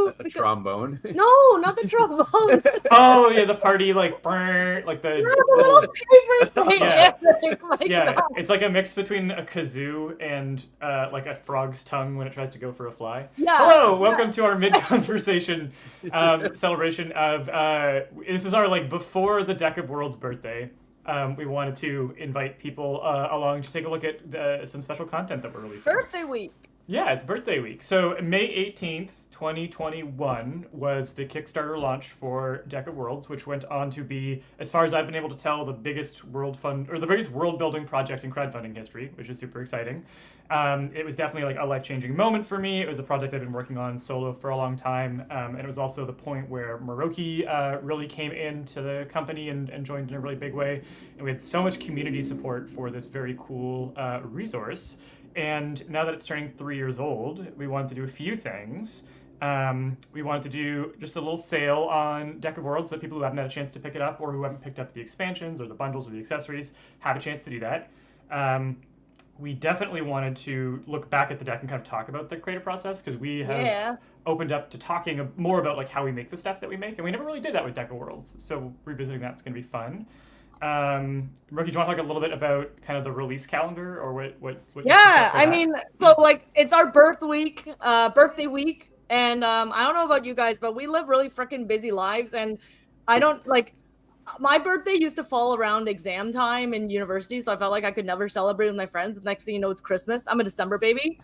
A trombone. No, not the trombone. Oh yeah, the party like brr, like the The little little paper thing. yeah. Eric, my Yeah, God. it's like a mix between a kazoo and like a frog's tongue when it tries to go for a fly. Yeah. Hello, welcome to our mid-conversation celebration of this is our like before the Deck of Worlds birthday. We wanted to invite people along to take a look at some special content that we're releasing. Birthday week. Yeah, it's birthday week. So May 18th, 2021 was the Kickstarter launch for Deck of Worlds, which went on to be, as far as I've been able to tell, the biggest the biggest world building project in crowdfunding history, which is super exciting. It was definitely like a life-changing moment for me. It was a project I've been working on solo for a long time, and it was also the point where Maroki really came into the company and joined in a really big way. And we had so much community support for this very cool resource. And now that it's turning 3 years old, we wanted to do a few things. We wanted to do just a little sale on Deck of Worlds so that people who haven't had a chance to pick it up or who haven't picked up the expansions or the bundles or the accessories have a chance to do that. We definitely wanted to look back at the deck and kind of talk about the creative process because we have opened up to talking more about like how we make the stuff that we make, and we never really did that with Deck of Worlds. So revisiting that's going to be fun. Rookie, do you want to talk a little bit about kind of the release calendar or what Yeah, I mean, so like it's our birthday week, and I don't know about you guys, but we live really freaking busy lives, and I don't like my birthday used to fall around exam time in university, so I felt like I could never celebrate with my friends. The next thing you know, it's Christmas. I'm a December baby.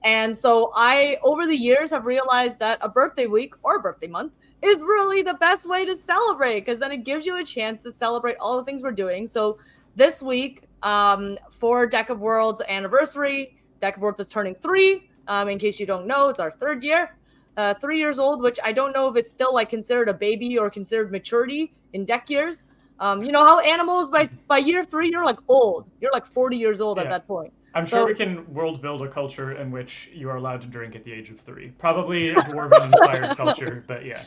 And so I, over the years, have realized that a birthday week or a birthday month is really the best way to celebrate because then it gives you a chance to celebrate all the things we're doing. So this week, for Deck of Worlds anniversary, Deck of Worlds is turning 3. In case you don't know, it's our 3rd year. 3 years old, which I don't know if it's still like considered a baby or considered maturity in deck years. You know how animals by year 3 you're like old. You're like 40 years old at that point. I'm sure we can world build a culture in which you are allowed to drink at the age of 3. Probably a dwarven-inspired culture, but yeah.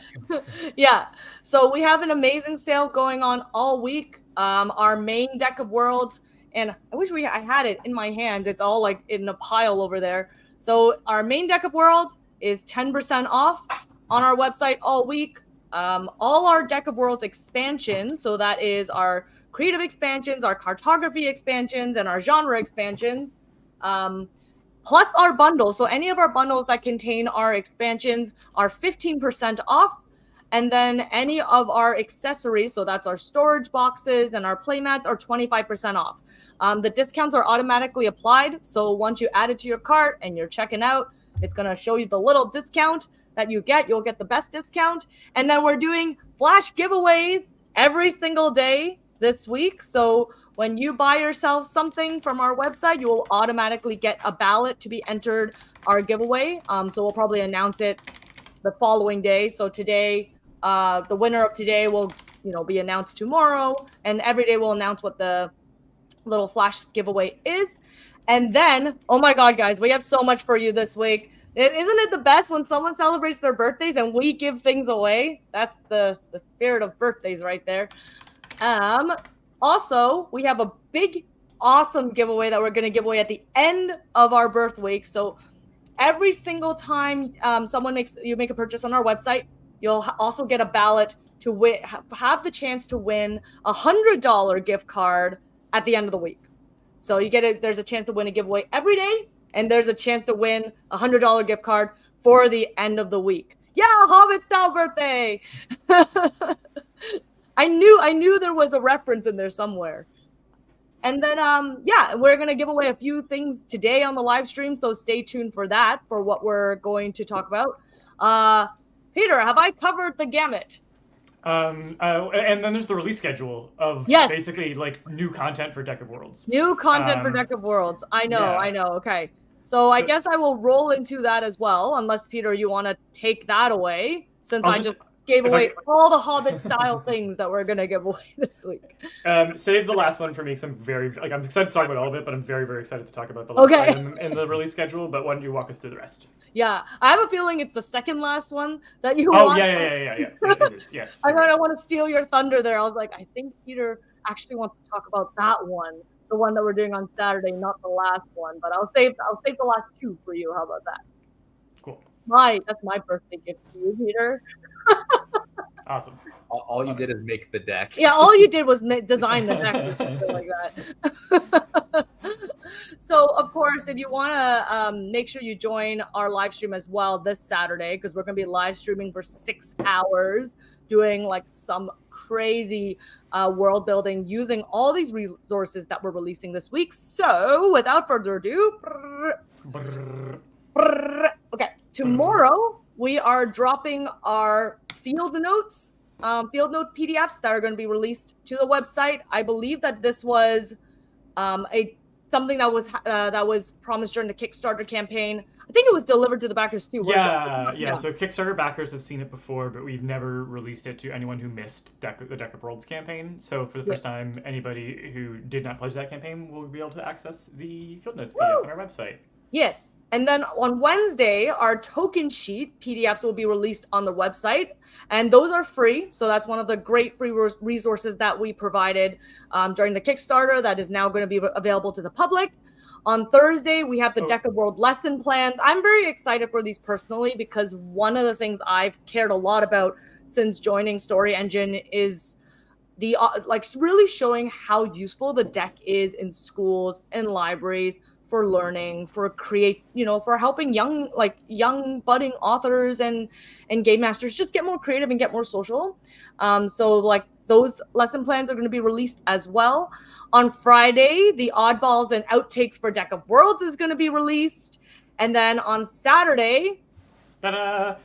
Yeah. So we have an amazing sale going on all week. Our main Deck of Worlds, and I wish I had it in my hand. It's all like in a pile over there. So our main Deck of Worlds is 10% off on our website all week. All our Deck of Worlds expansions, so that is our creative expansions, our cartography expansions, and our genre expansions, plus our bundles. So any of our bundles that contain our expansions are 15% off. And then any of our accessories, so that's our storage boxes and our playmats, are 25% off. The discounts are automatically applied. So once you add it to your cart and you're checking out, it's going to show you the little discount that you get. You'll get the best discount. And then we're doing flash giveaways every single day this week. So when you buy yourself something from our website, you will automatically get a ballot to be entered our giveaway. So we'll probably announce it the following day. So today, the winner of today will, be announced tomorrow, and every day we'll announce what the little flash giveaway is. And then, oh my God, guys, we have so much for you this week. Isn't it the best when someone celebrates their birthdays and we give things away? That's the spirit of birthdays right there. Also, we have a big, awesome giveaway that we're going to give away at the end of our birth week. So every single time you make a purchase on our website, you'll also get a ballot to have the chance to win a $100 gift card at the end of the week. So there's a chance to win a giveaway every day, and there's a chance to win a $100 gift card for the end of the week. Yeah, Hobbit style birthday. I knew there was a reference in there somewhere. And then, we're going to give away a few things today on the live stream. So stay tuned for that, for what we're going to talk about. Peter, have I covered the gamut? And then there's the release schedule of basically like new content for Deck of Worlds. New content for Deck of Worlds. I know. Okay. So I guess I will roll into that as well, unless, Peter, you want to take that away, since I just gave away all the Hobbit style things that we're going to give away this week. Save the last one for me, because I'm excited to talk about all of it, but I'm very, very excited to talk about the last item in the release schedule. But why don't you walk us through the rest? Yeah, I have a feeling it's the second last one that you want. Oh, yeah. It is, yes. I don't want to steal your thunder there. I was like, I think Peter actually wants to talk about that one, the one that we're doing on Saturday, not the last one. But I'll save the last two for you. How about that? Cool. my birthday gift to you, Peter. Awesome. All you did is make the deck. Yeah, all you did was design the deck or something like that. So, of course, if you want to make sure you join our live stream as well this Saturday, because we're going to be live streaming for 6 hours, doing like some crazy world building using all these resources that we're releasing this week. So, without further ado, okay, tomorrow we are dropping our field note PDFs that are going to be released to the website. I believe that this was something that was promised during the Kickstarter campaign. I think it was delivered to the backers too. Yeah. So Kickstarter backers have seen it before, but we've never released it to anyone who missed the Deck of Worlds campaign. So for the first time, anybody who did not pledge that campaign will be able to access the field notes PDF on our website. Yes. And then on Wednesday, our token sheet PDFs will be released on the website, and those are free. So that's one of the great free resources that we provided during the Kickstarter that is now going to be available to the public. On Thursday, we have the Deck of World lesson plans. I'm very excited for these personally because one of the things I've cared a lot about since joining Story Engine is the really showing how useful the deck is in schools and libraries for learning, for for helping young budding authors and game masters just get more creative and get more social. So like those lesson plans are going to be released as well. On Friday, the oddballs and outtakes for Deck of Worlds is going to be released. And then on Saturday, ta-da!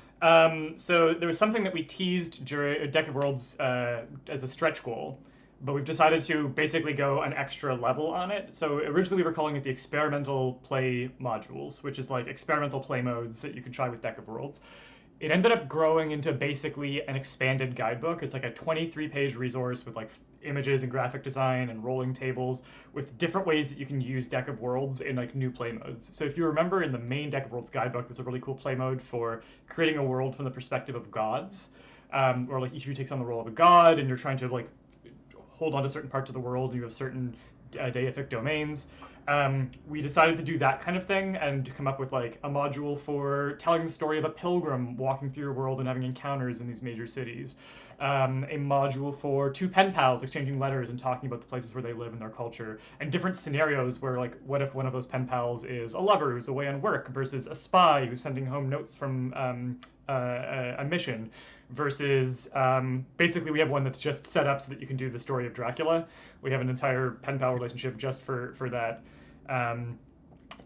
So there was something that we teased during Deck of Worlds as a stretch goal, but we've decided to basically go an extra level on it. So originally we were calling it the experimental play modules, which is like experimental play modes that you can try with Deck of Worlds. It ended up growing into basically an expanded guidebook. It's like a 23-page resource with like images and graphic design and rolling tables with different ways that you can use Deck of Worlds in like new play modes. So if you remember in the main Deck of Worlds guidebook, there's a really cool play mode for creating a world from the perspective of gods, or like each of you takes on the role of a god and you're trying to like hold on to certain parts of the world. You have certain deific domains. We decided to do that kind of thing and to come up with like a module for telling the story of a pilgrim walking through your world and having encounters in these major cities. A module for two pen pals exchanging letters and talking about the places where they live and their culture, and different scenarios where like what if one of those pen pals is a lover who's away on work versus a spy who's sending home notes from a mission, versus basically we have one that's just set up so that you can do the story of Dracula. We have an entire pen pal relationship just for that.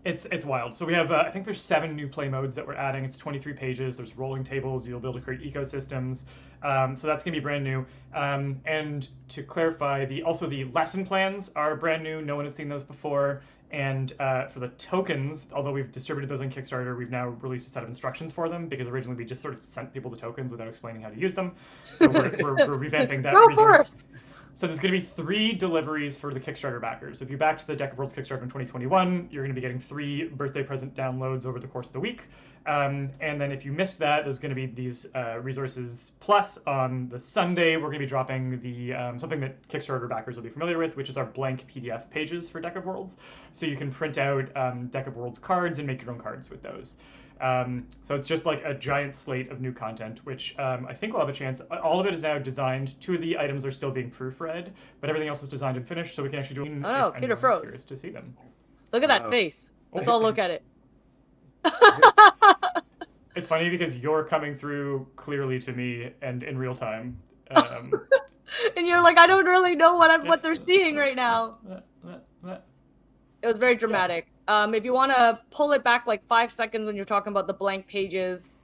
It's wild. So we have I think there's 7 new play modes that we're adding. It's 23 pages. There's rolling tables. You'll be able to create ecosystems. So that's gonna be brand new. And to clarify, the lesson plans are brand new. No one has seen those before. And for the tokens, although we've distributed those on Kickstarter, we've now released a set of instructions for them, because originally we just sort of sent people the tokens without explaining how to use them. So we're revamping that resource. So there's going to be 3 deliveries for the Kickstarter backers. If you backed the Deck of Worlds Kickstarter in 2021, you're going to be getting 3 birthday present downloads over the course of the week. And then if you missed that, there's going to be these resources. Plus, on the Sunday, we're going to be dropping the something that Kickstarter backers will be familiar with, which is our blank PDF pages for Deck of Worlds. So you can print out Deck of Worlds cards and make your own cards with those. So it's just like a giant slate of new content, which I think we'll have a chance. All of it is now designed. 2 of the items are still being proofread, but everything else is designed and finished, so we can actually do it. Oh, Peter froze. Curious to see them. Look at that face. Let's all look at it. It's funny because you're coming through clearly to me and in real time. And you're like, I don't really know what they're seeing right now. It was very dramatic. Yeah. If you want to pull it back like 5 seconds when you're talking about the blank pages.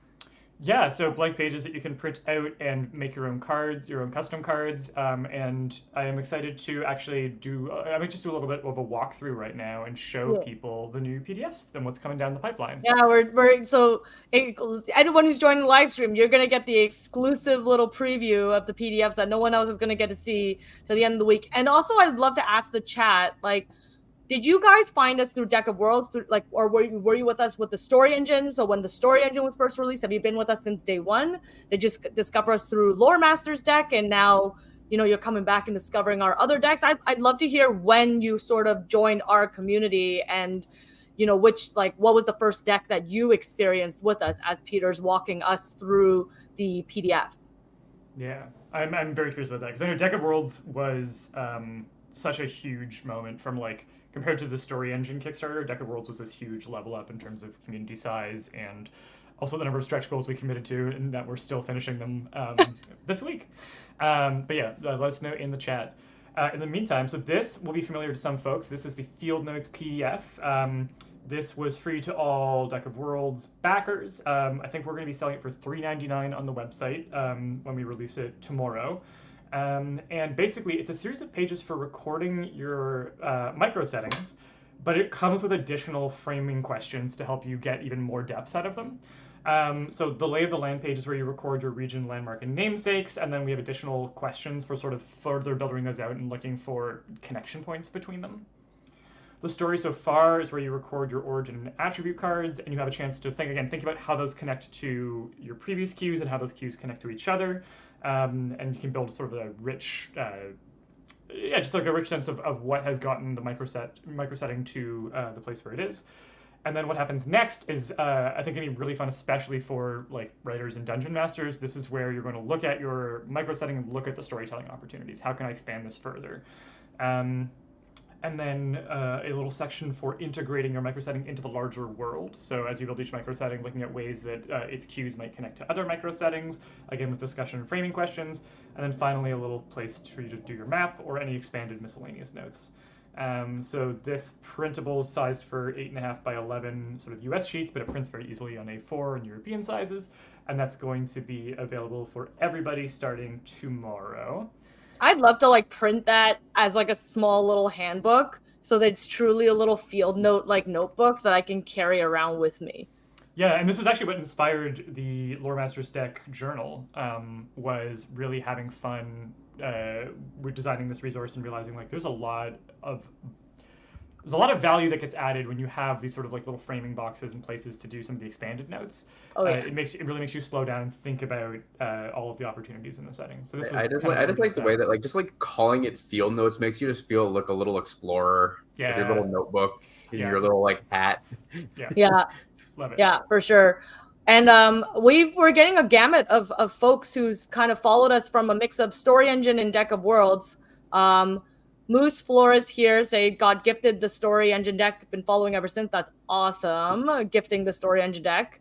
Yeah, so blank pages that you can print out and make your own cards, your own custom cards. And I am excited to actually I might just do a little bit of a walkthrough right now and show people the new PDFs and what's coming down the pipeline. Yeah, so anyone who's joining the live stream, you're going to get the exclusive little preview of the PDFs that no one else is going to get to see till the end of the week. And also, I'd love to ask the chat, like, did you guys find us through Deck of Worlds, or were you with us with the Story Engine? So when the Story Engine was first released, have you been with us since day one? Did you just discover us through Lore Master's deck, and now you're coming back and discovering our other decks? I'd love to hear when you sort of joined our community, and what was the first deck that you experienced with us as Peter's walking us through the PDFs. Yeah, I'm very curious about that because I know Deck of Worlds was such a huge moment from like compared to the Story Engine Kickstarter. Deck of Worlds was this huge level up in terms of community size and also the number of stretch goals we committed to, and that we're still finishing them this week. But yeah, let us know in the chat. In the meantime, so this will be familiar to some folks. This is the Field Notes PDF. This was free to all Deck of Worlds backers. I think we're going to be selling it for $3.99 on the website when we release it tomorrow. And basically, it's a series of pages for recording your micro settings, but it comes with additional framing questions to help you get even more depth out of them. So the lay of the land page is where you record your region, landmark, and namesakes, and then we have additional questions for sort of further building those out and looking for connection points between them. The story so far is where you record your origin and attribute cards, and you have a chance to think about how those connect to your previous cues and how those cues connect to each other. And you can build sort of a rich, just like a rich sense of what has gotten the microsetting to the place where it is. And then what happens next is, I think, going to be really fun, especially for like writers and dungeon masters. This is where you're going to look at your microsetting and look at the storytelling opportunities. How can I expand this further? And then a little section for integrating your microsetting into the larger world. So as you build each microsetting, looking at ways that its cues might connect to other microsettings, again with discussion and framing questions. And then finally a little place for you to do your map or any expanded miscellaneous notes. So this printable is sized for 8.5 by 11 sort of US sheets, but it prints very easily on A4 and European sizes. And that's going to be available for everybody starting tomorrow. I'd love to like print that as like a small little handbook so that it's truly a little field note like notebook that I can carry around with me. Yeah, and this is actually what inspired the Lore Masters deck journal, was really having fun we're designing this resource and realizing like there's a lot of value that gets added when you have these sort of like little framing boxes and places to do some of the expanded notes. Oh, yeah. It really makes you slow down and think about all of the opportunities in the setting. So this was I just like the way that like just like calling it field notes makes you just feel like a little explorer. Yeah. With your little notebook and your little like hat. Yeah. Love it. Yeah, for sure. And we're getting a gamut of folks who's kind of followed us from a mix of Story Engine and Deck of Worlds. Moose Flores here got gifted the Story Engine deck. Been following ever since. That's awesome. Gifting the Story Engine deck.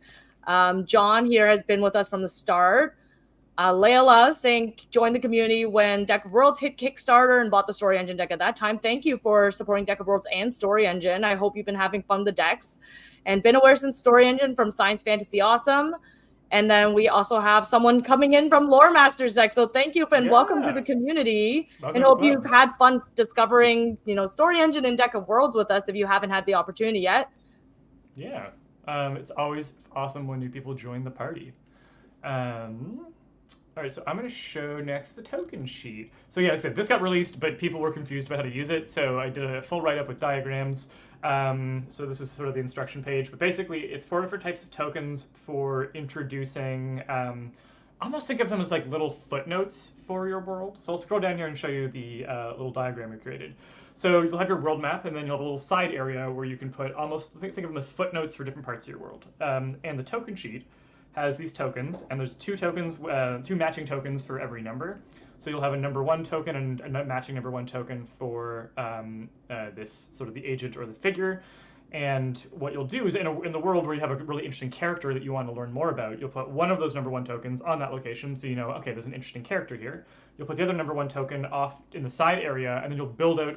John here has been with us from the start. Layla saying joined the community when Deck of Worlds hit Kickstarter and bought the Story Engine deck at that time. Thank you for supporting Deck of Worlds and Story Engine. I hope you've been having fun with the decks. And been aware since Story Engine from Science Fantasy Awesome. And then we also have someone coming in from Lore Masters deck. So thank you and welcome to the community. Welcome and hope you've had fun discovering, Story Engine and Deck of Worlds with us if you haven't had the opportunity yet. Yeah. It's always awesome when new people join the party. All right, so I'm going to show next the token sheet. So yeah, like I said, this got released, but people were confused about how to use it. So I did a full write-up with diagrams. So this is sort of the instruction page, but basically it's 4 different types of tokens for introducing, almost think of them as like little footnotes for your world. So I'll scroll down here and show you the little diagram we created. So you'll have your world map, and then you'll have a little side area where you can put think of them as footnotes for different parts of your world. And the token sheet has these tokens, and there's 2 matching tokens for every number. So you'll have a number 1 token and a matching number 1 token for this sort of the agent or the figure. And what you'll do is in the world where you have a really interesting character that you want to learn more about, you'll put one of those number 1 tokens on that location, so you know, okay, there's an interesting character here. You'll put the other number 1 token off in the side area, and then you'll build out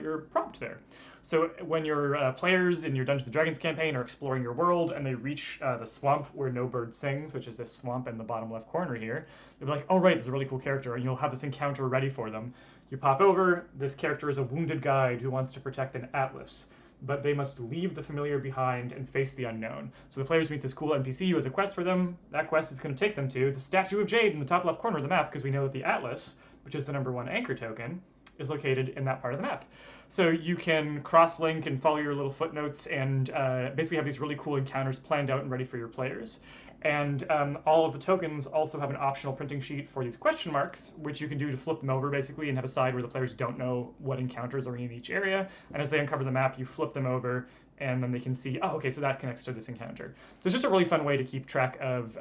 your prompt there. So when your players in your Dungeons & Dragons campaign are exploring your world and they reach the swamp where no bird sings, which is this swamp in the bottom left corner here, you'll be like, oh right, there's a really cool character, and you'll have this encounter ready for them. You pop over, this character is a wounded guide who wants to protect an atlas, but they must leave the familiar behind and face the unknown. So the players meet this cool NPC who has a quest for them. That quest is going to take them to the Statue of Jade in the top left corner of the map, because we know that the atlas, which is the number 1 anchor token, is located in that part of the map. So you can cross-link and follow your little footnotes and basically have these really cool encounters planned out and ready for your players. And all of the tokens also have an optional printing sheet for these question marks, which you can do to flip them over basically and have a side where the players don't know what encounters are in each area. And as they uncover the map, you flip them over and then they can see, oh, okay, so that connects to this encounter. So it's just a really fun way to keep track of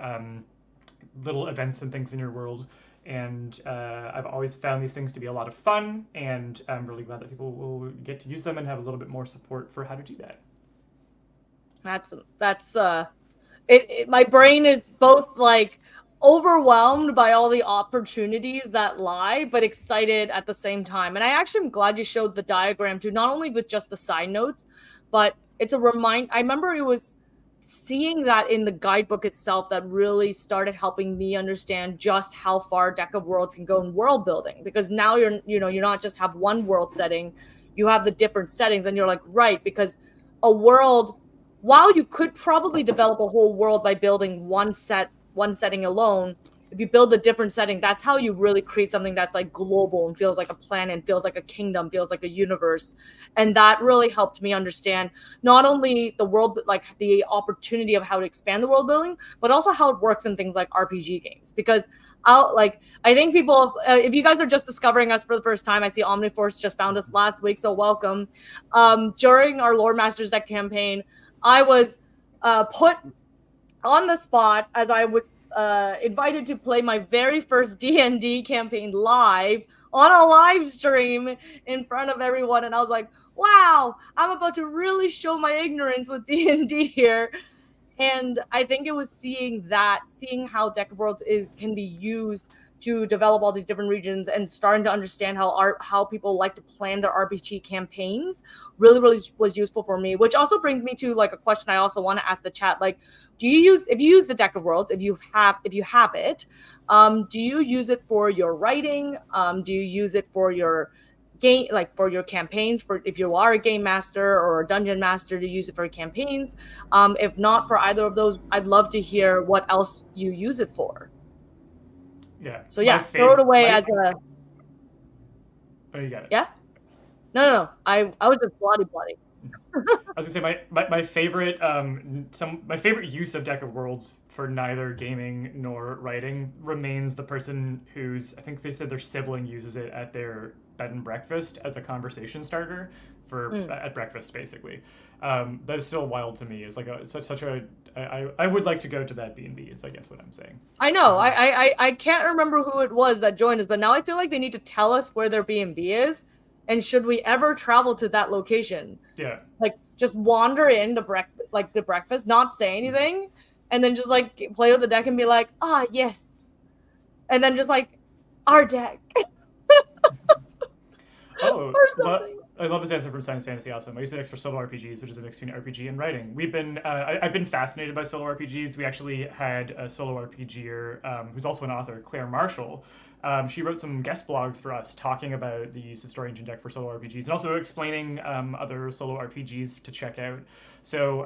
little events and things in your world. And I've always found these things to be a lot of fun, and I'm really glad that people will get to use them and have a little bit more support for how to do that. That's my brain is both like overwhelmed by all the opportunities that lie, but excited at the same time. And I actually am glad you showed the diagram too, not only with just the side notes, but it's a remind. I remember it was seeing that in the guidebook itself that really started helping me understand just how far Deck of Worlds can go in world building, because now you're not just have one world setting, you have the different settings, and you're like, right, because a world, while you could probably develop a whole world by building one setting alone, if you build a different setting, that's how you really create something that's like global and feels like a planet, feels like a kingdom, feels like a universe. And that really helped me understand not only the world, like the opportunity of how to expand the world building, but also how it works in things like RPG games. Because I think people, if you guys are just discovering us for the first time, I see Omniforce just found us last week, so welcome. During our Lord Masters deck campaign, I was put on the spot as I was invited to play my very first D&D campaign live on a live stream in front of everyone, and I was like, wow, I'm about to really show my ignorance with D&D here. And I think it was seeing how Deck of Worlds can be used to develop all these different regions and starting to understand how people like to plan their RPG campaigns really was useful for me. Which also brings me to like a question I also want to ask the chat. Like, if you use the Deck of Worlds, if you have it, do you use it for your writing? Do you use it for your game, like for your campaigns, for if you are a game master or a dungeon master, to use it for campaigns? If not for either of those, I'd love to hear what else you use it for. Yeah. So yeah, throw it away as a. Oh, you got it. Yeah. No. I was just bloody. I was gonna say my favorite my favorite use of Deck of Worlds for neither gaming nor writing remains the person who's, I think they said their sibling uses it at their bed and breakfast as a conversation starter for at breakfast basically. That is still wild to me. It's like such a I would like to go to that B&B is I guess what I'm saying. I know. I can't remember who it was that joined us, but now I feel like they need to tell us where their B&B is, and should we ever travel to that location. Yeah. Like just wander into the breakfast, not say anything, and then just like play with the deck and be like, yes, and then just like our deck. Oh, or something. I love this answer from Science Fantasy Awesome. I use it for solo RPGs, which is a mix between RPG and writing. I've been fascinated by solo RPGs. We actually had a solo RPGer who's also an author, Claire Marshall. She wrote some guest blogs for us talking about the use of Story Engine Deck for solo RPGs and also explaining other solo RPGs to check out. So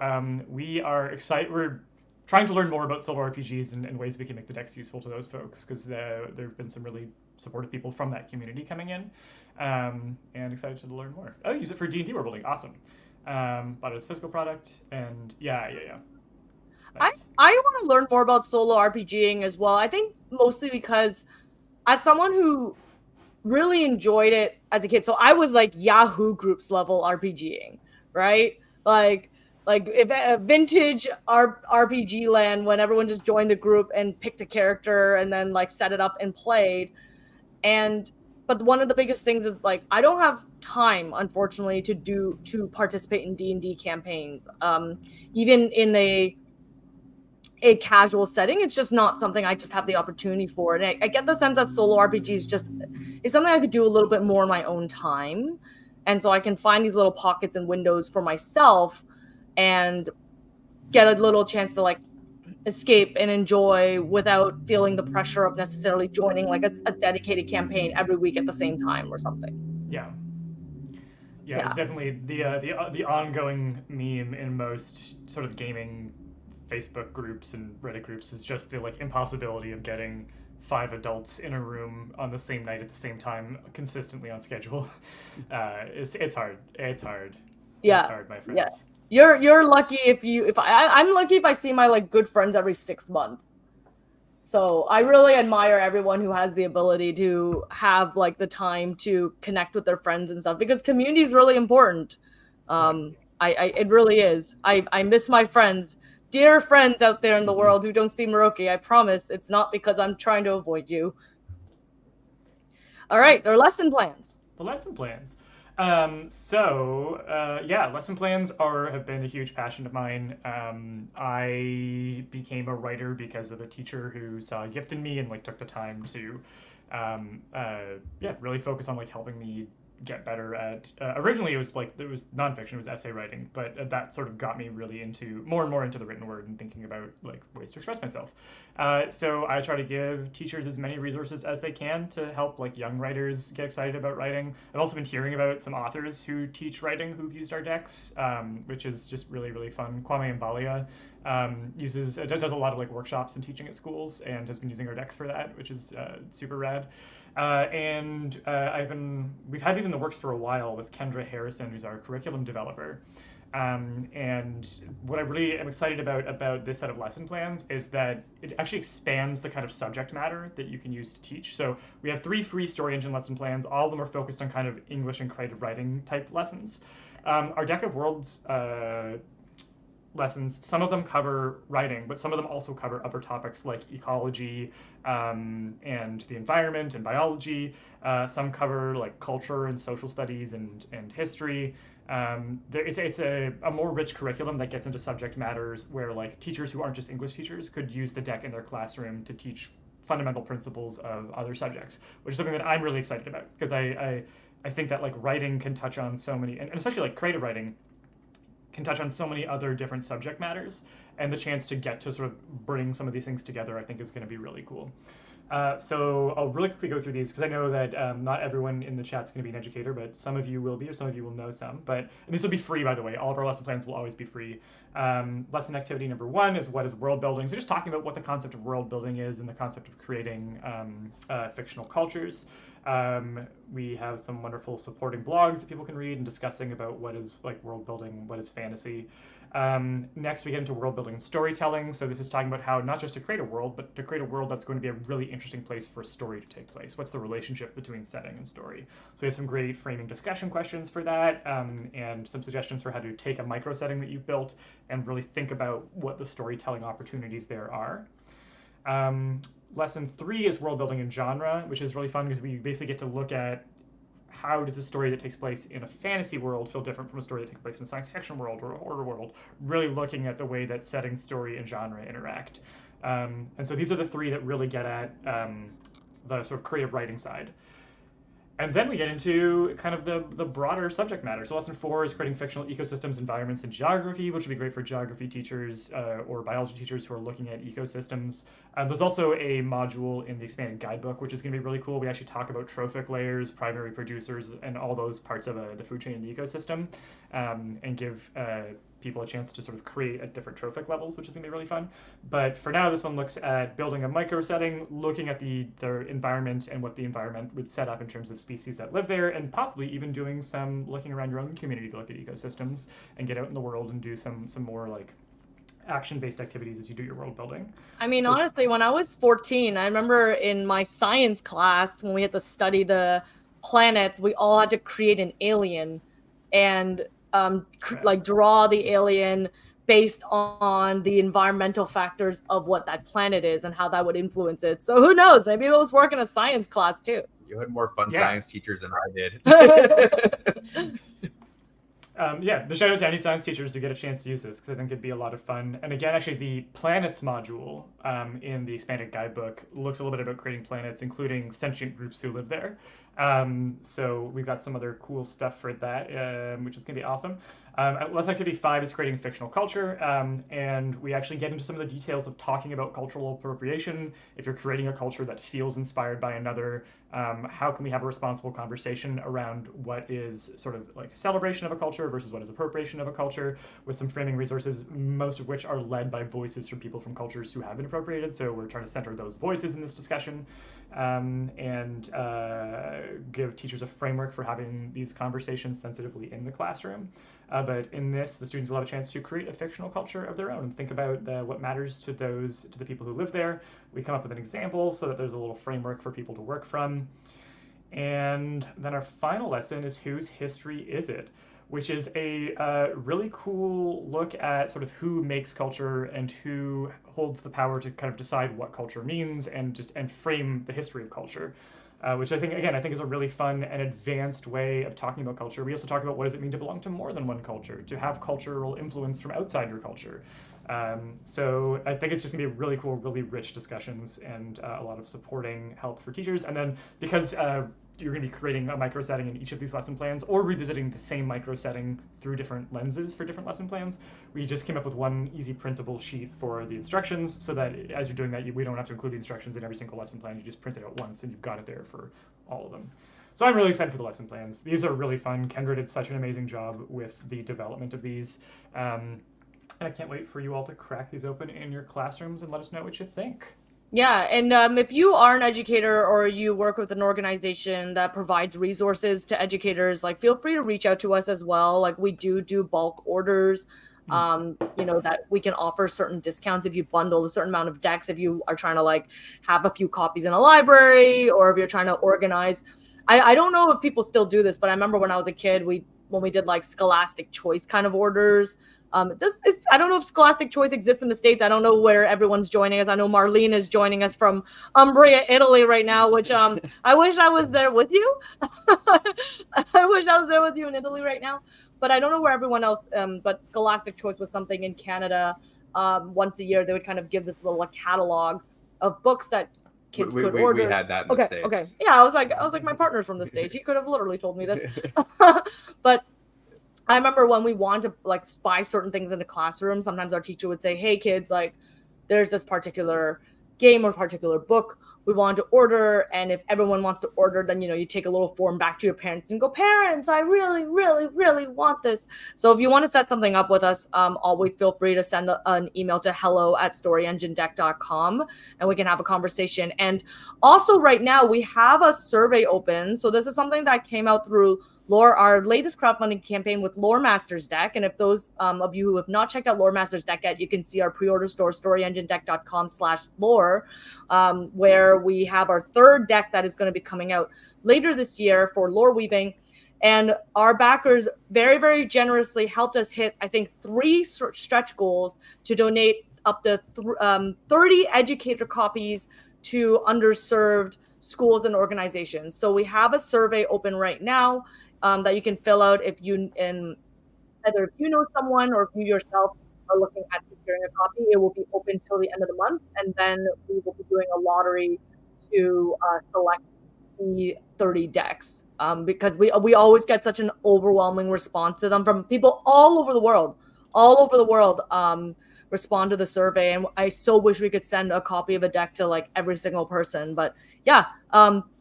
we are excited. We're trying to learn more about solo RPGs and ways we can make the decks useful to those folks, because there have been some really supportive people from that community coming in, and excited to learn more. Oh, use it for D&D world building. Awesome. Bought it as a physical product, and yeah. Nice. I want to learn more about solo RPGing as well. I think mostly because as someone who really enjoyed it as a kid, so I was like Yahoo groups level RPGing, right? Like if vintage RPG land, when everyone just joined the group and picked a character and then like set it up and played. But one of the biggest things is like I don't have time, unfortunately, to participate in D&D campaigns. Even in a casual setting, it's just not something I just have the opportunity for. And I get the sense that solo RPGs is something I could do a little bit more in my own time. And so I can find these little pockets and windows for myself and get a little chance to like escape and enjoy without feeling the pressure of necessarily joining like a dedicated campaign every week at the same time or something. Yeah, it's definitely the ongoing meme in most sort of gaming Facebook groups and Reddit groups is just the like impossibility of getting 5 adults in a room on the same night at the same time, consistently on schedule. It's hard. It's hard. Yeah. It's hard, my Yeah. friends. You're lucky I'm lucky if I see my like good friends every 6 months. So I really admire everyone who has the ability to have like the time to connect with their friends and stuff, because community is really important. It really is. I miss my friends, dear friends out there in the world who don't see Maroki. I promise it's not because I'm trying to avoid you. All right, our lesson plans. The lesson plans. Yeah, lesson plans have been a huge passion of mine. I became a writer because of a teacher who saw a gift in me and like took the time to, really focus on like helping me get better at. Originally, it was nonfiction, it was essay writing, but that sort of got me really into more and more into the written word and thinking about like ways to express myself. So I try to give teachers as many resources as they can to help like young writers get excited about writing. I've also been hearing about some authors who teach writing who've used our decks, which is just really, really fun. Kwame Mbalia does a lot of like workshops and teaching at schools and has been using our decks for that, which is super rad. We've had these in the works for a while with Kendra Harrison, who's our curriculum developer. And what I really am excited about this set of lesson plans is that it actually expands the kind of subject matter that you can use to teach. So we have 3 free story engine lesson plans. All of them are focused on kind of English and creative writing type lessons. Our Deck of Worlds lessons, some of them cover writing, but some of them also cover other topics like ecology and the environment and biology. Some cover like culture and social studies and history. It's a more rich curriculum that gets into subject matters where like teachers who aren't just English teachers could use the deck in their classroom to teach fundamental principles of other subjects, which is something that I'm really excited about because I think that like writing can touch on so many, and especially like creative writing can touch on so many other different subject matters, and the chance to get to sort of bring some of these things together I think is going to be really cool. So I'll really quickly go through these because I know that not everyone in the chat is going to be an educator, but some of you will be, or some of you will know some. And this will be free, by the way. All of our lesson plans will always be free. Lesson activity number 1 is what is world building. So just talking about what the concept of world building is and the concept of creating fictional cultures. We have some wonderful supporting blogs that people can read and discussing about what is like world building, what is fantasy. Next, we get into world building and storytelling. So this is talking about how not just to create a world, but to create a world that's going to be a really interesting place for a story to take place. What's the relationship between setting and story? So we have some great framing discussion questions for that, and some suggestions for how to take a micro setting that you've built and really think about what the storytelling opportunities there are. Lesson 3 is world building and genre, which is really fun because we basically get to look at how does a story that takes place in a fantasy world feel different from a story that takes place in a science fiction world or a horror world, really looking at the way that setting, story, and genre interact. And so these are the 3 that really get at the sort of creative writing side. And then we get into kind of the broader subject matter. So lesson 4 is creating fictional ecosystems, environments, and geography, which would be great for geography teachers or biology teachers who are looking at ecosystems. There's also a module in the expanded guidebook, which is going to be really cool. We actually talk about trophic layers, primary producers, and all those parts of the food chain and the ecosystem, and give people a chance to sort of create at different trophic levels, which is going to be really fun. But for now, this one looks at building a micro setting, looking at the environment and what the environment would set up in terms of species that live there, and possibly even doing some looking around your own community to look at ecosystems and get out in the world and do some more like action-based activities as you do your world building. I mean, honestly, when I was 14, I remember in my science class when we had to study the planets, we all had to create an alien and like draw the alien based on the environmental factors of what that planet is and how that would influence it. So who knows? Maybe it was work in a science class too. You had more fun science teachers than I did. The shout out to any science teachers who get a chance to use this because I think it'd be a lot of fun. And again, actually, the planets module in the expanded guidebook looks a little bit about creating planets, including sentient groups who live there. So we've got some other cool stuff for that, which is going to be awesome. Lesson activity 5 is creating fictional culture, and we actually get into some of the details of talking about cultural appropriation. If you're creating a culture that feels inspired by another, how can we have a responsible conversation around what is sort of like celebration of a culture versus what is appropriation of a culture, with some framing resources, most of which are led by voices from people from cultures who have been appropriated. So we're trying to center those voices in this discussion, and give teachers a framework for having these conversations sensitively in the classroom. But in this, the students will have a chance to create a fictional culture of their own and think about what matters to the people who live there. We come up with an example so that there's a little framework for people to work from. And then our final lesson is whose history is it? Which is a really cool look at sort of who makes culture and who holds the power to kind of decide what culture means and frame the history of culture. Which I think is a really fun and advanced way of talking about culture. We also talk about what does it mean to belong to more than one culture, to have cultural influence from outside your culture. So I think it's just gonna be really cool, really rich discussions, and a lot of supporting help for teachers. And then because you're going to be creating a micro setting in each of these lesson plans, or revisiting the same micro setting through different lenses for different lesson plans, we just came up with one easy printable sheet for the instructions, so that as you're doing that, we don't have to include the instructions in every single lesson plan. You just print it out once and you've got it there for all of them. So I'm really excited for the lesson plans. These are really fun. Kendra did such an amazing job with the development of these. And I can't wait for you all to crack these open in your classrooms and let us know what you think. Yeah, and if you are an educator or you work with an organization that provides resources to educators, like feel free to reach out to us as well. Like we do bulk orders, that we can offer certain discounts if you bundle a certain amount of decks, if you are trying to like have a few copies in a library, or if you're trying to organize. I don't know if people still do this, but I remember when I was a kid, when we did like Scholastic Choice kind of orders. I don't know if Scholastic Choice exists in the States. I don't know where everyone's joining us. I know Marlene is joining us from Umbria, Italy right now, which I wish I was there with you. I wish I was there with you in Italy right now. But I don't know where everyone else, but Scholastic Choice was something in Canada. Once a year, they would kind of give this little catalog of books that kids could order. We had that in the States. Okay. Yeah, I was like, my partner's from the States. He could have literally told me this. But I remember when we wanted to like buy certain things in the classroom, sometimes our teacher would say, hey kids, like there's this particular game or particular book we wanted to order. And if everyone wants to order, then, you take a little form back to your parents and go, parents, I really, really, really want this. So if you want to set something up with us, always feel free to send an email to hello@storyenginedeck.com and we can have a conversation. And also right now we have a survey open. So this is something that came out through Lore, our latest crowdfunding campaign with Lore Masters Deck. And if those of you who have not checked out Lore Masters Deck yet, you can see our pre-order store, storyenginedeck.com/lore, where we have our third deck that is going to be coming out later this year for lore weaving. And our backers very, very generously helped us hit, I think, 3 stretch goals to donate up to 30 educator copies to underserved schools and organizations. So we have a survey open right now that you can fill out if you know someone or if you yourself are looking at securing a copy. It will be open till the end of the month, and then we will be doing a lottery to select the 30 decks, because we always get such an overwhelming response to them from people all over the world, respond to the survey. And I so wish we could send a copy of a deck to like every single person, but yeah,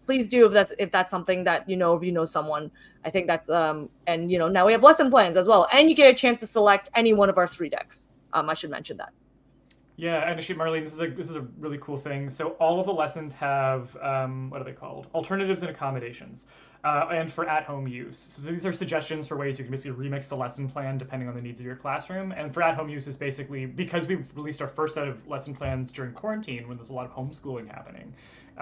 please do if that's something that if you know someone. I think that's and now we have lesson plans as well, and you get a chance to select any one of our 3 decks. I should mention that. Yeah, and actually, Marlene, this is a really cool thing. So all of the lessons have what are they called? Alternatives and accommodations, and for at-home use. So these are suggestions for ways you can basically remix the lesson plan depending on the needs of your classroom. And for at-home use is basically because we've released our first set of lesson plans during quarantine when there's a lot of homeschooling happening.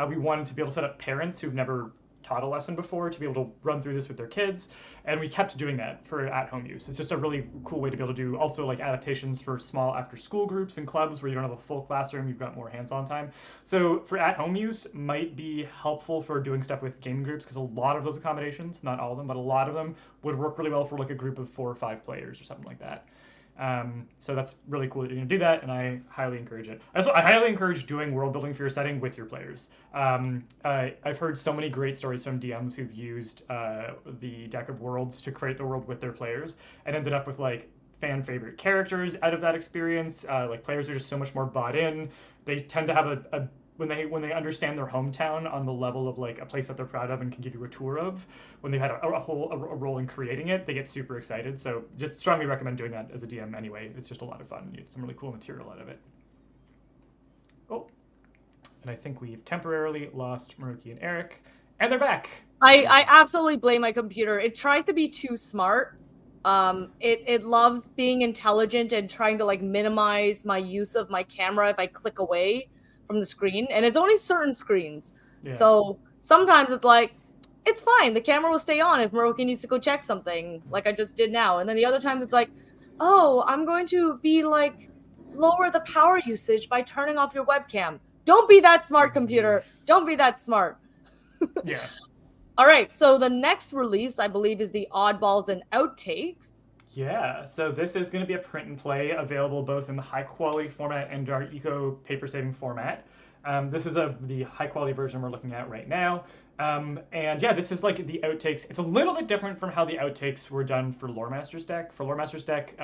We wanted to be able to set up parents who've never taught a lesson before to be able to run through this with their kids, and we kept doing that for at-home use. It's just a really cool way to be able to do also like adaptations for small after-school groups and clubs where you don't have a full classroom, you've got more hands-on time. So for at-home use might be helpful for doing stuff with game groups, because a lot of those accommodations, not all of them, but a lot of them would work really well for like a group of 4 or 5 players or something like that. So that's really cool that you're gonna do that, and I highly encourage it. Also, I highly encourage doing world building for your setting with your players. I've heard so many great stories from DMs who've used the deck of worlds to create the world with their players and ended up with like fan favorite characters out of that experience. Like players are just so much more bought in. They tend to have a when they understand their hometown on the level of like a place that they're proud of and can give you a tour of, when they've had a role in creating it, they get super excited. So just strongly recommend doing that as a DM anyway. It's just a lot of fun. You get some really cool material out of it. Oh, and I think we've temporarily lost Maruki and Eric, and they're back. I absolutely blame my computer. It tries to be too smart. It loves being intelligent and trying to like minimize my use of my camera if I click away from the screen, and it's only certain screens. Yeah. So sometimes it's like, it's fine, the camera will stay on if Maroki needs to go check something, like I just did now. And then the other times it's like, oh, I'm going to be like, lower the power usage by turning off your webcam. Don't be that smart, computer. Don't be that smart. Yeah. All right, so the next release, I believe, is the Oddballs and Outtakes. Yeah, so this is going to be a print and play available both in the high quality format and our eco paper saving format. This is the high quality version we're looking at right now. And yeah, this is like the outtakes. It's a little bit different from how the outtakes were done for Lore Master's deck. For Lore Master's deck,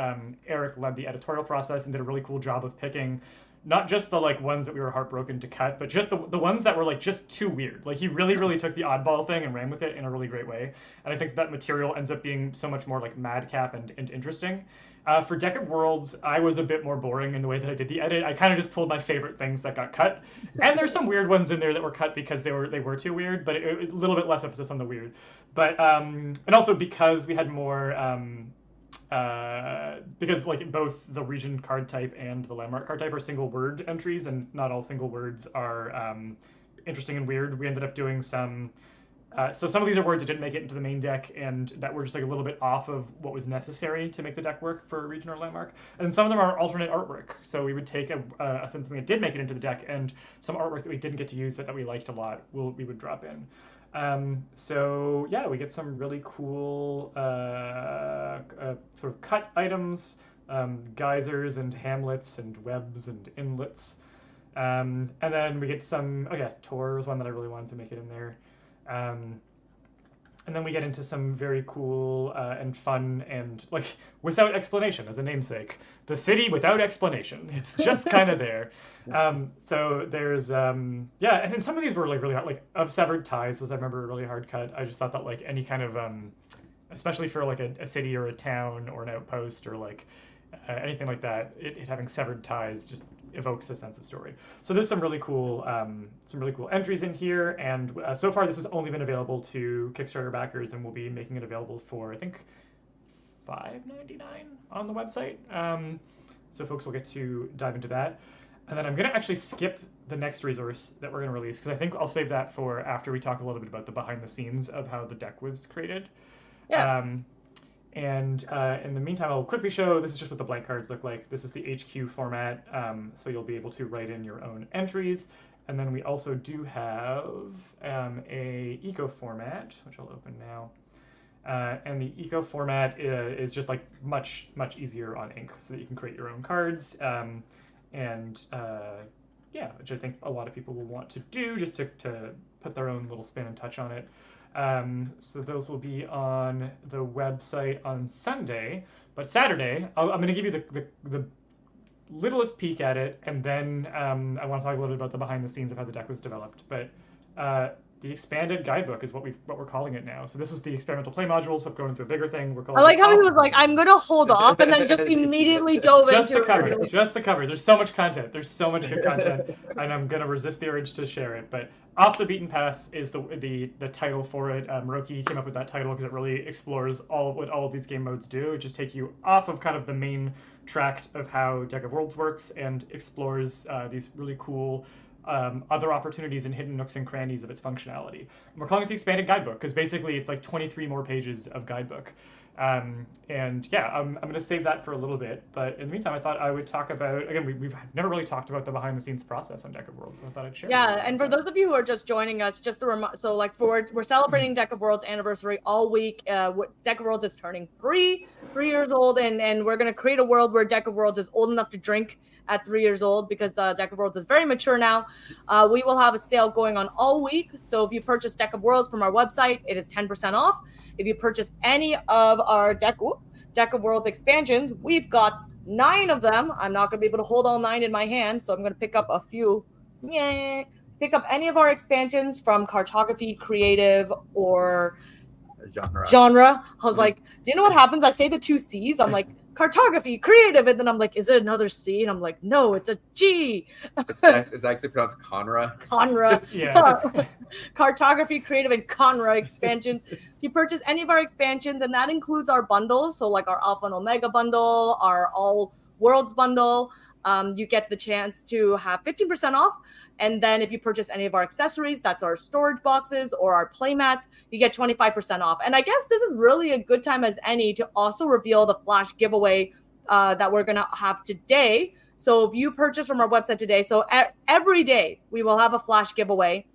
Eric led the editorial process and did a really cool job of picking not just the like ones that we were heartbroken to cut, but just the ones that were like just too weird. Like he really took the oddball thing and ran with it in a really great way. And I think that material ends up being so much more like madcap and interesting. For Deck of Worlds, I was a bit more boring in the way that I did the edit. I kind of just pulled my favorite things that got cut. And there's some weird ones in there that were cut because they were too weird, but a little bit less emphasis on the weird. But and also because we had more because like both the region card type and the landmark card type are single word entries, and not all single words are interesting and weird. We ended up doing some so some of these are words that didn't make it into the main deck and that were just like a little bit off of what was necessary to make the deck work for a region or landmark. And some of them are alternate artwork. So we would take something that did make it into the deck and some artwork that we didn't get to use but that we liked a lot, we would drop in. So yeah, we get some really cool sort of cut items, geysers and hamlets and webs and inlets. And then we get some, oh yeah, Tor was one that I really wanted to make it in there. And then we get into some very cool and fun and like without explanation as a namesake. The city without explanation. It's just kind of there. So there's yeah, and then some of these were like really hard, like Of Severed Ties was, I remember, a really hard cut. I just thought that like any kind of especially for like a city or a town or an outpost or like anything like that, it having severed ties just evokes a sense of story. So there's some really cool entries in here, and so far this has only been available to Kickstarter backers, and we'll be making it available for I think $5.99 on the website. So folks will get to dive into that. And then I'm going to actually skip the next resource that we're going to release because I think I'll save that for after we talk a little bit about the behind the scenes of how the deck was created. Yeah. And in the meantime, I'll quickly show, this is just what the blank cards look like. This is the HQ format, so you'll be able to write in your own entries. And then we also do have a eco format, which I'll open now. And the eco format is just like much easier on ink so that you can create your own cards. Yeah, which I think a lot of people will want to do just to put their own little spin and touch on it. So those will be on the website on Sunday, but Saturday, I'm going to give you the littlest peek at it, and then I want to talk a little bit about the behind the scenes of how the deck was developed. But the expanded guidebook is what we're calling it now. So this was the experimental play modules have grown into a bigger thing. We're calling. I like how he was like, "I'm gonna hold off," and then just immediately dove just into the cover, just the cover. There's so much content. There's so much good content, and I'm gonna resist the urge to share it. But Off the Beaten Path is the title for it. Maroki came up with that title because it really explores what all of these game modes do. It just takes you off of kind of the main tract of how Deck of Worlds works and explores these really cool other opportunities and hidden nooks and crannies of its functionality. And we're calling it the expanded guidebook because basically it's like 23 more pages of guidebook. And yeah, I'm going to save that for a little bit. But in the meantime, I thought I would talk about, again, we've never really talked about the behind the scenes process on Deck of Worlds, so I thought I'd share. Yeah, and for those of you who are just joining us, just to so like we're celebrating Deck of Worlds anniversary all week. Deck of Worlds is turning three years old, and we're gonna create a world where Deck of Worlds is old enough to drink at 3 years old, because Deck of Worlds is very mature now. We will have a sale going on all week. So if you purchase Deck of Worlds from our website, it is 10% off. If you purchase any of our Deck of Worlds expansions, we've got 9 of them. I'm not going to be able to hold all 9 in my hand, so I'm going to pick up a few. Yeah, pick up any of our expansions from cartography, creative, or genre. I was like, do you know what happens? I say the 2 C's. I'm like, cartography, creative, and then I'm like, is it another C? And I'm like, no, it's a G. It's actually pronounced Conra. Conra. Yeah. Cartography, creative, and Conra expansions. If you purchase any of our expansions, and that includes our bundles, so like our Alpha and Omega bundle, our All Worlds bundle, you get the chance to have 15% off. And then if you purchase any of our accessories, that's our storage boxes or our playmats, you get 25% off. And I guess this is really a good time as any to also reveal the flash giveaway that we're going to have today. So if you purchase from our website today, so every day we will have a flash giveaway.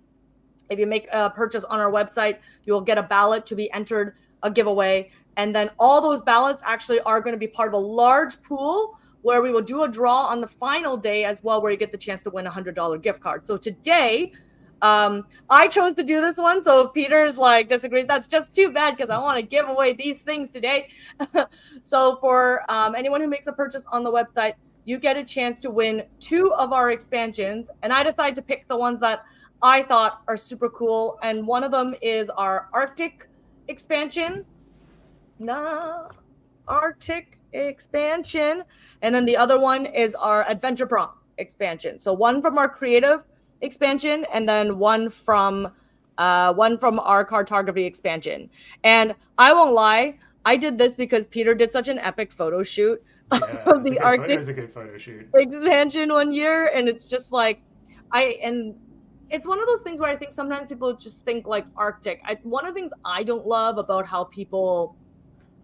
If you make a purchase on our website, you'll get a ballot to be entered a giveaway. And then all those ballots actually are going to be part of a large pool where we will do a draw on the final day as well, where you get the chance to win a $100 gift card. So today, I chose to do this one. So if Peter's like disagrees, that's just too bad, because I want to give away these things today. So for anyone who makes a purchase on the website, you get a chance to win 2 of our expansions. And I decided to pick the ones that I thought are super cool. And one of them is our Arctic expansion. Arctic expansion, and then the other one is our adventure prompt expansion. So one from our creative expansion, and then one from our cartography expansion. And I won't lie, I did this because Peter did such an epic photo shoot of the Arctic. It was a good photo shoot expansion one year, and it's just like it's one of those things where I think sometimes people just think like Arctic. One of the things I don't love about how people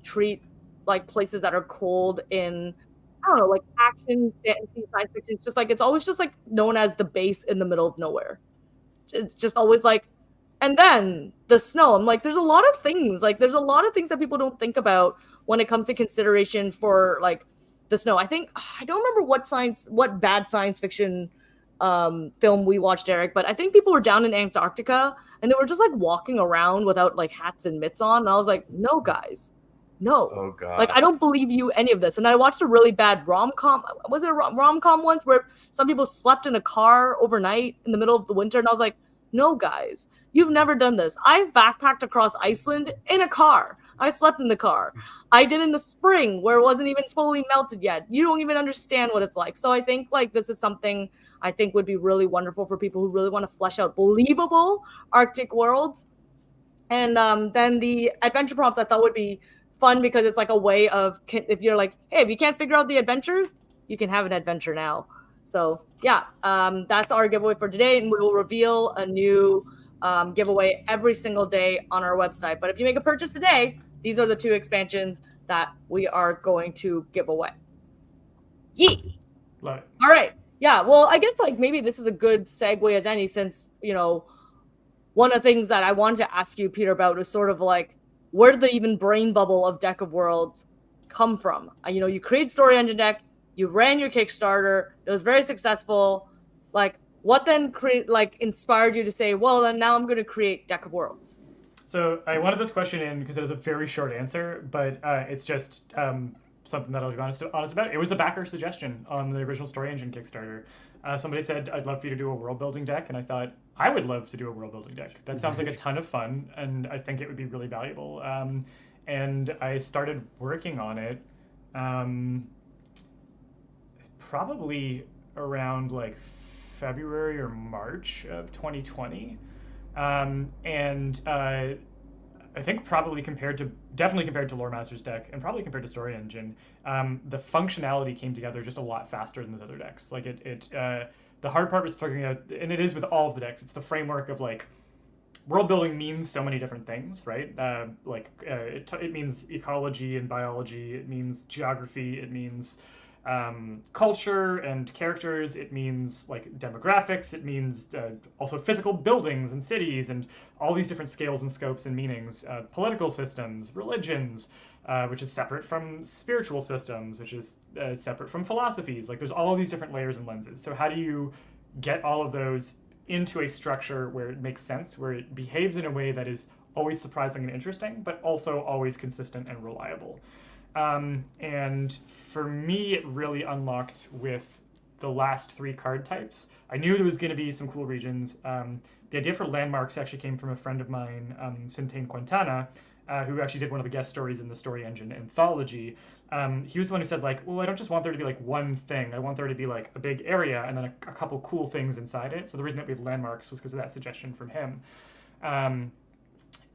treat like places that are cold in, I don't know, like action, fantasy, science fiction. It's just like, it's always just like known as the base in the middle of nowhere. It's just always like, and then the snow. I'm like, there's a lot of things that people don't think about when it comes to consideration for like the snow. I think, I don't remember what bad science fiction film we watched, Eric, but I think people were down in Antarctica and they were just like walking around without like hats and mitts on. And I was like, no, guys. No. Oh god. Like, I don't believe you any of this. And I watched a really bad rom-com. Was it a rom-com once where some people slept in a car overnight in the middle of the winter? And I was like, no, guys, you've never done this. I've backpacked across Iceland in a car. I slept in the car. I did in the spring where it wasn't even fully melted yet. You don't even understand what it's like. So I think like this is something I think would be really wonderful for people who really want to flesh out believable Arctic worlds. And then the adventure prompts I thought would be fun, because it's like a way of, if you're like, hey, if you can't figure out the adventures, you can have an adventure now. So yeah, that's our giveaway for today, and we will reveal a new giveaway every single day on our website. But if you make a purchase today, these are the 2 expansions that we are going to give away. Yee! Love it. All right. Yeah, well, I guess like maybe this is a good segue as any, since, you know, one of the things that I wanted to ask you, Peter, about was sort of like, where did the even brain bubble of Deck of Worlds come from? You know, you created Story Engine Deck, you ran your Kickstarter, it was very successful. Like, what then inspired you to say, well, then now I'm going to create Deck of Worlds? So I wanted this question in because it has a very short answer, but it's just something that I'll be honest about. It was a backer suggestion on the original Story Engine Kickstarter. Somebody said, I'd love for you to do a world building deck, and I thought, I would love to do a world building deck. That sounds like a ton of fun, and I think it would be really valuable. And I started working on it probably around like February or March of 2020. I think probably definitely compared to Lore Master's deck, and probably compared to Story Engine, the functionality came together just a lot faster than those other decks. Like the hard part was figuring out, and it is with all of the decks, it's the framework of like world building means so many different things, right? It means ecology and biology. It means geography. It means culture and characters. It means like demographics. It means also physical buildings and cities and all these different scales and scopes and meanings. Political systems, religions, which is separate from spiritual systems, which is separate from philosophies. Like there's all of these different layers and lenses. So how do you get all of those into a structure where it makes sense, where it behaves in a way that is always surprising and interesting, but also always consistent and reliable? And for me, it really unlocked with the last 3 card types. I knew there was going to be some cool regions. The idea for landmarks actually came from a friend of mine, Centane Quintana, who actually did one of the guest stories in the Story Engine anthology. He was the one who said, like, well, I don't just want there to be like one thing. I want there to be like a big area and then a couple cool things inside it. So the reason that we have landmarks was because of that suggestion from him. And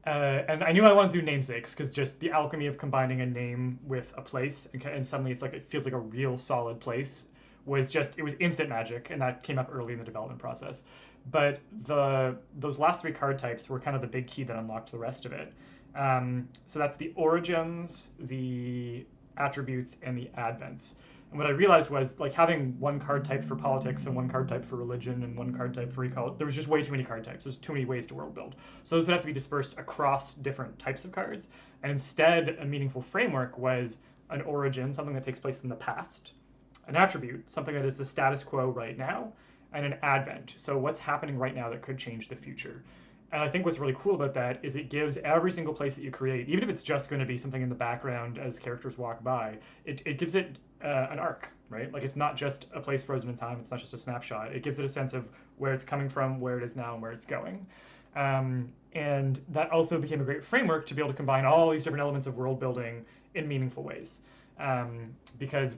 I knew I wanted to do namesakes because just the alchemy of combining a name with a place and suddenly it's like it feels like a real solid place it was instant magic, and that came up early in the development process. But those last 3 card types were kind of the big key that unlocked the rest of it. So that's the origins, the attributes, and the advents. And what I realized was like having 1 card type for politics and 1 card type for religion and 1 card type for ecology, there was just way too many card types. There's too many ways to world build. So those would have to be dispersed across different types of cards. And instead, a meaningful framework was an origin, something that takes place in the past, an attribute, something that is the status quo right now, and an advent. So what's happening right now that could change the future. And I think what's really cool about that is it gives every single place that you create, even if it's just going to be something in the background as characters walk by, it gives it an arc, right? Like it's not just a place frozen in time. It's not just a snapshot. It gives it a sense of where it's coming from, where it is now, and where it's going. And that also became a great framework to be able to combine all these different elements of world building in meaningful ways. Because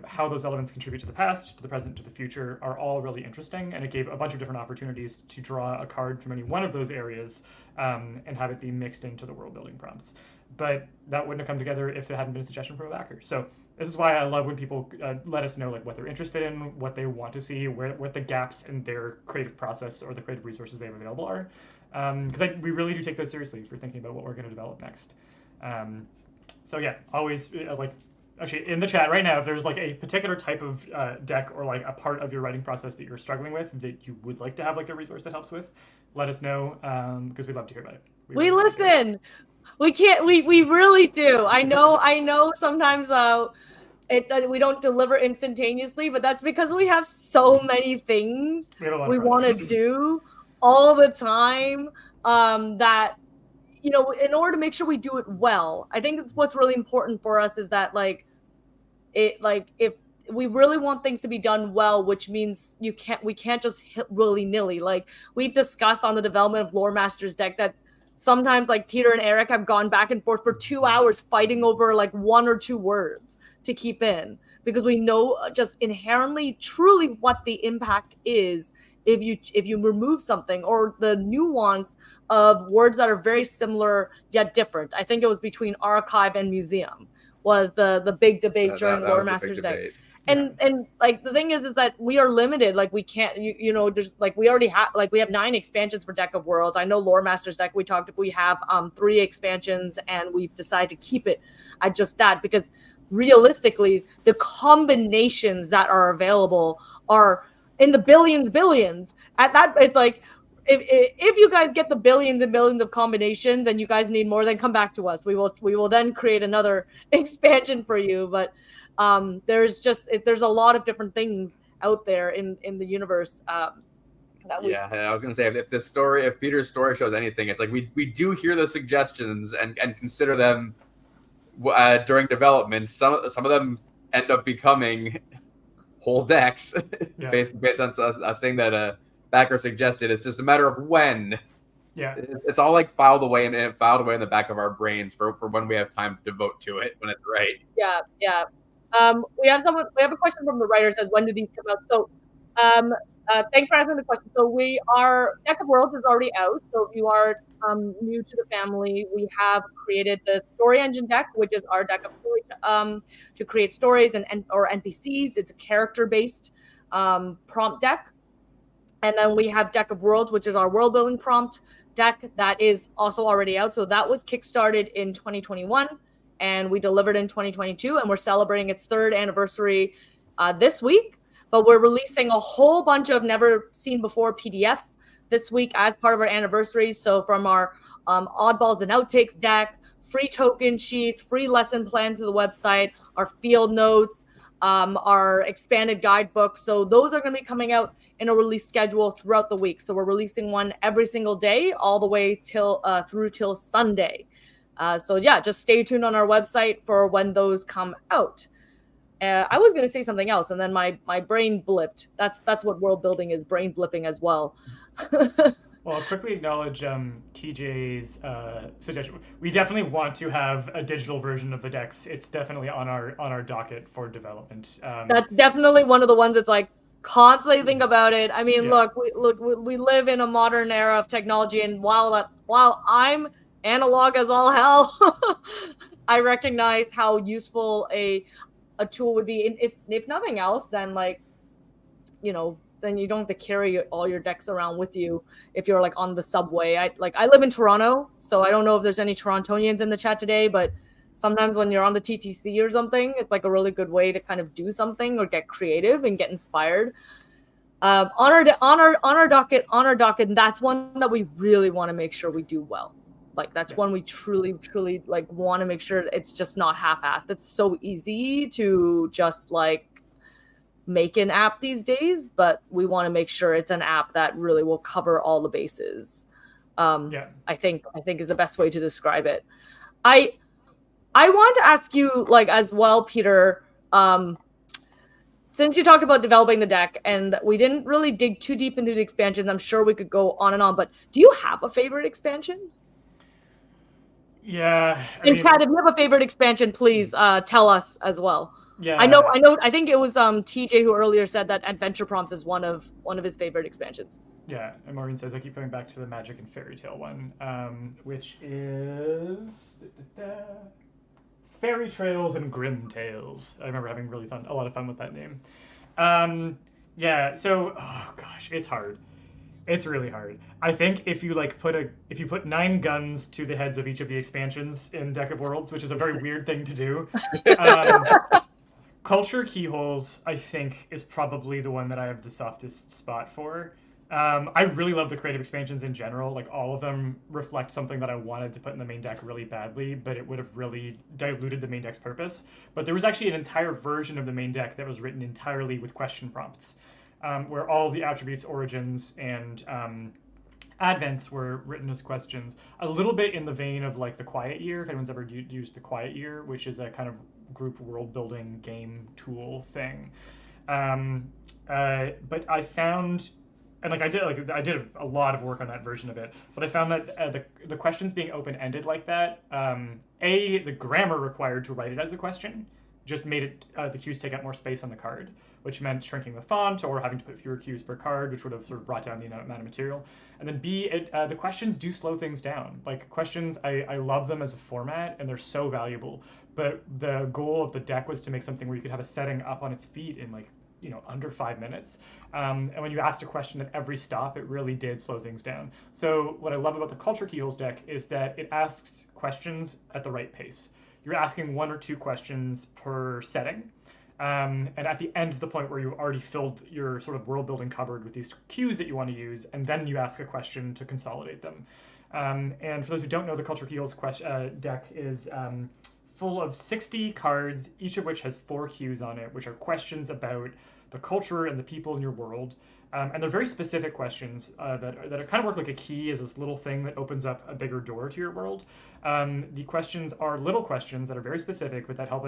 how those elements contribute to the past, to the present, to the future are all really interesting, and it gave a bunch of different opportunities to draw a card from any one of those areas and have it be mixed into the world building prompts. But that wouldn't have come together if it hadn't been a suggestion from a backer. So this is why I love when people let us know like what they're interested in, what they want to see, what the gaps in their creative process or the creative resources they have available are. Because we really do take those seriously if we're thinking about what we're going to develop next. So yeah, always actually in the chat right now, if there's like a particular type of deck or like a part of your writing process that you're struggling with that you would like to have like a resource that helps with, let us know because we'd love to hear about it. We really listen. We can't. We really do. I know. Sometimes we don't deliver instantaneously, but that's because we have so many things we want to do all the time. That in order to make sure we do it well, I think what's really important for us is that if we really want things to be done well, which means we can't just hit willy-nilly. Like we've discussed on the development of Lore Master's deck that sometimes like Peter and Eric have gone back and forth for 2 hours fighting over like 1 or 2 words to keep in, because we know just inherently truly what the impact is if you remove something, or the nuance of words that are very similar yet different. I think it was between archive and museum was the big debate during Lore Master's deck. And like the thing is that we are limited. Like we can't, there's like we have 9 expansions for Deck of Worlds. I know Lore Master's deck we have 3 expansions, and we've decided to keep it at just that, because realistically the combinations that are available are in the billions. At that, it's like if you guys get the billions and billions of combinations and you guys need more, then come back to us. We will then create another expansion for you. But there's a lot of different things out there in the universe. I was gonna say if Peter's story shows anything, it's like we do hear the suggestions and consider them during development. Some of them end up becoming whole decks based on a thing that a backer suggested. It's just a matter of when. Yeah, it's all like filed away in the back of our brains for when we have time to devote to it when it's right. Yeah. We have a question from the writer, says, when do these come out? So thanks for asking the question. So our Deck of Worlds is already out. So if you are new to the family, we have created the Story Engine deck, which is our deck of story to create stories or NPCs. It's a character-based prompt deck. And then we have Deck of Worlds, which is our world building prompt deck that is also already out. So that was kickstarted in 2021 and we delivered in 2022, and we're celebrating its 3rd anniversary this week. But we're releasing a whole bunch of never seen before PDFs this week as part of our anniversary. So from our oddballs and outtakes deck, free token sheets, free lesson plans to the website, our field notes, our expanded guidebook. So those are going to be coming out in a release schedule throughout the week. So we're releasing one every single day, all the way till through till Sunday. So yeah, just stay tuned on our website for when those come out. I was going to say something else, and then my brain blipped. That's what world building is, brain blipping as well. Well, I'll quickly acknowledge TJ's suggestion. We definitely want to have a digital version of the decks. It's definitely on our docket for development. That's definitely one of the ones that's like constantly think about it. I mean, Yeah. we live in a modern era of technology, and while I'm analog as all hell, I recognize how useful a tool would be. And if nothing else, then like, you know, then you don't have to carry all your decks around with you if you're like on the subway. I live in Toronto, so I don't know if there's any Torontonians in the chat today, but sometimes when you're on the TTC or something, it's like a really good way to kind of do something or get creative and get inspired. On our docket, and that's one that we really want to make sure we do well. Like that's one we truly like want to make sure it's just not half-assed. It's so easy to just like make an app these days, but we want to make sure it's an app that really will cover all the bases. I think is the best way to describe it. I want to ask you like as well, Peter, since you talked about developing the deck and we didn't really dig too deep into the expansions, I'm sure we could go on and on, but do you have a favorite expansion? Yeah. Chad, if you have a favorite expansion, please tell us as well. Yeah. I know. I think it was TJ who earlier said that Adventure Prompts is one of his favorite expansions. Yeah, and Maureen says I keep going back to the Magic and Fairy Tale one, which is Fairy Trails and Grim Tales. I remember having a lot of fun with that name. Yeah. So, oh gosh, it's hard. It's really hard. I think if you put 9 guns to the heads of each of the expansions in Deck of Worlds, which is a very weird thing to do. Culture Keyholes, I think, is probably the one that I have the softest spot for. I really love the creative expansions in general. Like all of them reflect something that I wanted to put in the main deck really badly, but it would have really diluted the main deck's purpose. But there was actually an entire version of the main deck that was written entirely with question prompts. Where all the attributes, origins, and advents were written as questions, a little bit in the vein of like the Quiet Year, if anyone's ever used the Quiet Year, which is a kind of group world building game tool thing. But I found, and I did a lot of work on that version of it, but I found that the questions being open ended like that, the grammar required to write it as a question just made it the cues take up more space on the card, which meant shrinking the font or having to put fewer cues per card, which would have sort of brought down the amount of material. And then B, the questions do slow things down. Like questions, I love them as a format, and they're so valuable. But the goal of the deck was to make something where you could have a setting up on its feet in like, under 5 minutes. And when you asked a question at every stop, it really did slow things down. So what I love about the Culture Keyholes deck is that it asks questions at the right pace. You're asking 1 or 2 questions per setting. And at the end of the point where you've already filled your sort of world building cupboard with these cues that you want to use, and then you ask a question to consolidate them. And for those who don't know, the Culture Keyholes deck is full of 60 cards, each of which has 4 cues on it, which are questions about the culture and the people in your world. And they're very specific questions that kind of work like a key as this little thing that opens up a bigger door to your world. The questions are little questions that are very specific, but that help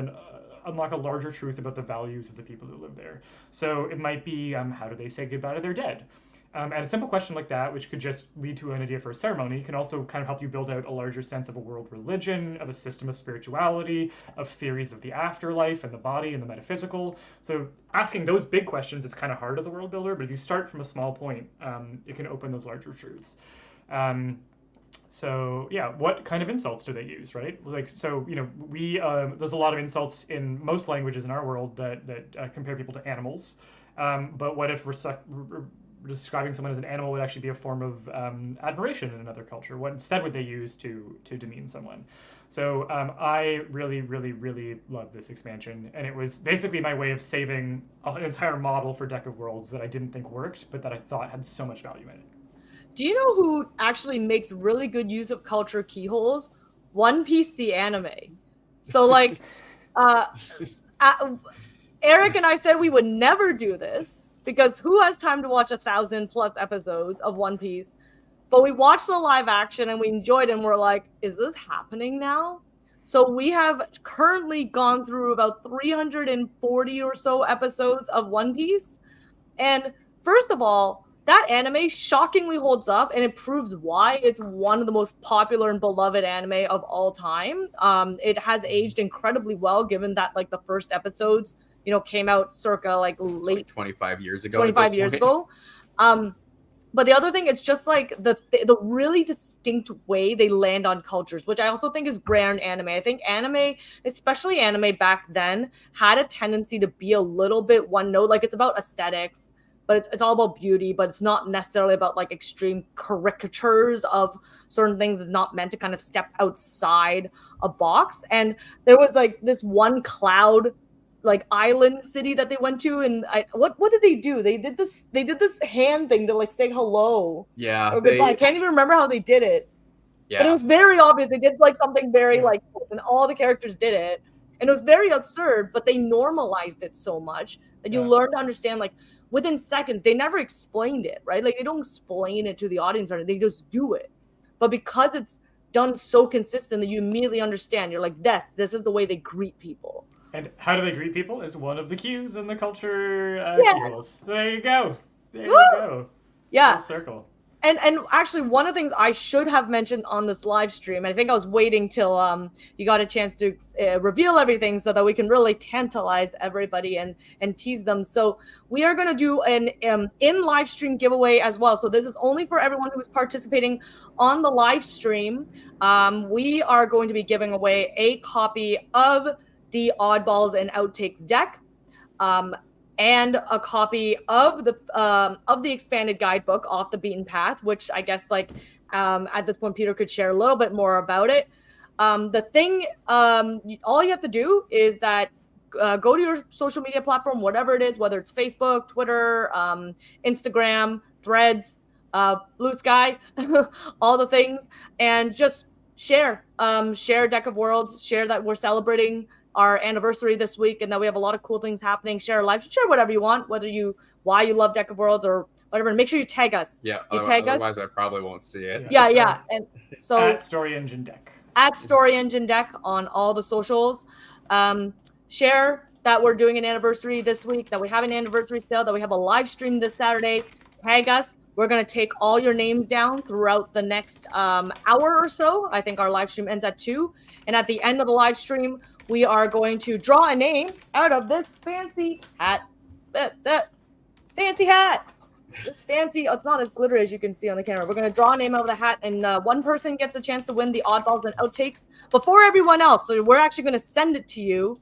unlock a larger truth about the values of the people who live there. So it might be, how do they say goodbye to their dead? And a simple question like that, which could just lead to an idea for a ceremony, can also kind of help you build out a larger sense of a world religion, of a system of spirituality, of theories of the afterlife and the body and the metaphysical. So asking those big questions is kind of hard as a world builder, but if you start from a small point, it can open those larger truths. So yeah, what kind of insults do they use, right? Like, so, there's a lot of insults in most languages in our world that compare people to animals. But what if describing someone as an animal would actually be a form of admiration in another culture. What instead would they use to demean someone? So I really, really, really love this expansion, and it was basically my way of saving an entire model for Deck of Worlds that I didn't think worked, but that I thought had so much value in it. Do you know who actually makes really good use of culture keyholes? One Piece the anime. So like, uh, Eric and I said we would never do this because who has time to watch 1,000+ episodes of One Piece? But we watched the live action and we enjoyed it, and we're like, is this happening now? So we have currently gone through about 340 or so episodes of One Piece. And first of all, that anime shockingly holds up, and it proves why it's one of the most popular and beloved anime of all time. It has aged incredibly well, given that like the first episodes, came out circa like late like 25 years ago. 25 years ago. But the other thing, it's just like the really distinct way they land on cultures, which I also think is rare in anime. I think anime, especially anime back then, had a tendency to be a little bit one note. Like it's about aesthetics, but it's all about beauty, but it's not necessarily about like extreme caricatures of certain things. It's not meant to kind of step outside a box. And there was like this one cloud like island city that they went to, and what did they do? They did this hand thing to like say hello. Yeah, I can't even remember how they did it. Yeah, but it was very obvious. They did like something very like, and all the characters did it, and it was very absurd. But they normalized it so much that you learn to understand like within seconds. They never explained it, right? Like they don't explain it to the audience, or they just do it. But because it's done so consistent that you immediately understand, you're like, this is the way they greet people. And how do they greet people is one of the cues in the culture keyholes. There you go. There you go. Yeah. Full circle. And actually, one of the things I should have mentioned on this live stream, I think I was waiting till you got a chance to reveal everything so that we can really tantalize everybody and tease them. So we are going to do an in live stream giveaway as well. So this is only for everyone who is participating on the live stream. We are going to be giving away a copy of the Oddballs and Outtakes deck, and a copy of the expanded guidebook, Off the Beaten Path, which I guess at this point Peter could share a little bit more about it. The thing, all you have to do is that go to your social media platform, whatever it is, whether it's Facebook, Twitter, Instagram, Threads, Blue Sky, all the things, and just share Deck of Worlds, share that we're celebrating our anniversary this week and that we have a lot of cool things happening. Share live, share whatever you want, why you love Deck of Worlds or whatever. And make sure you tag us. Yeah, tag us. Otherwise I probably won't see it. Yeah. And so at Story Engine Deck. At Story Engine Deck on all the socials. Share that we're doing an anniversary this week, that we have an anniversary sale, that we have a live stream this Saturday. Tag us. We're going to take all your names down throughout the next hour or so. I think our live stream ends at 2. And at the end of the live stream, we are going to draw a name out of this fancy hat. That fancy hat. It's fancy. It's not as glittery as you can see on the camera. We're going to draw a name out of the hat, and one person gets a chance to win the Oddballs and Outtakes before everyone else. So we're actually going to send it to you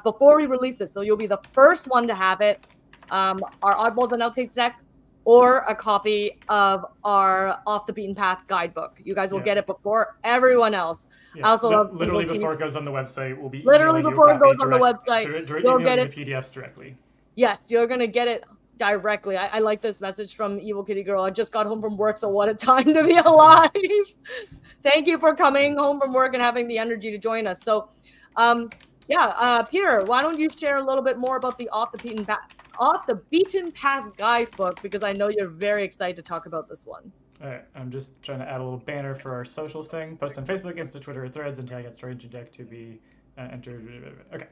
before we release it. So you'll be the first one to have it. Our Oddballs and Outtakes deck, or a copy of our Off the Beaten Path guidebook. You guys will get it before everyone else. Yeah. I also love literally before it goes on the website. We'll be literally before it goes on the website. You'll get it. The PDFs directly. Yes, you're gonna get it directly. I like this message from Evil Kitty Girl. I just got home from work, so what a time to be alive. Thank you for coming home from work and having the energy to join us. So, Peter, why don't you share a little bit more about the Off the Beaten Path guidebook, because I know you're very excited to talk about this one. All right, I'm just trying to add a little banner for our socials thing. Post on Facebook, Insta, Twitter, or Threads, and tag at Story Engine Deck to be entered. Okay,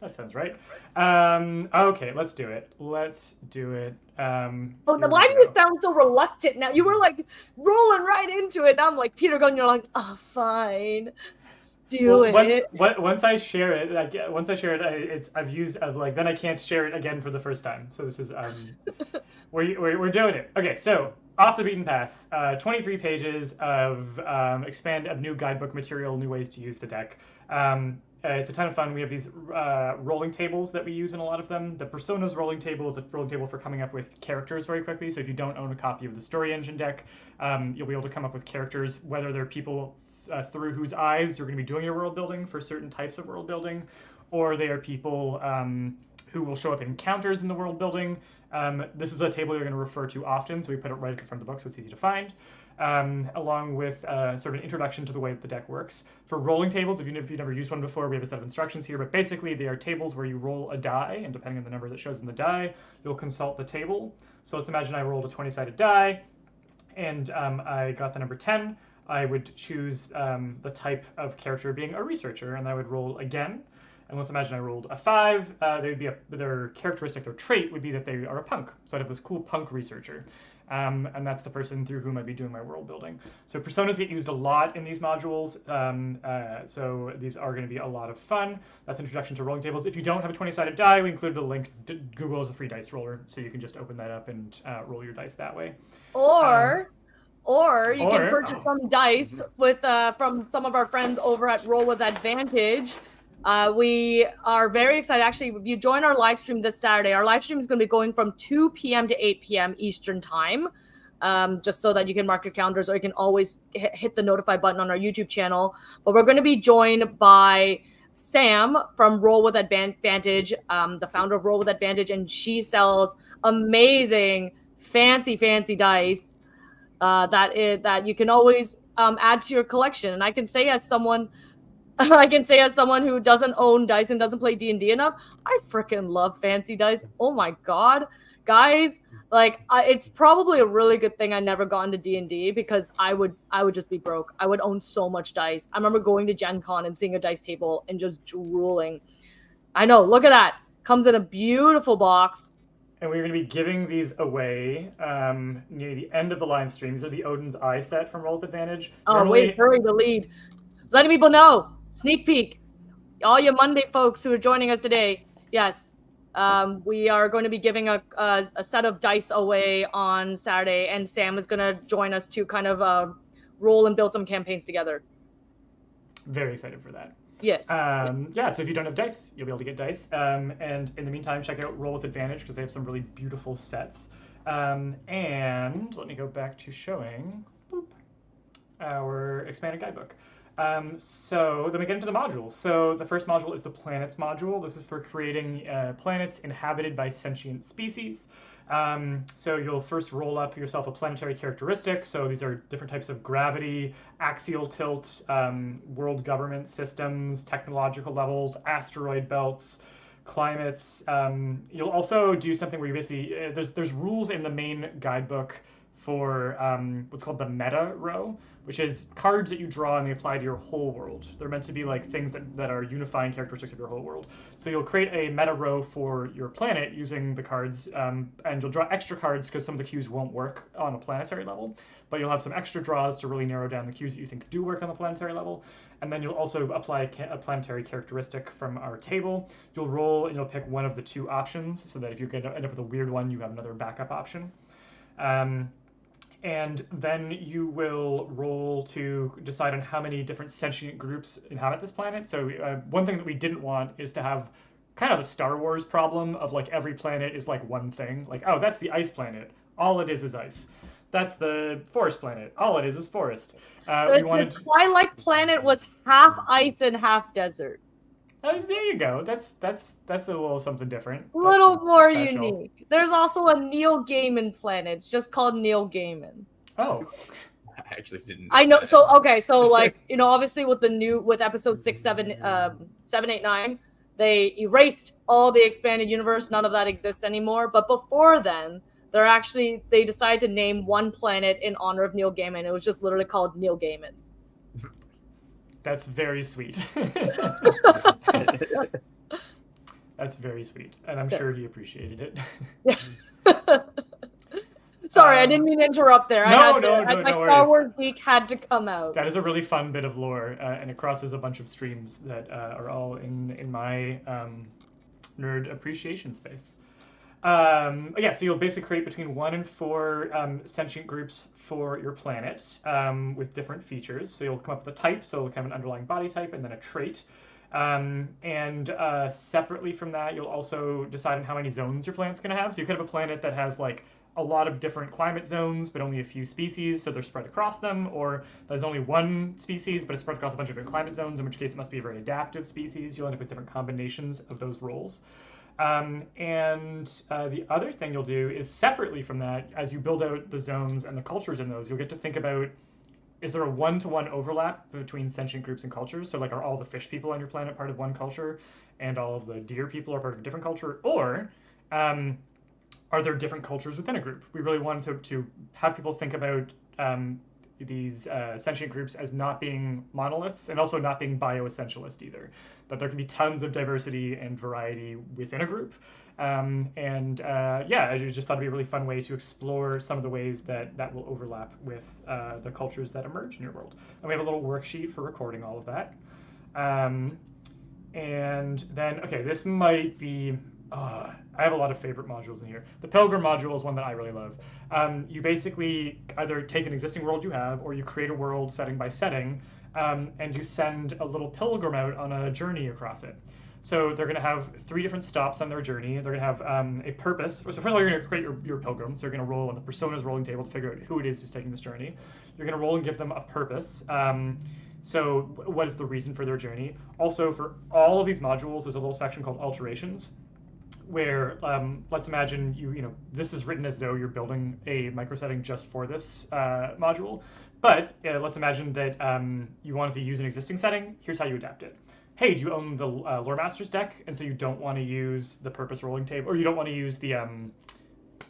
that sounds right. Okay, let's do it. Why do you sound so reluctant now? You were like rolling right into it. Now I'm like, Peter going, you're like, oh, fine. Do it. Once I share it, I've used then I can't share it again for the first time. So this is we're doing it. Okay, so Off the Beaten Path, 23 pages of new guidebook material, new ways to use the deck. It's a ton of fun. We have these rolling tables that we use in a lot of them. The Personas rolling table is a rolling table for coming up with characters very quickly. So if you don't own a copy of the Story Engine deck, you'll be able to come up with characters, whether they're people through whose eyes you're going to be doing your world building for certain types of world building, or they are people who will show up in encounters in the world building. This is a table you're going to refer to often, so we put it right at the front of the book so it's easy to find. Along with sort of an introduction to the way that the deck works. For rolling tables, if you've never used one before, we have a set of instructions here, but basically they are tables where you roll a die, and depending on the number that shows in the die, you'll consult the table. So let's imagine I rolled a 20-sided die, and I got the number 10. I would choose the type of character being a researcher, and I would roll again. And let's imagine I rolled a 5. Their characteristic, their trait would be that they are a punk. So I'd have this cool punk researcher. And that's the person through whom I'd be doing my world building. So personas get used a lot in these modules, so these are going to be a lot of fun. That's an introduction to rolling tables. If you don't have a 20-sided die, we included a link to Google as a free dice roller, so you can just open that up and roll your dice that way. Or you can purchase some dice with from some of our friends over at Roll with Advantage. We are very excited. Actually, if you join our live stream this Saturday, our live stream is going to be going from 2 p.m. to 8 p.m. Eastern time, just so that you can mark your calendars, or you can always hit the notify button on our YouTube channel. But we're going to be joined by Sam from Roll with Advantage, the founder of Roll with Advantage, and she sells amazing, fancy dice that you can always add to your collection. And I can say as someone who doesn't own dice and doesn't play D&D enough, I freaking love fancy dice. Oh my god, guys! Like, it's probably a really good thing I never got into D&D, because I would just be broke. I would own so much dice. I remember going to Gen Con and seeing a dice table and just drooling. I know. Look at that. Comes in a beautiful box. And we're going to be giving these away near the end of the live stream. These are the Odin's Eye set from Roll with Advantage. Wait, hurry the lead. Letting people know. Sneak peek. All you Monday folks who are joining us today. Yes, we are going to be giving a set of dice away on Saturday, and Sam is going to join us to kind of roll and build some campaigns together. Very excited for that. Yes. Yeah, so if you don't have dice, you'll be able to get dice. And in the meantime, check out Roll with Advantage, because they have some really beautiful sets. And let me go back to showing our expanded guidebook. So then we get into the modules. So the first module is the planets module. This is for creating planets inhabited by sentient species. So you'll first roll up yourself a planetary characteristic. So these are different types of gravity, axial tilt, world government systems, technological levels, asteroid belts, climates. You'll also do something where you basically, there's rules in the main guidebook for what's called the meta row, which is cards that you draw and they apply to your whole world. They're meant to be like things that are unifying characteristics of your whole world. So you'll create a meta row for your planet using the cards, and you'll draw extra cards because some of the cues won't work on a planetary level, but you'll have some extra draws to really narrow down the cues that you think do work on the planetary level. And then you'll also apply a planetary characteristic from our table. You'll roll and you'll pick one of the two options, so that if you end up with a weird one, you have another backup option. And then you will roll to decide on how many different sentient groups inhabit this planet. So one thing that we didn't want is to have kind of a Star Wars problem of like every planet is like one thing. Like, oh, that's the ice planet. All it is ice. That's the forest planet. All it is forest. The Twilight planet was half ice and half desert. There you go. That's a little something different. A little more unique. There's also a Neil Gaiman planet. It's just called Neil Gaiman. Oh. I actually didn't. I know. So okay. So like, you know, obviously with episode 6, 7, 8, 9, they erased all the expanded universe. None of that exists anymore. But before then, they decided to name one planet in honor of Neil Gaiman. It was just literally called Neil Gaiman. That's very sweet. That's very sweet, and I'm sure he appreciated it. Sorry, I didn't mean to interrupt there. My Star Wars geek had to come out. That is a really fun bit of lore, and it crosses a bunch of streams that are all in my nerd appreciation space. Yeah, so you'll basically create between 1 and 4 sentient groups for your planet with different features. So you'll come up with a type, so kind of an underlying body type, and then a trait. And separately from that, you'll also decide on how many zones your planet's going to have. So you could have a planet that has like a lot of different climate zones, but only a few species, so they're spread across them, or there's only one species, but it's spread across a bunch of different climate zones, in which case it must be a very adaptive species. You'll end up with different combinations of those roles. The other thing you'll do is separately from that, as you build out the zones and the cultures in those, you'll get to think about, is there a one-to-one overlap between sentient groups and cultures? So like, are all the fish people on your planet part of one culture, and all of the deer people are part of a different culture? Or are there different cultures within a group? We really wanted to have people think about these sentient groups as not being monoliths, and also not being bioessentialist either. That there can be tons of diversity and variety within a group. Yeah, I just thought it'd be a really fun way to explore some of the ways that will overlap with the cultures that emerge in your world. And we have a little worksheet for recording all of that. And then, okay, this might be, I have a lot of favorite modules in here. The Pilgrim module is one that I really love. You basically either take an existing world you have, or you create a world setting by setting, and you send a little pilgrim out on a journey across it. So they're going to have 3 different stops on their journey. They're going to have a purpose. So first of all, you're going to create your pilgrims. They're going to roll on the personas rolling table to figure out who it is who's taking this journey. You're going to roll and give them a purpose. So what is the reason for their journey? Also, for all of these modules, there's a little section called alterations, where let's imagine this is written as though you're building a microsetting just for this module. But let's imagine that you wanted to use an existing setting. Here's how you adapt it. Hey, do you own the Lore Masters deck, and so you don't want to use the purpose rolling table, or you don't want to use the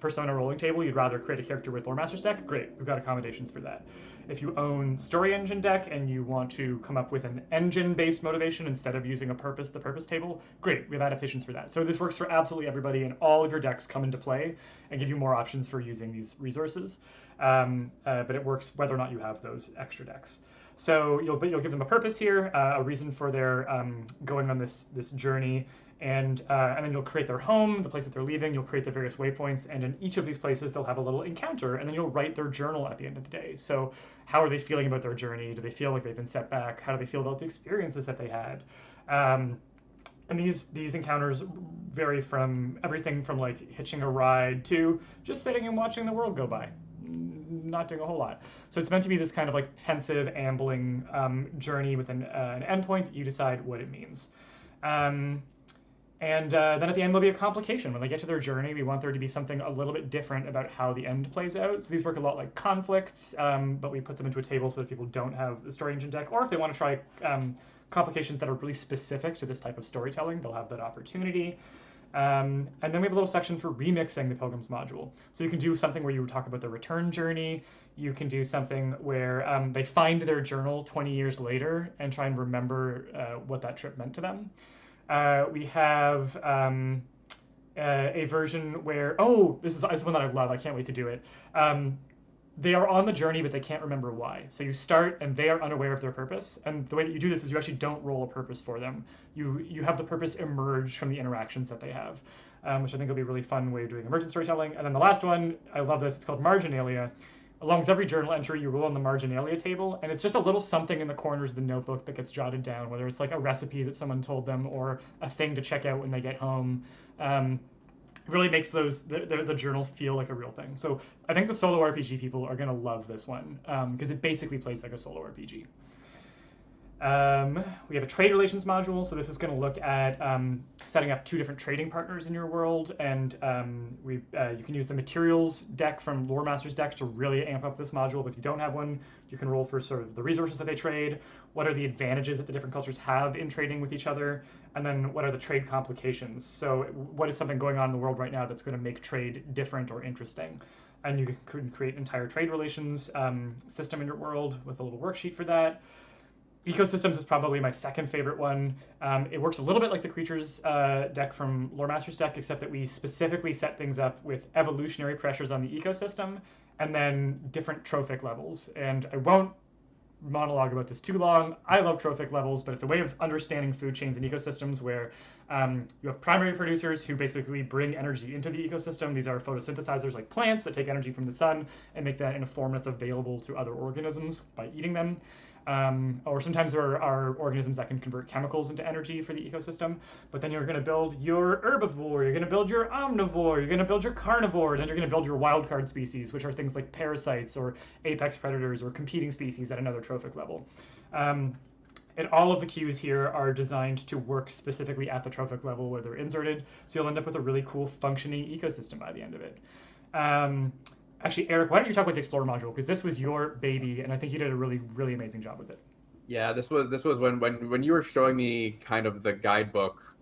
persona rolling table, you'd rather create a character with Lore Masters deck? Great, we've got accommodations for that. If you own Story Engine deck and you want to come up with an engine-based motivation instead of using the purpose table, great, we have adaptations for that. So this works for absolutely everybody, and all of your decks come into play and give you more options for using these resources. But it works whether or not you have those extra decks. So you'll give them a purpose here, a reason for their going on this journey, and then you'll create their home, the place that they're leaving. You'll create the various waypoints, and in each of these places they'll have a little encounter, and then you'll write their journal at the end of the day. So how are they feeling about their journey? Do they feel like they've been set back? How do they feel about the experiences that they had? And these encounters vary from everything from like hitching a ride to just sitting and watching the world go by, not doing a whole lot. So it's meant to be this kind of like pensive, ambling journey with an endpoint that you decide what it means. Then at the end there'll be a complication. When they get to their journey, we want there to be something a little bit different about how the end plays out. So these work a lot like conflicts, but we put them into a table so that people don't have the Story Engine deck, or if they want to try complications that are really specific to this type of storytelling, they'll have that opportunity. And then we have a little section for remixing the Pilgrims module. So you can do something where you talk about the return journey. You can do something where they find their journal 20 years later and try and remember what that trip meant to them. We have a version where, this is one that I love. I can't wait to do it. They are on the journey, but they can't remember why. So you start, and they are unaware of their purpose. And the way that you do this is you actually don't roll a purpose for them. You have the purpose emerge from the interactions that they have, which I think will be a really fun way of doing emergent storytelling. And then the last one, I love this. It's called Marginalia. Along with every journal entry, you roll on the Marginalia table, and it's just a little something in the corners of the notebook that gets jotted down, whether it's like a recipe that someone told them or a thing to check out when they get home. It really makes the journal feel like a real thing. So I think the solo RPG people are going to love this one, because it basically plays like a solo RPG. We have a trade relations module. So this is going to look at setting up 2 different trading partners in your world, and you can use the materials deck from Lore Master's deck to really amp up this module. But if you don't have one, you can roll for sort of the resources that they trade, what are the advantages that the different cultures have in trading with each other, and then what are the trade complications. So what is something going on in the world right now that's going to make trade different or interesting? And you can create an entire trade relations system in your world with a little worksheet for that. Ecosystems is probably my second favorite one. It works a little bit like the creatures deck from Lore Master's deck, except that we specifically set things up with evolutionary pressures on the ecosystem and then different trophic levels. And I won't monologue about this too long. I love trophic levels, but it's a way of understanding food chains and ecosystems where you have primary producers who basically bring energy into the ecosystem. These are photosynthesizers like plants that take energy from the sun and make that in a form that's available to other organisms by eating them. or sometimes there are organisms that can convert chemicals into energy for the ecosystem. But then you're going to build your herbivore, you're going to build your omnivore, you're going to build your carnivore, and then you're going to build your wildcard species, which are things like parasites or apex predators or competing species at another trophic level. And all of the queues here are designed to work specifically at the trophic level where they're inserted, so you'll end up with a really cool functioning ecosystem by the end of it. Actually, Eric, why don't you talk about the Explorer module, because this was your baby, and I think you did a really, really amazing job with it. Yeah, this was when you were showing me kind of the guidebook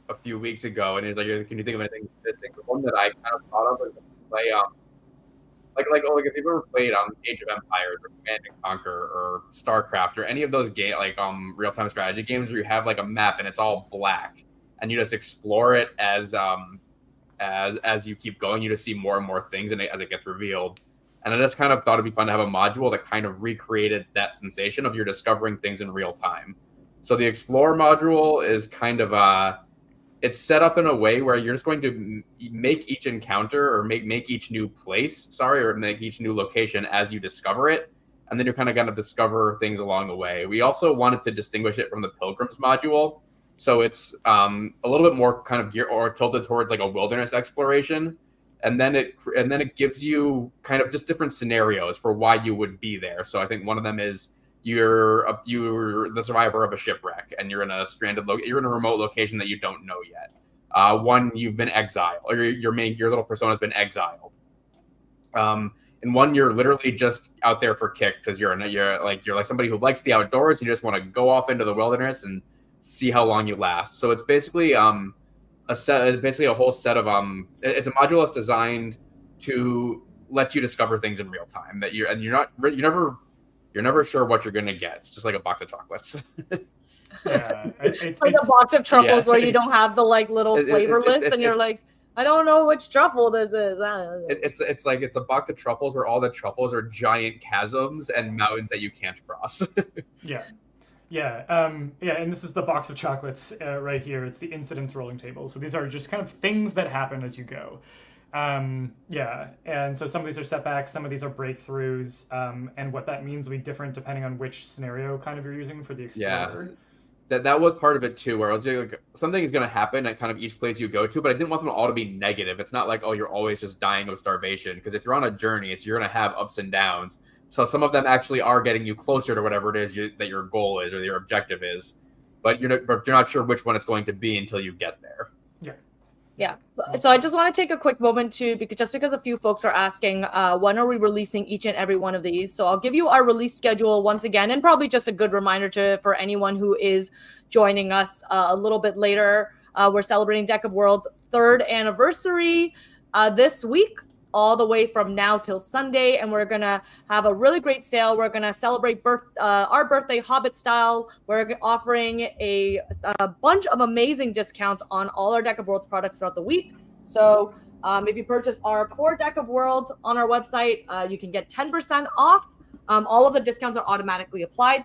a few weeks ago, and it's like, can you think of anything missing? The one that I kind of thought of was play like if you've ever played Age of Empires or Command and Conquer or StarCraft or any of those game real-time strategy games where you have like a map and it's all black and you just explore it as you keep going, you just see more and more things and as it gets revealed. And I just kind of thought it'd be fun to have a module that kind of recreated that sensation of you're discovering things in real time. So the Explorer module is kind of it's set up in a way where you're just going to make each encounter or make each new place, or make each new location as you discover it. And then you're kind of going to discover things along the way. We also wanted to distinguish it from the Pilgrims module. So it's a little bit more kind of geared or tilted towards like a wilderness exploration. And then it gives you kind of just different scenarios for why you would be there. So I think one of them is you're the survivor of a shipwreck and you're in a you're in a remote location that you don't know yet. One, you've been exiled, or your little persona has been exiled. And one, you're literally just out there for kicks because you're like somebody who likes the outdoors. You just want to go off into the wilderness and see how long you last. So it's basically a whole set of it's a module that's designed to let you discover things in real time that you're never sure what you're going to get. It's just like a box of chocolates. Yeah, it's like a box of truffles where you don't have the like little flavor list, and you're like, I don't know which truffle this is. It's like it's a box of truffles where all the truffles are giant chasms and mountains that you can't cross. Yeah, and this is the box of chocolates right here. It's the incidence rolling table. So these are just kind of things that happen as you go. And so some of these are setbacks, some of these are breakthroughs, and what that means will be different depending on which scenario kind of you're using for the Explorer. Yeah, that was part of it too, where I was like, something is going to happen at kind of each place you go to, but I didn't want them all to be negative. It's not like, oh, you're always just dying of starvation, because if you're on a journey, you're going to have ups and downs. So some of them actually are getting you closer to whatever it is that your goal is or your objective is, but you're not sure which one it's going to be until you get there. Yeah. So I just want to take a quick moment because a few folks are asking, when are we releasing each and every one of these? So I'll give you our release schedule once again, and probably just a good reminder for anyone who is joining us a little bit later. We're celebrating Deck of World's 3rd anniversary this week, all the way from now till Sunday, and we're gonna have a really great sale. We're gonna celebrate our birthday Hobbit style. We're offering a bunch of amazing discounts on all our Deck of Worlds products throughout the week. So if you purchase our core Deck of Worlds on our website, you can get 10% off. All of the discounts are automatically applied.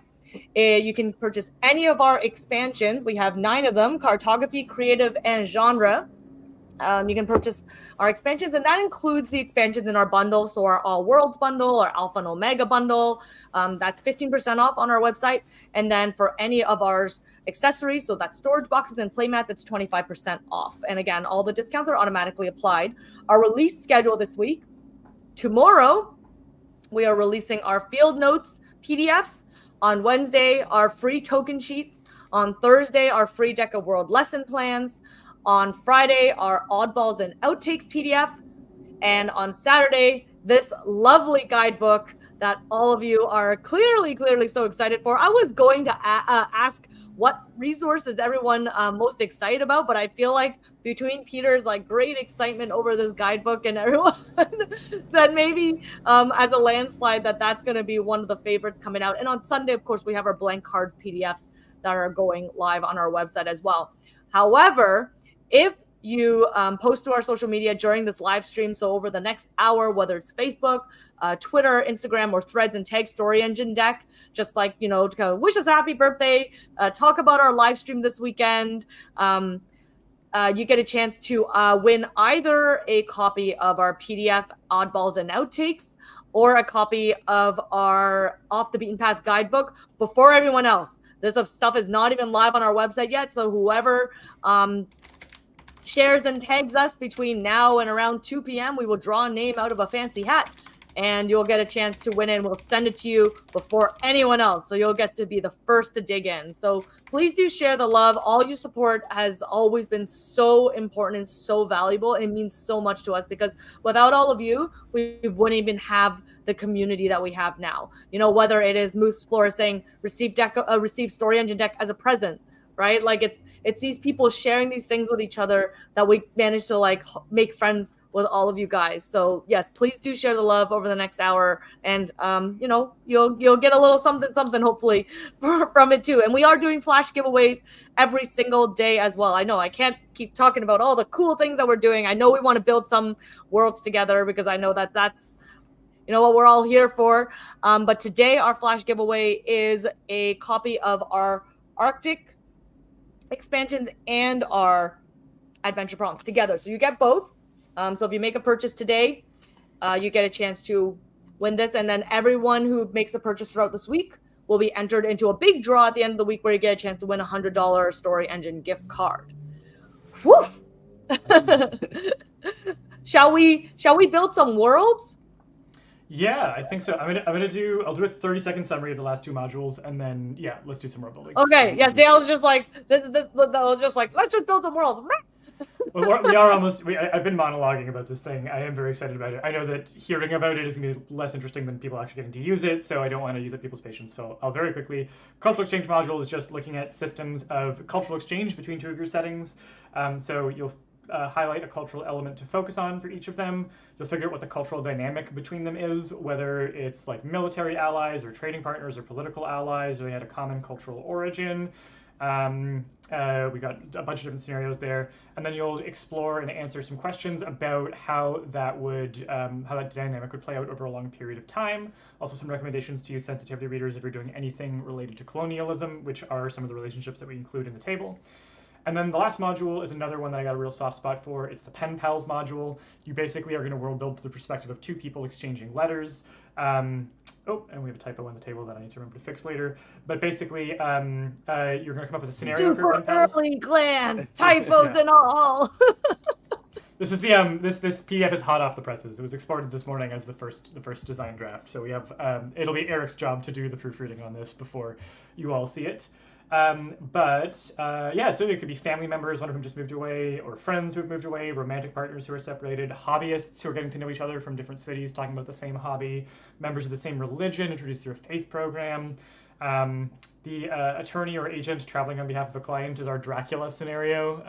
You can purchase any of our expansions. We have 9 of them: cartography, creative, and genre. You can purchase our expansions, and that includes the expansions in our bundle. So our All Worlds bundle, our Alpha and Omega bundle, that's 15% off on our website. And then for any of our accessories, so that's storage boxes and playmats, that's 25% off. And again, all the discounts are automatically applied. Our release schedule this week: tomorrow, we are releasing our field notes PDFs. On Wednesday, our free token sheets. On Thursday, our free Deck of World lesson plans. On Friday, our oddballs and outtakes PDF. And on Saturday, this lovely guidebook that all of you are clearly so excited for. I was going to ask what resource is everyone most excited about, but I feel like between Peter's like great excitement over this guidebook and everyone, that maybe as a landslide that's going to be one of the favorites coming out. And on Sunday, of course, we have our blank cards PDFs that are going live on our website as well. However, if you post to our social media during this live stream, so over the next hour, whether it's Facebook, Twitter, Instagram, or Threads, and tag Story Engine Deck, just like, to wish us happy birthday, talk about our live stream this weekend, you get a chance to win either a copy of our PDF Oddballs and Outtakes, or a copy of our Off the Beaten Path guidebook before everyone else. This stuff is not even live on our website yet, so whoever shares and tags us between now and around 2 p.m., we will draw a name out of a fancy hat, and you'll get a chance to win it, and we'll send it to you before anyone else. So you'll get to be the first to dig in. So please do share the love. All your support has always been so important and so valuable. And it means so much to us, because without all of you, we wouldn't even have the community that we have now. You know, whether it is Moose Flora saying receive Story Engine deck as a present, right? Like it's these people sharing these things with each other that we managed to like make friends with all of you guys. So yes, please do share the love over the next hour, and you know, you'll get a little something hopefully from it too. And we are doing flash giveaways every single day as well. I know I can't keep talking about all the cool things that we're doing. I know we want to build some worlds together, because I know that that's, you know, what we're all here for. But today our flash giveaway is a copy of our Arctic expansions and our adventure prompts together. So you get both. So if you make a purchase today, you get a chance to win this. And then everyone who makes a purchase throughout this week will be entered into a big draw at the end of the week, where you get a chance to win a $100 Story Engine gift card. Woo! Shall we build some worlds? Yeah, I think so. I'll do a 30-second summary of the last two modules, and then yeah, let's do some world building. Okay. Yes, Dale's just like this was just like, let's just build some worlds. Well, we are almost. I've been monologuing about this thing. I am very excited about it. I know that hearing about it is going to be less interesting than people actually getting to use it, so I don't want to use up people's patience. So I'll very quickly. Cultural exchange module is just looking at systems of cultural exchange between two of your settings. So you'll highlight a cultural element to focus on for each of them. You'll figure out what the cultural dynamic between them is, whether it's like military allies or trading partners or political allies, or they had a common cultural origin. We got a bunch of different scenarios there, and then you'll explore and answer some questions about how that dynamic would play out over a long period of time. Also, some recommendations to use sensitivity readers if you're doing anything related to colonialism, which are some of the relationships that we include in the table. And then the last module is another one that I got a real soft spot for. It's the Pen Pals module. You basically are going to world build to the perspective of two people exchanging letters. And we have a typo on the table that I need to remember to fix later. But basically, you're going to come up with a scenario for Pen Pals. Super early glance, typos and all. This is the this PDF is hot off the presses. It was exported this morning as the first design draft. So we have it'll be Eric's job to do the proofreading on this before you all see it. So it could be family members, one of whom just moved away, or friends who have moved away, romantic partners who are separated, hobbyists who are getting to know each other from different cities, talking about the same hobby, members of the same religion introduced through a faith program. The attorney or agent traveling on behalf of a client is our Dracula scenario,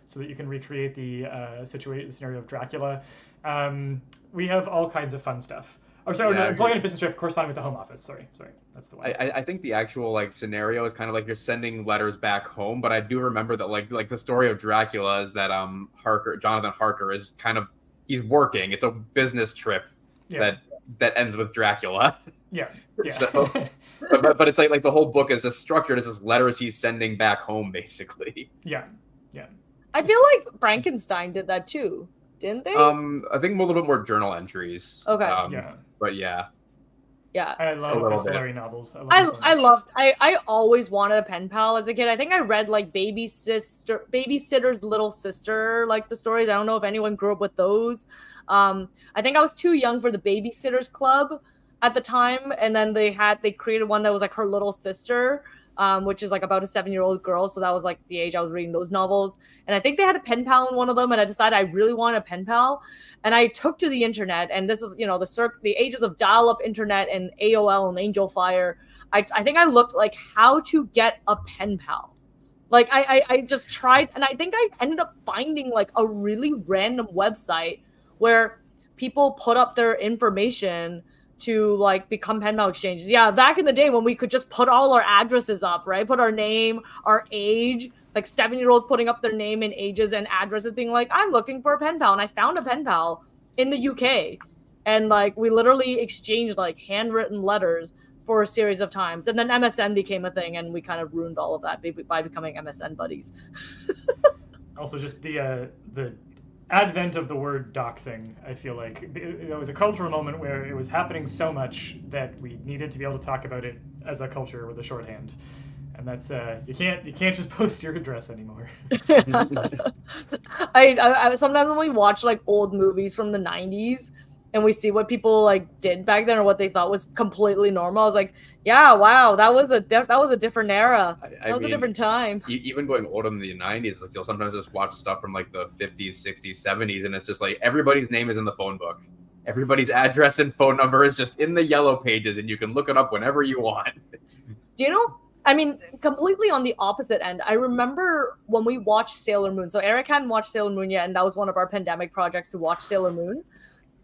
so that you can recreate the scenario of Dracula. We have all kinds of fun stuff. Employee on a business trip corresponding with the home office. Sorry, that's the one. I think the actual like scenario is kind of like you're sending letters back home, but I do remember that like the story of Dracula is that Jonathan Harker is kind of, he's working. It's a business trip that ends with Dracula. Yeah. So, but it's like the whole book is just structured as this letters he's sending back home, basically. Yeah. I feel like Frankenstein did that too, didn't they? I think a little bit more journal entries. Okay. But yeah. I love epistolary novels. I always wanted a pen pal as a kid. I think I read like Babysitter's Little Sister, like the stories. I don't know if anyone grew up with those. I think I was too young for the Babysitters Club at the time, and then they created one that was like her little sister, which is like about a 7-year-old girl. So that was like the age I was reading those novels. And I think they had a pen pal in one of them, and I decided I really wanted a pen pal. And I took to the internet, and this is, you know, the ages of dial-up internet and AOL and Angel Fire. I think I looked like how to get a pen pal. Like I just tried, and I think I ended up finding like a really random website where people put up their information to like become pen pal exchanges. Yeah, back in the day when we could just put all our addresses up, right? Put our name, our age, like 7-year-olds putting up their name and ages and addresses, being like, I'm looking for a pen pal. And I found a pen pal in the UK. And like we literally exchanged like handwritten letters for a series of times. And then MSN became a thing, and we kind of ruined all of that by becoming MSN buddies. Also, just the advent of the word doxing, I feel like it was a cultural moment where it was happening so much that we needed to be able to talk about it as a culture with a shorthand. And that's you can't just post your address anymore. I sometimes when we watch like old movies from the 90s and we see what people like did back then or what they thought was completely normal, I was like, yeah, wow, that was a different era. That was a different time. Even going older than the 90s, like you'll sometimes just watch stuff from like the 50s, 60s, 70s, and it's just like everybody's name is in the phone book. Everybody's address and phone number is just in the yellow pages, and you can look it up whenever you want. You know, I mean, completely on the opposite end. I remember when we watched Sailor Moon. So Eric hadn't watched Sailor Moon yet, and that was one of our pandemic projects to watch Sailor Moon.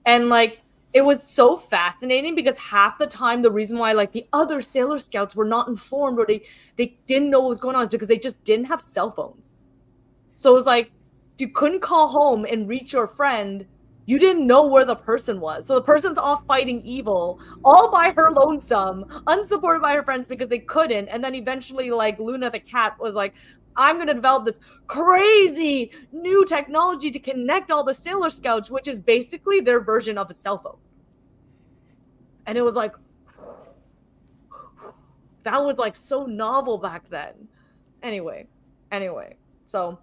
And like, it was so fascinating because half the time the reason why like the other Sailor Scouts were not informed or they didn't know what was going on is because they just didn't have cell phones. So it was like, if you couldn't call home and reach your friend, you didn't know where the person was. So the person's off fighting evil all by her lonesome, unsupported by her friends because they couldn't. And then eventually like Luna the cat was like, I'm going to develop this crazy new technology to connect all the Sailor Scouts, which is basically their version of a cell phone. And it was like, that was like so novel back then. Anyway. So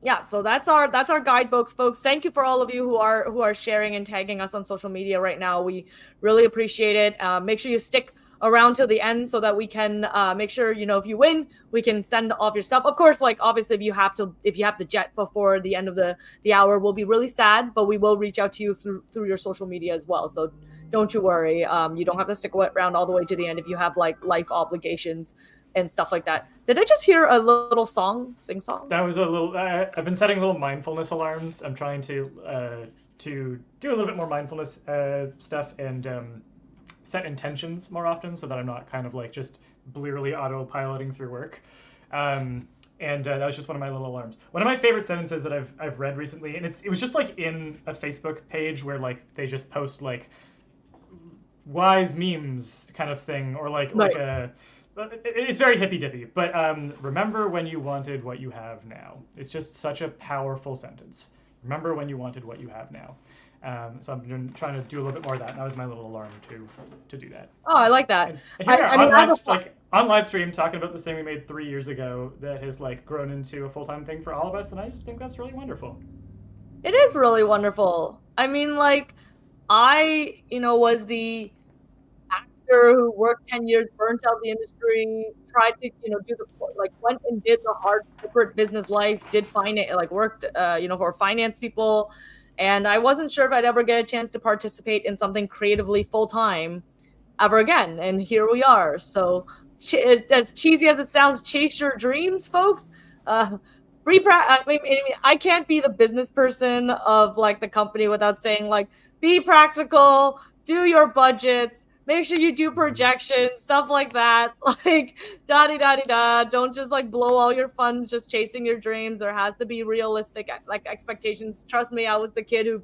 yeah, so that's our guidebooks, folks. Thank you for all of you who are sharing and tagging us on social media right now. We really appreciate it. Make sure you stick around till the end so that we can make sure, you know, if you win, we can send off your stuff. Of course, like obviously if you have to jet before the end of the hour, we'll be really sad, but we will reach out to you through your social media as well. So don't you worry. You don't have to stick around all the way to the end if you have like life obligations and stuff like that. Did I just hear a little sing song? That was a little. I've been setting little mindfulness alarms. I'm trying to do a little bit more mindfulness stuff and set intentions more often, so that I'm not kind of like just blearily autopiloting through work. And that was just one of my little alarms. One of my favorite sentences that I've read recently, and it was just like in a Facebook page where like they just post like wise memes kind of thing, or like right. like a. It's very hippy dippy, but remember when you wanted what you have now. It's just such a powerful sentence. Remember when you wanted what you have now. So I'm trying to do a little bit more of that. And that was my little alarm to do that. Oh, I like that. And here on live stream talking about this thing we made 3 years ago that has like grown into a full-time thing for all of us, and I just think that's really wonderful. It is really wonderful. I mean, like, I was the who worked 10 years, burnt out the industry, tried to, went and did the hard corporate business life, did finance, worked, for finance people. And I wasn't sure if I'd ever get a chance to participate in something creatively full-time ever again. And here we are. So as cheesy as it sounds, chase your dreams, folks. I can't be the business person of like the company without saying like, be practical, do your budgets, make sure you do projections, stuff like that. Like, da-di-da-di-da. Don't just, like, blow all your funds just chasing your dreams. There has to be realistic, like, expectations. Trust me, I was the kid who,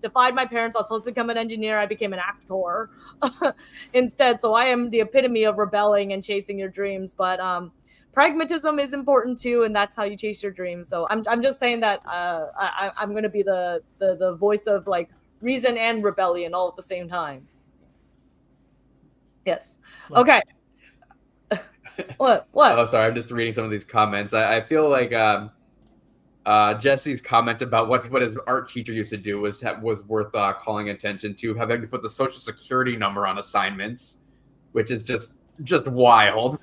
defied my parents. I was supposed to become an engineer. I became an actor instead. So I am the epitome of rebelling and chasing your dreams. But pragmatism is important, too, and that's how you chase your dreams. So I'm just saying that I'm going to be the voice of, like, reason and rebellion all at the same time. Yes. Okay. What? Oh, sorry. I'm just reading some of these comments. I feel like Jesse's comment about what his art teacher used to do was worth calling attention to, having to put the social security number on assignments, which is just wild.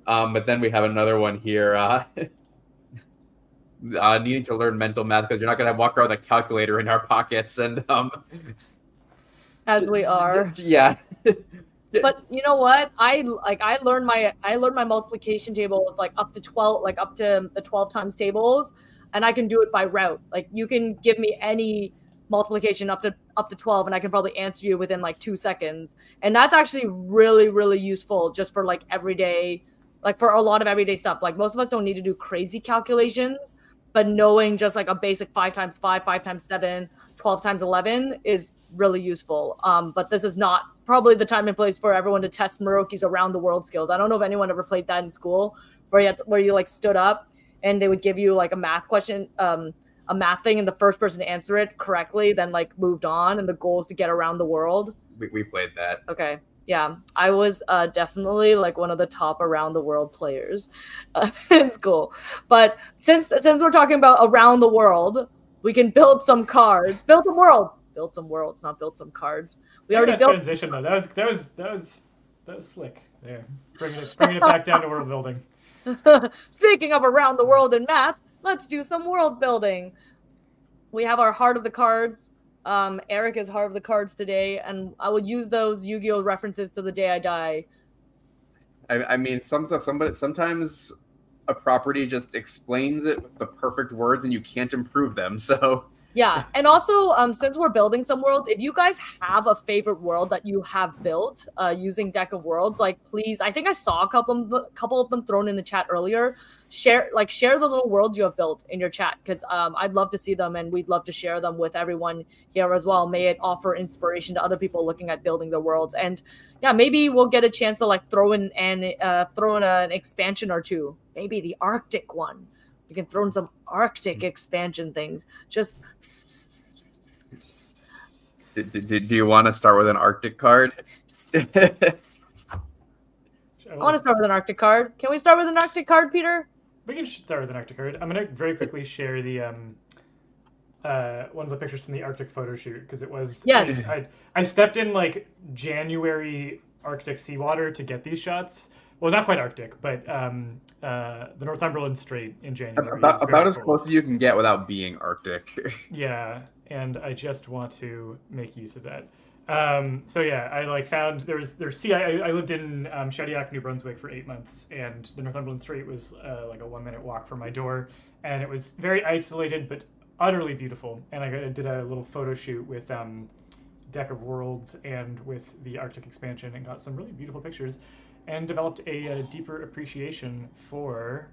But then we have another one here. Needing to learn mental math because you're not going to walk around with a calculator in our pockets, and as we are. Yeah. But you know what? I learned my multiplication table was like up to 12, like up to the 12 times tables, and I can do it by route. Like you can give me any multiplication up to 12, and I can probably answer you within like 2 seconds. And that's actually really, really useful just for like everyday, like for a lot of everyday stuff. Like most of us don't need to do crazy calculations, but knowing just like a basic 5 times 5, 5 times 7, 12 times 11 is really useful. But this is not probably the time and place for everyone to test Moroki's around the world skills. I don't know if anyone ever played that in school where you like stood up and they would give you like a math question, a math thing, and the first person to answer it correctly then like moved on, and the goal is to get around the world. We played that. Okay. Yeah, I was definitely like one of the top around the world players in school. But since we're talking about around the world, we can build some cards, build some worlds, not build some cards. We already built transition though. That was slick. There, bringing it back down to world building. Speaking of around the world in math, let's do some world building. We have our heart of the cards. Eric is heart of the cards today, and I will use those Yu-Gi-Oh references to the day I die. I mean, sometimes a property just explains it with the perfect words, and you can't improve them. So yeah, and also since we're building some worlds, if you guys have a favorite world that you have built using Deck of Worlds, like please, I think I saw a couple of them thrown in the chat earlier. Share the little worlds you have built in your chat, because I'd love to see them, and we'd love to share them with everyone here as well. May it offer inspiration to other people looking at building their worlds, and yeah, maybe we'll get a chance to like throw in an expansion or two, maybe the Arctic one. We can throw in some Arctic expansion things. Just. Do you want to start with an Arctic card? I want to start with an Arctic card. Can we start with an Arctic card, Peter? We can start with an Arctic card. I'm gonna very quickly share the one of the pictures from the Arctic photo shoot, because it was yes. I stepped in like January Arctic seawater to get these shots. Well, not quite Arctic, but the Northumberland Strait in January. About as close as you can get without being Arctic. Yeah, and I just want to make use of that. So yeah, I like found there's sea. I lived in Shediac, New Brunswick for 8 months, and the Northumberland Strait was like a 1 minute walk from my door, and it was very isolated but utterly beautiful. And I did a little photo shoot with Deck of Worlds and with the Arctic expansion, and got some really beautiful pictures, and developed a deeper appreciation for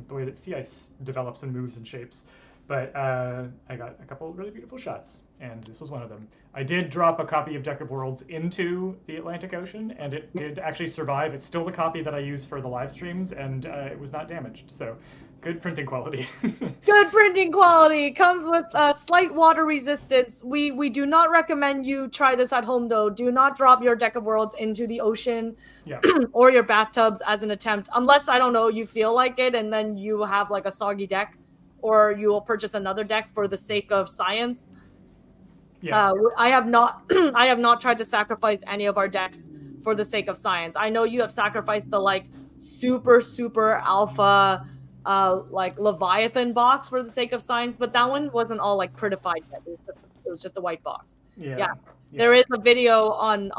the way that sea ice develops and moves and shapes. But I got a couple really beautiful shots, and this was one of them. I did drop a copy of Deck of Worlds into the Atlantic Ocean, and it did actually survive. It's still the copy that I use for the live streams, and it was not damaged. So good printing quality. Good printing quality. Comes with slight water resistance. We do not recommend you try this at home, though. Do not drop your Deck of Worlds into the ocean or your bathtubs as an attempt, unless, I don't know, you feel like it, and then you have like a soggy deck, or you will purchase another deck for the sake of science. Yeah. I have not tried to sacrifice any of our decks for the sake of science. I know you have sacrificed the like super alpha like Leviathan box for the sake of science, but that one wasn't all like prettified yet. It was just a white box. Yeah. There is a video on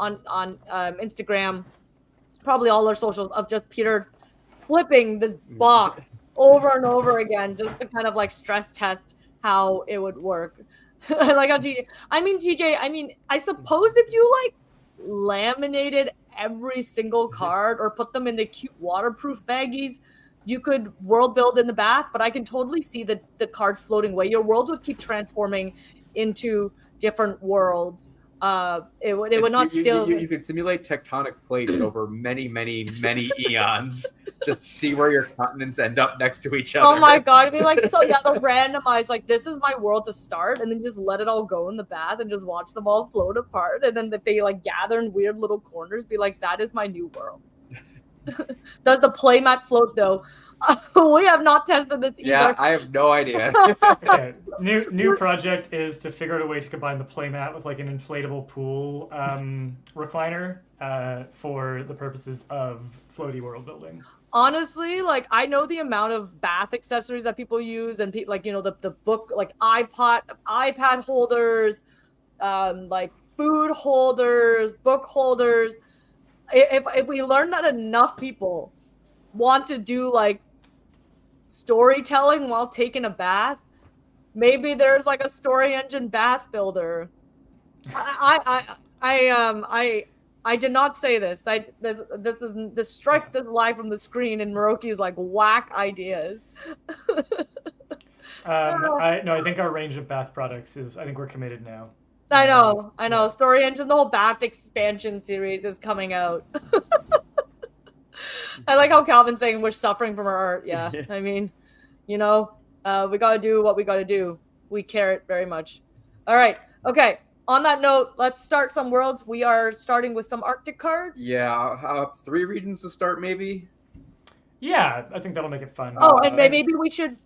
Instagram, probably all our socials, of just Peter flipping this box over and over again, just to kind of like stress test how it would work. I like how TJ, I suppose if you like laminated every single card or put them into cute waterproof baggies, you could world build in the bath, but I can totally see the cards floating away. Your worlds would keep transforming into different worlds. It would not still. You could simulate tectonic plates over many eons. Just see where your continents end up next to each other. Oh my god! It'd be like, so yeah, they'll randomize like, this is my world to start, and then just let it all go in the bath and just watch them all float apart. And then if they like gather in weird little corners, be like, that is my new world. Does the playmat float though? We have not tested this either. Yeah, I have no idea. Okay. New project is to figure out a way to combine the playmat with like an inflatable pool recliner for the purposes of floaty world building. Honestly, like, I know the amount of bath accessories that people use, and like, you know, the book, like iPad holders, like food holders, book holders. If we learn that enough people want to do like storytelling while taking a bath, maybe there's like a story engine bath builder. I did not say this. This strike this live from the screen, and Moroki's like whack ideas. I think our range of bath products is, I think we're committed now. I know. Yeah. Story Engine, the whole bath expansion series is coming out. I like how Calvin's saying we're suffering from our art. Yeah, I mean, you know, we gotta do what we gotta do. we care it very much. All right. Okay. On that note, let's start some worlds. We are starting with some Arctic cards. Yeah, 3 regions to start, maybe. Yeah, I think that'll make it fun. Oh, and maybe we should,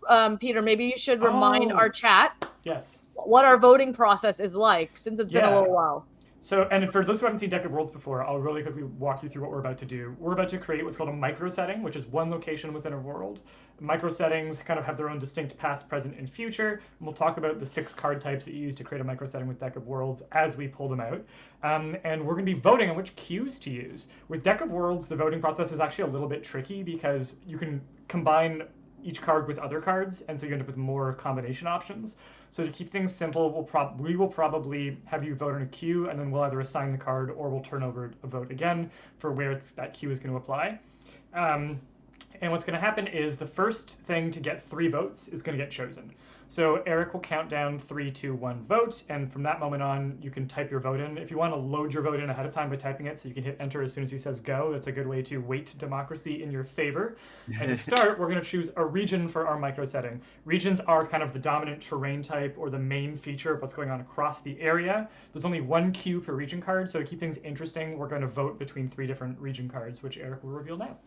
Peter, maybe you should remind our chat Yes. what our voting process is like, since it's been a little while. So, and for those who haven't seen Deck of Worlds before, I'll really quickly walk you through what we're about to do. We're about to create what's called a micro setting, which is one location within a world. Micro settings kind of have their own distinct past, present, and future. And we'll talk about the 6 card types that you use to create a micro setting with Deck of Worlds as we pull them out. And we're going to be voting on which cues to use. With Deck of Worlds, the voting process is actually a little bit tricky because you can combine each card with other cards, and so you end up with more combination options. So to keep things simple, we will probably have you vote on a cue, and then we'll either assign the card or we'll turn over a vote again for where that cue is going to apply. And what's going to happen is the first thing to get 3 votes is going to get chosen. So Eric will count down 3, 2, 1 vote, and from that moment on, you can type your vote in. If you want to load your vote in ahead of time by typing it so you can hit enter as soon as he says go, that's a good way to weight democracy in your favor. And to start, we're going to choose a region for our micro setting. Regions are kind of the dominant terrain type or the main feature of what's going on across the area. There's only 1 cue per region card, so to keep things interesting, we're going to vote between 3 different region cards, which Eric will reveal now.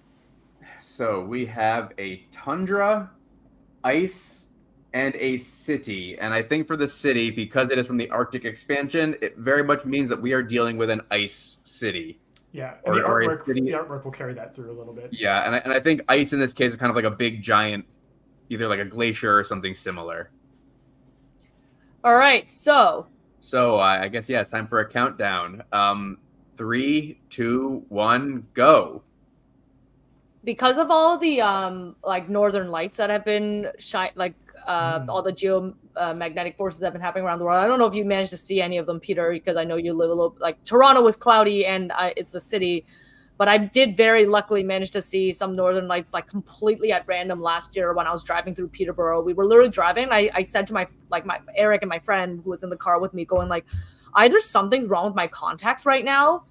So we have a tundra, ice, and a city. And I think for the city, because it is from the Arctic expansion, it very much means that we are dealing with an ice city. Yeah, and the artwork will carry that through a little bit. Yeah, and I think ice in this case is kind of like a big giant, either like a glacier or something similar. All right, so I guess, yeah, it's time for a countdown. 3, 2, 1, go. Because of all the like northern lights that have been all the geomagnetic forces that have been happening around the world. I don't know if you managed to see any of them, Peter, because I know you live a little like Toronto was cloudy and it's the city, but I did very luckily manage to see some northern lights like completely at random last year when I was driving through Peterborough. We were literally driving. I said to my Eric and my friend who was in the car with me, going like, either something's wrong with my contacts right now,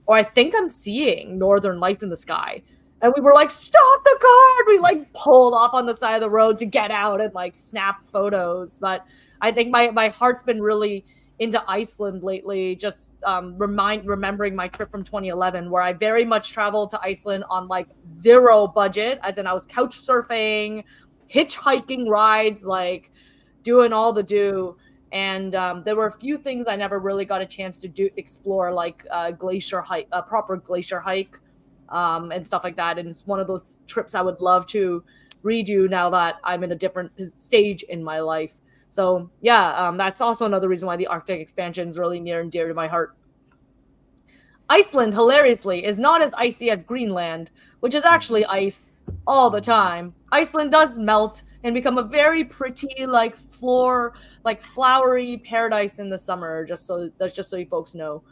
or I think I'm seeing northern lights in the sky. And we were like, stop the car! We like pulled off on the side of the road to get out and like snap photos. But I think my heart's been really into Iceland lately, just remembering my trip from 2011, where I very much traveled to Iceland on like 0 budget, as in I was couch surfing, hitchhiking rides, like doing all the do. And there were a few things I never really got a chance to explore, like a proper glacier hike. And stuff like that. And it's one of those trips I would love to redo now that I'm in a different stage in my life. So yeah, that's also another reason why the Arctic expansion is really near and dear to my heart. Iceland, hilariously, is not as icy as Greenland, which is actually ice all the time. Iceland does melt and become a very pretty, like flowery paradise in the summer. Just so you folks know.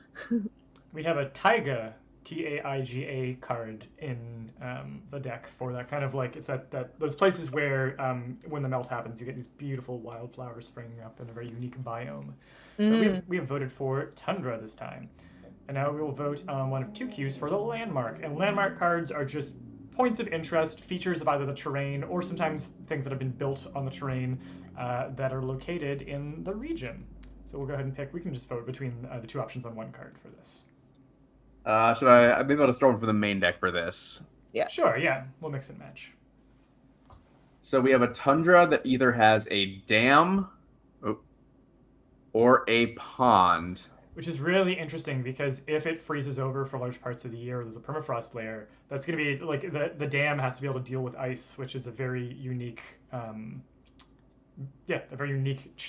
We have a taiga. Taiga card in the deck for that kind of like, it's that those places where when the melt happens, you get these beautiful wildflowers springing up in a very unique biome. We have voted for tundra this time, and now we will vote on one of 2 cues for the landmark. And landmark cards are just points of interest, features of either the terrain or sometimes things that have been built on the terrain that are located in the region. So we'll go ahead and pick. We can just vote between the 2 options on 1 card for this. Maybe I'll just throw for the main deck for this. Yeah. Sure, yeah. We'll mix and match. So we have a tundra that either has a dam or a pond. Which is really interesting because if it freezes over for large parts of the year, there's a permafrost layer, that's going to be like the dam has to be able to deal with ice, which is a very unique,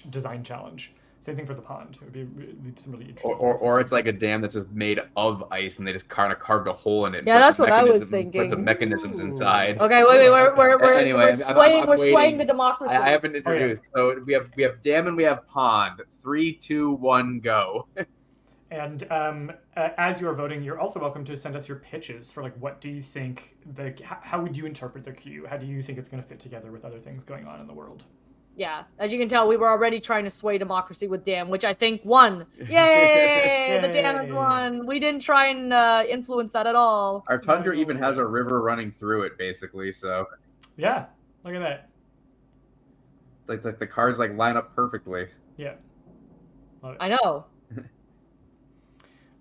design challenge. Same thing for the pond. It would be some really interesting. Or it's like a dam that's just made of ice, and they just kind of carved a hole in it. Yeah, that's what I was thinking. Put some mechanisms inside. Okay, wait. Anyway, we're swaying the democracy. I haven't introduced. So we have dam and we have pond. 3, 2, 1, go. And as you are voting, you're also welcome to send us your pitches for like, what do you think how would you interpret the cue? How do you think it's going to fit together with other things going on in the world? Yeah, as you can tell, we were already trying to sway democracy with Dam, which I think won. Yay! The Dam has won. We didn't try and influence that at all. Our tundra even has a river running through it, basically. So yeah, look at that. Like the cards like line up perfectly. Yeah. Love it. I know.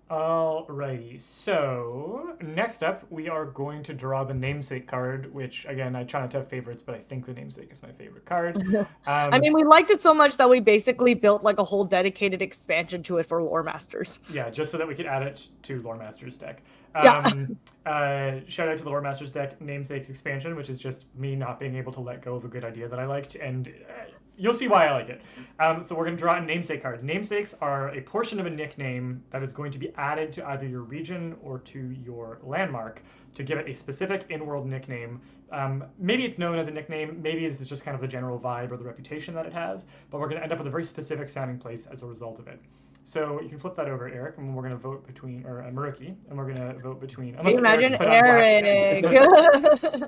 Alrighty, so next up we are going to draw the namesake card, which again I try not to have favorites, but I think the namesake is my favorite card. I mean, we liked it so much that we basically built like a whole dedicated expansion to it for Lore Masters. Yeah, just so that we could add it to Lore Masters deck. Shout out to the Lore Masters deck namesakes expansion, which is just me not being able to let go of a good idea that I liked, and you'll see why I like it. So we're going to draw a namesake card. Namesakes are a portion of a nickname that is going to be added to either your region or to your landmark to give it a specific in-world nickname. Maybe it's known as a nickname, maybe this is just kind of the general vibe or the reputation that it has, but we're going to end up with a very specific sounding place as a result of it. So you can flip that over, Eric, and we're going to vote between, or Maruki, and we're going to vote between. Can you imagine Eric?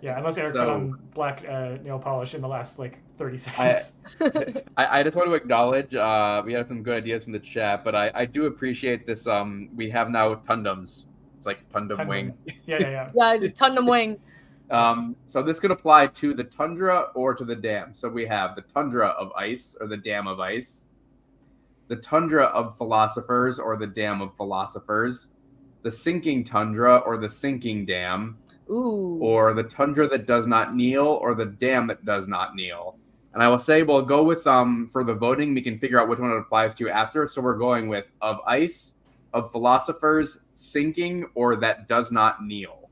Yeah, unless Eric put on black nail polish in the last like 30 seconds. I just want to acknowledge we had some good ideas from the chat, but I do appreciate this. We have now Tundums. It's like Tundum Wing. Yeah, it's Tundum Wing. So this could apply to the tundra or to the dam. So we have the tundra of ice or the dam of ice, the tundra of philosophers or the dam of philosophers, the sinking tundra or the sinking dam, or the tundra that does not kneel or the dam that does not kneel. And I will say we'll go with for the voting, we can figure out which one it applies to after. So we're going with of ice, of philosophers, sinking, or that does not kneel.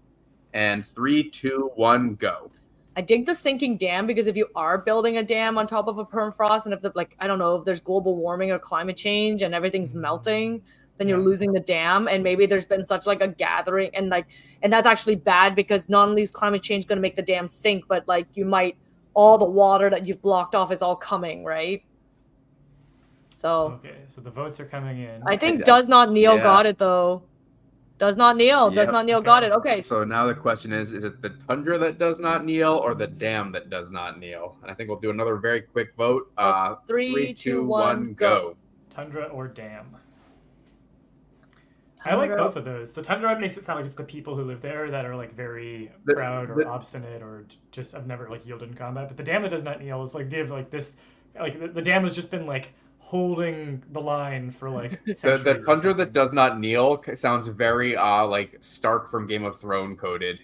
And 3, 2, 1, go. I dig the sinking dam because if you are building a dam on top of a permafrost, and if I don't know if there's global warming or climate change and everything's melting, then you're losing the dam. And maybe there's been such like a gathering and that's actually bad because not only is climate change going to make the dam sink, but like all the water that you've blocked off is all coming, right? So okay, so the votes are coming in. I think does not kneel got it though. Does not kneel. Does not kneel. Got it. Okay. So now the question is it the tundra that does not kneel or the dam that does not kneel? And I think we'll do another very quick vote. 3, 2, 1, go. Tundra or dam? I like both of those. The tundra makes it sound like it's the people who live there that are like very proud or obstinate or just have never like yielded in combat. But the dam that does not kneel is like gives like this, like the dam has just been like holding the line for like the tundra that does not kneel sounds very like Stark from Game of Thrones coded.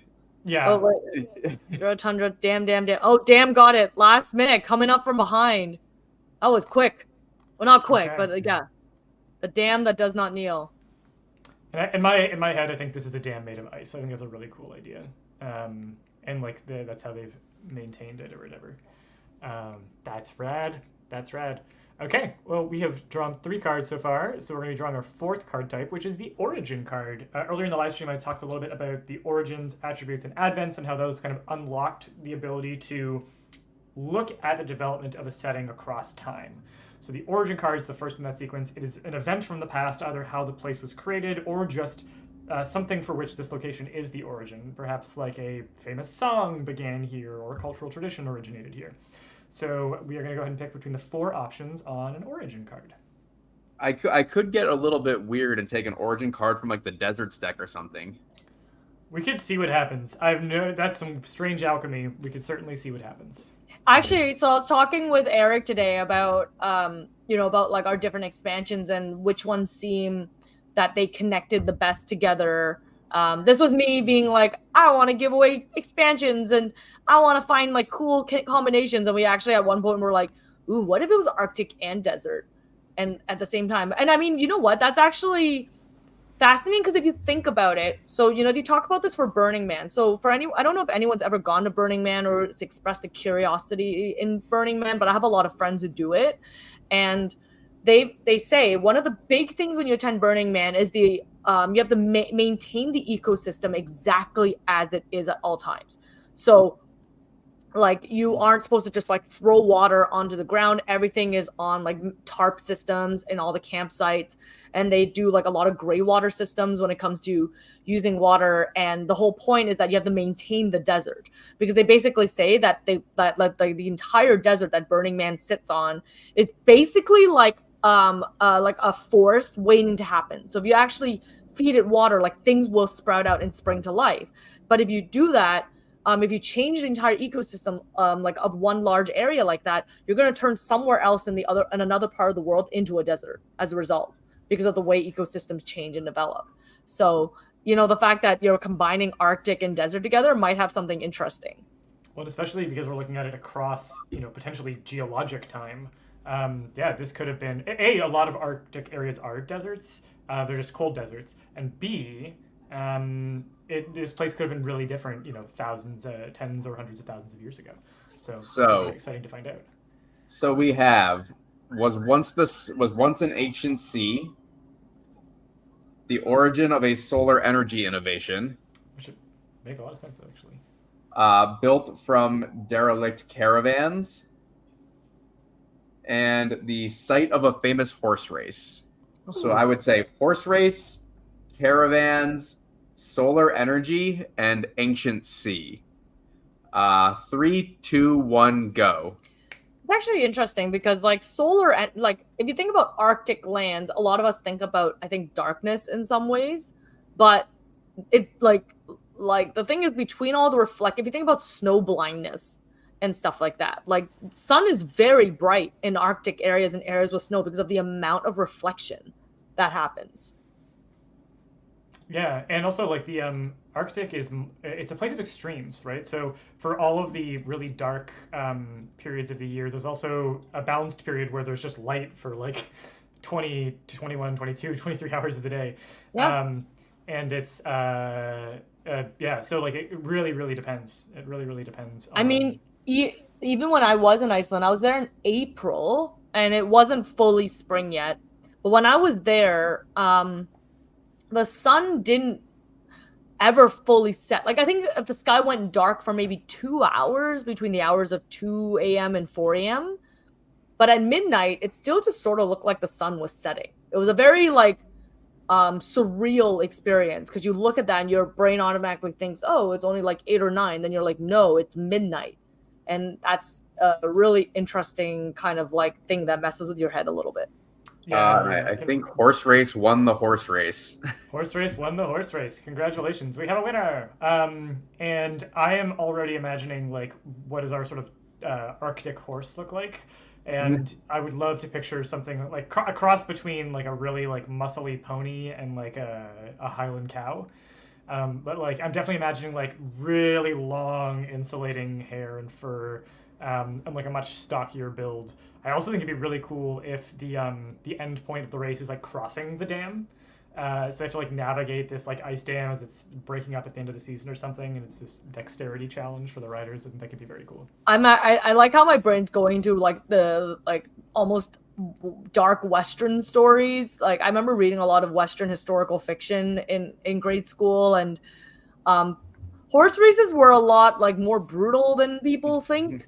Yeah. Oh, wait. Tundra, dam. Oh, dam got it. Last minute, coming up from behind. That was quick. Well, not quick, but yeah. The dam that does not kneel. And in my head, I think this is a dam made of ice. I think that's a really cool idea. And like that's how they've maintained it or whatever. That's rad. That's rad. Okay, well, we have drawn 3 cards so far, so we're going to be drawing our 4th card type, which is the Origin card. Earlier in the live stream, I talked a little bit about the Origins, Attributes, and Advents, and how those kind of unlocked the ability to look at the development of a setting across time. So the Origin card is the first in that sequence. It is an event from the past, either how the place was created, or just something for which this location is the origin. Perhaps like a famous song began here, or a cultural tradition originated here. So we are going to go ahead and pick between the 4 options on an Origin card. I could get a little bit weird and take an Origin card from like the Deserts deck or something. We could see what happens. That's some strange alchemy. We could certainly see what happens. Actually, so I was talking with Eric today about about like our different expansions and which ones seem that they connected the best together. This was me being like, I want to give away expansions and I want to find like cool combinations. And we actually at one point were like, ooh, what if it was Arctic and desert? And at the same time, and I mean, you know what? That's actually fascinating because if you think about it, so, they talk about this for Burning Man. So I don't know if anyone's ever gone to Burning Man or expressed a curiosity in Burning Man, but I have a lot of friends who do it. And they say one of the big things when you attend Burning Man is you have to maintain the ecosystem exactly as it is at all times. So like you aren't supposed to just like throw water onto the ground. Everything is on like tarp systems in all the campsites. And they do like a lot of gray water systems when it comes to using water. And the whole point is that you have to maintain the desert because they basically say that the entire desert that Burning Man sits on is basically like a forest waiting to happen. So if you actually feed it water, like things will sprout out and spring to life. But if you do that, if you change the entire ecosystem, like of one large area like that, you're going to turn somewhere else in another part of the world into a desert as a result, because of the way ecosystems change and develop. So, the fact that you're combining Arctic and desert together might have something interesting. Well, especially because we're looking at it across, potentially geologic time. This could have been a lot of Arctic areas are deserts. They're just cold deserts, and B, this place could have been really different, thousands, tens or hundreds of thousands of years ago. So it's really exciting to find out. So we have was once an ancient sea, the origin of a solar energy innovation, Which would make a lot of sense, actually. built from derelict caravans, and the site of a famous horse race. So I would say horse race, caravans, solar energy, and ancient sea. 3, 2, 1, go. It's actually interesting because like solar and like if you think about Arctic lands, a lot of us think about, I think, darkness in some ways, but it like the thing is between all the if you think about snow blindness and stuff like that, like sun is very bright in Arctic areas and areas with snow because of the amount of reflection that happens. Yeah, and also like the Arctic it's a place of extremes, right? So for all of the really dark periods of the year, there's also a balanced period where there's just light for like 20 to 21, 22, 23 hours of the day. Yeah. And it's so like it really, really depends. It really, really depends on... I mean, even when I was in Iceland, I was there in April and it wasn't fully spring yet. But when I was there, the sun didn't ever fully set. Like I think the sky went dark for maybe 2 hours between the hours of 2 a.m. and 4 a.m. But at midnight, it still just sort of looked like the sun was setting. It was a very like surreal experience because you look at that and your brain automatically thinks, oh, it's only like 8 or 9. Then you're like, no, it's midnight. And that's a really interesting kind of like thing that messes with your head a little bit. Yeah, I think horse race won the horse race. Horse race won the horse race. Congratulations, we have a winner. And I am already imagining like what does our sort of Arctic horse look like, and I would love to picture something like a cross between like a really like muscly pony and like a Highland cow. But like I'm definitely imagining like really long insulating hair and fur, and like a much stockier build. I also think it'd be really cool if the end point of the race is like crossing the dam. So they have to like navigate this like ice dam as it's breaking up at the end of the season or something, and it's this dexterity challenge for the riders. I think that could be very cool. I like how my brain's going to like the like almost dark Western stories. Like I remember reading a lot of Western historical fiction in grade school, and horse races were a lot like more brutal than people think.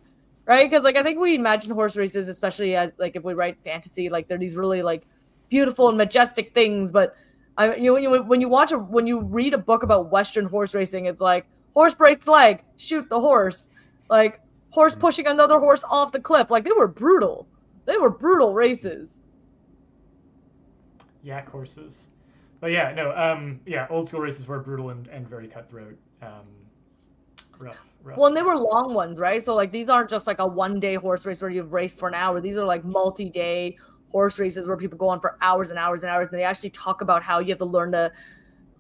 Right? Because like I think we imagine horse races, especially as like if we write fantasy, like they're these really like beautiful and majestic things. But when you read a book about Western horse racing, it's like horse breaks leg, shoot the horse, like horse pushing another horse off the cliff. Like they were brutal. They were brutal races. Yak horses, but old school races were brutal and very cutthroat. Rough. Well, and they were long ones, right? So like these aren't just like a one-day horse race where you've raced for an hour. These are like multi-day horse races where people go on for hours and hours and hours, and they actually talk about how you have to learn to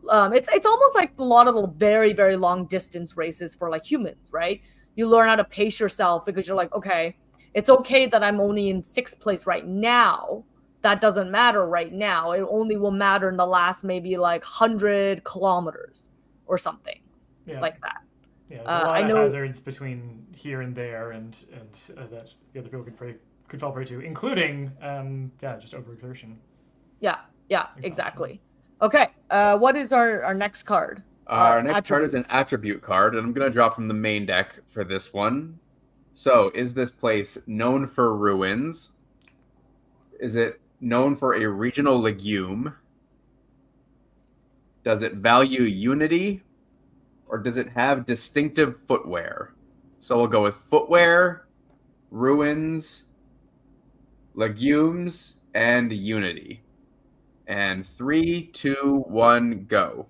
it's almost like a lot of the very, very long distance races for like humans, right? You learn how to pace yourself because you're like, okay, it's okay that I'm only in 6th place right now. That doesn't matter right now. It only will matter in the last maybe like 100 kilometers or something like that. Yeah, there's a lot of hazards between here and there, and that the other people could fall prey to, including just overexertion. Yeah, exactly. Okay, what is our next card? Our next card is an attribute card, and I'm going to draw from the main deck for this one. So, is this place known for ruins? Is it known for a regional legume? Does it value unity? Or does it have distinctive footwear? So we'll go with footwear, ruins, legumes, and unity. And 3, 2, 1, go.